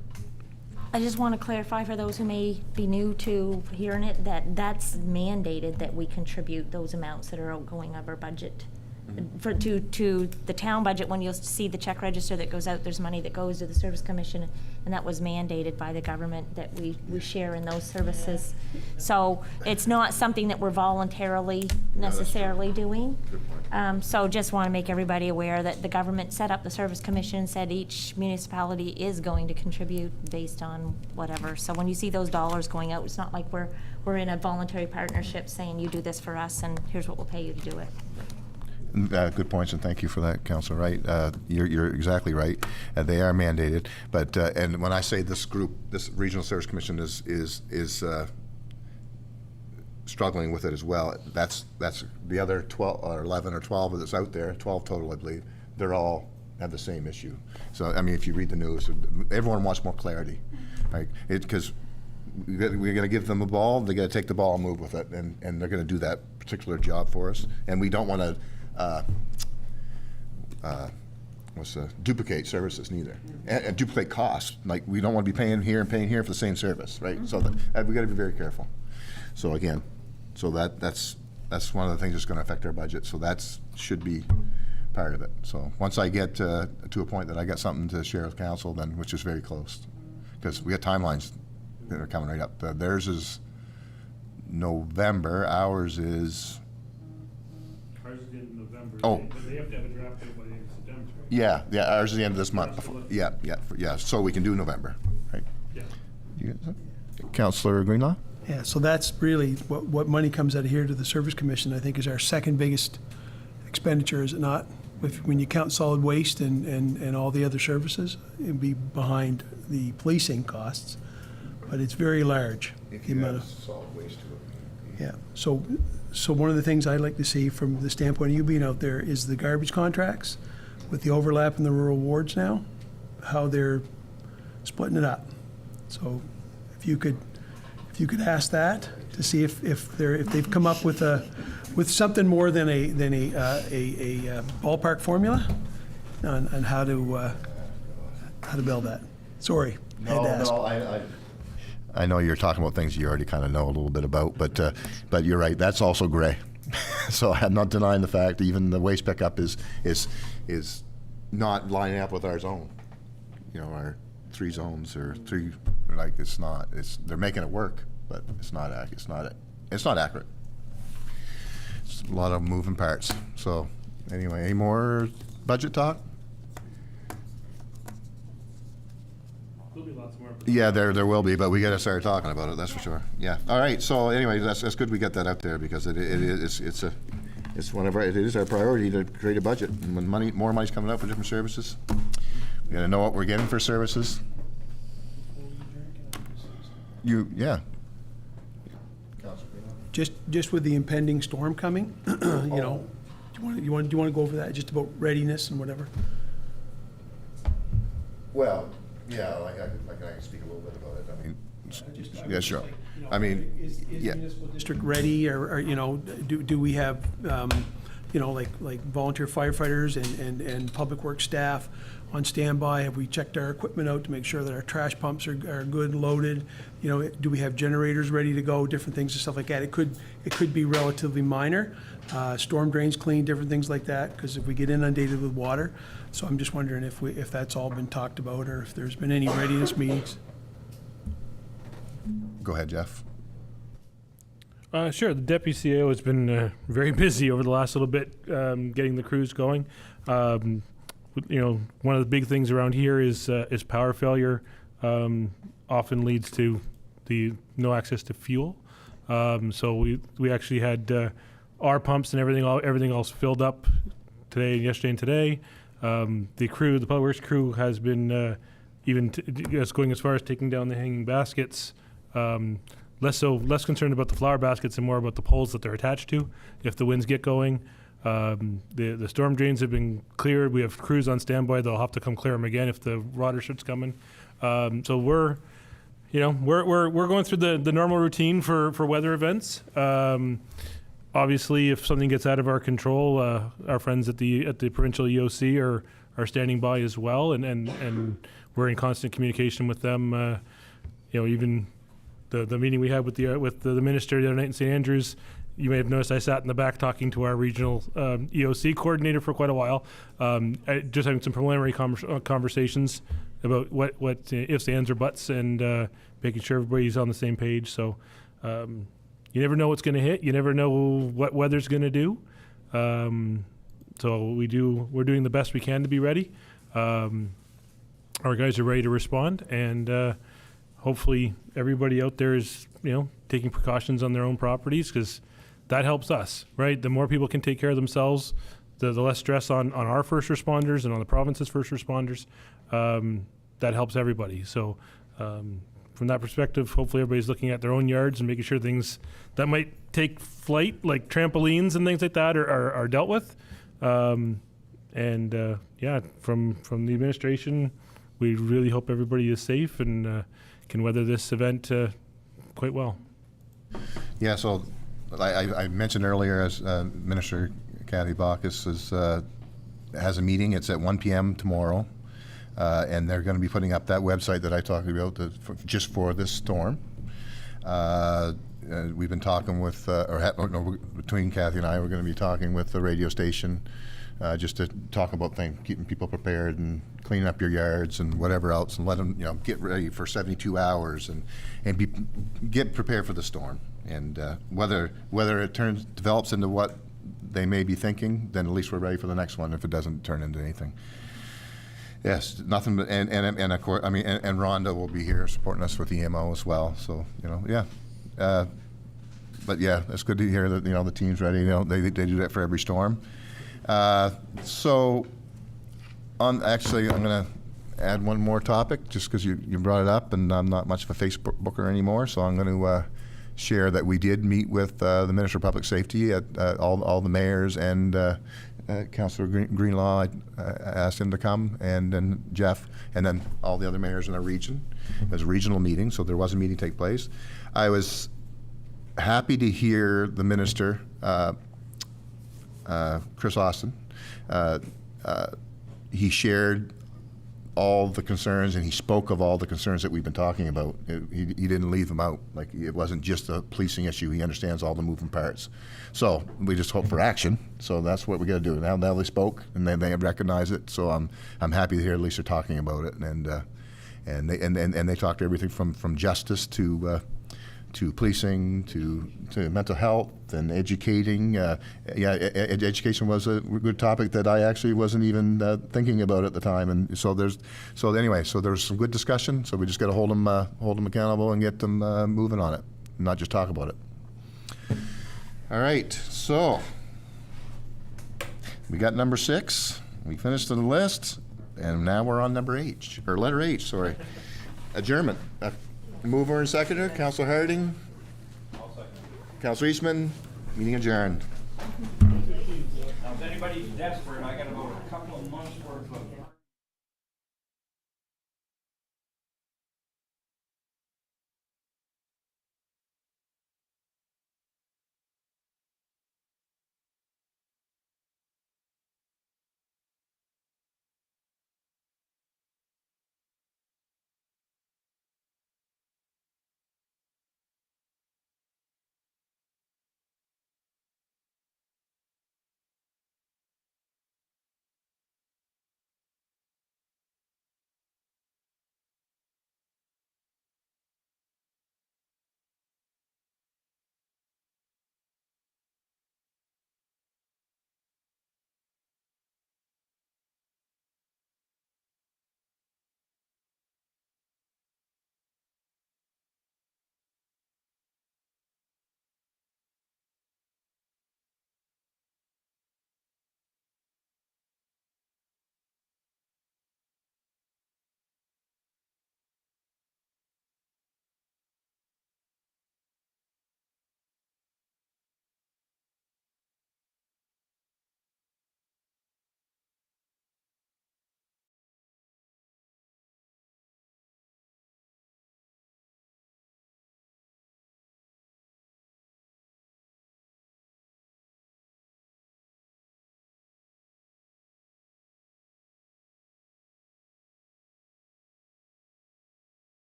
I just want to clarify for those who may be new to hearing it, that's mandated that we contribute those amounts that are outgoing of our budget. To the town budget, when you'll see the check register that goes out, there's money that goes to the Service Commission, and that was mandated by the government that we share in those services. So it's not something that we're voluntarily necessarily doing. So just want to make everybody aware that the government set up the Service Commission, said each municipality is going to contribute based on whatever. So when you see those dollars going out, it's not like we're in a voluntary partnership saying you do this for us and here's what we'll pay you to do it. Good points, and thank you for that, Councilor Wright. You're exactly right. They are mandated, but and when I say this group, this Regional Service Commission is struggling with it as well. That's the other 12 or 11 or 12 that's out there, 12 total, I believe. They're all have the same issue. So I mean, if you read the news, everyone wants more clarity, right? Because we're going to give them a ball, they got to take the ball and move with it, and they're going to do that particular job for us, and we don't want to. Duplicate services neither, and duplicate costs. Like, we don't want to be paying here and paying here for the same service, right? So we got to be very careful. So again, that's one of the things that's going to affect our budget. So that should be part of it. So once I get to a point that I got something to share with council, then, which is very close, because we got timelines that are coming right up. Theirs is November. Ours is. Ours is the end of November. Oh. But they have to have a draft out by the end of September, right? Yeah, ours is the end of this month. Yeah, so we can do November, right? Yeah. You get that? Councilor Greenlaw? Yeah, so that's really what money comes out of here to the Service Commission, I think, is our second biggest expenditure, is it not? When you count solid waste and all the other services, it'd be behind the policing costs, but it's very large. If the amount of. solid waste to it. Yeah, so So one of the things I'd like to see from the standpoint of you being out there is the garbage contracts with the overlap in the rural wards now, how they're splitting it up. So if you could ask that to see if they've come up with something more than a ballpark formula on how to build that. Sorry, I had to ask. I know you're talking about things you already kind of know a little bit about, but you're right. That's also gray. So I'm not denying the fact even the waste pickup is not lining up with our zone. You know, our 3 zones or 3, like it's not. They're making it work, but it's not accurate. It's not accurate. It's a lot of moving parts. So anyway, any more budget talk? There'll be lots more. Yeah, there will be, but we got to start talking about it. That's for sure. Yeah. All right. So anyway, that's good. We got that out there because it is our priority to create a budget. And when more money's coming out for different services, we got to know what we're getting for services. Yeah. Just with the impending storm coming, you know, do you want to go over that just about readiness and whatever? Well, yeah, like I can speak a little bit about it. I mean, yeah, sure. I mean, is yeah. municipal district ready, or you know, do we have you know, like volunteer firefighters and public works staff on standby? Have we checked our equipment out to make sure that our trash pumps are good and loaded? You know, do we have generators ready to go? Different things and stuff like that. It could be relatively minor. Storm drains clean, different things like that. Because if we get inundated with water, so I'm just wondering if that's all been talked about, or if there's been any readiness meetings. Go ahead, Jeff. Sure. The deputy CEO has been very busy over the last little bit getting the crews going. You know, one of the big things around here is power failure. Often leads to the no access to fuel. So we actually had our pumps and everything else filled up today, yesterday, and today. The public works crew has been going as far as taking down the hanging baskets. Less concerned about the flower baskets and more about the poles that they're attached to. If the winds get going, the storm drains have been cleared. We have crews on standby. They'll have to come clear them again if the water starts coming. So we're going through the normal routine for weather events. Obviously, if something gets out of our control, our friends at the provincial EOC are standing by as well, and we're in constant communication with them. Even the meeting we had with the minister the other night in St. Andrews, you may have noticed I sat in the back talking to our regional EOC coordinator for quite a while, just having some preliminary conversations about what ifs, ands, or buts, and making sure everybody's on the same page. So you never know what's going to hit. You never know what weather's going to do. So we're doing the best we can to be ready. Our guys are ready to respond, and hopefully everybody out there is taking precautions on their own properties, because that helps us, right? The more people can take care of themselves, the less stress on our first responders and on the province's first responders. That helps everybody. So from that perspective, hopefully everybody's looking at their own yards and making sure things that might take flight, like trampolines and things like that, are dealt with. From the administration, we really hope everybody is safe and can weather this event quite well. Yeah, so I mentioned earlier, as Minister Kathy Baucus has a meeting. It's at 1 p.m. tomorrow, and they're going to be putting up that website that I talked about just for this storm. We've been talking with, between Kathy and I, we're going to be talking with the radio station just to talk about things, keeping people prepared and cleaning up your yards and whatever else, and let them get ready for 72 hours and get prepared for the storm. And whether it develops into what they may be thinking, then at least we're ready for the next one if it doesn't turn into anything. Yes, nothing but, and of course, and Rhonda will be here supporting us with EMO as well. So, but yeah, it's good to hear that, the team's ready. They do that for every storm. Actually, I'm going to add one more topic just because you brought it up, and I'm not much of a Facebooker anymore, so I'm going to share that we did meet with the Minister of Public Safety, at all the mayors, and Councillor Greenlaw. I asked him to come, and then Jeff, and then all the other mayors in the region. It was a regional meeting, so there was a meeting take place. I was happy to hear the minister, Chris Austin. He shared all the concerns, and he spoke of all the concerns that we've been talking about. He didn't leave them out. Like, it wasn't just a policing issue. He understands all the moving parts. So we just hope for action. So that's what we got to do. Now they spoke, and they recognize it. So I'm happy to hear at least they're talking about it, and they talked everything from justice to policing, to mental health and educating. Education was a good topic that I actually wasn't even thinking about at the time. And so there's some good discussion. So we just got to hold them accountable and get them moving on it, not just talk about it. All right, so we got number 6. We finished the list, and now we're on number H, or letter H. Sorry, adjournment. Mover and seconder, Councillor Harding. I'll second. Councillor Eastman, meeting adjourned. Now, if anybody's desperate, I got about a couple of months worth of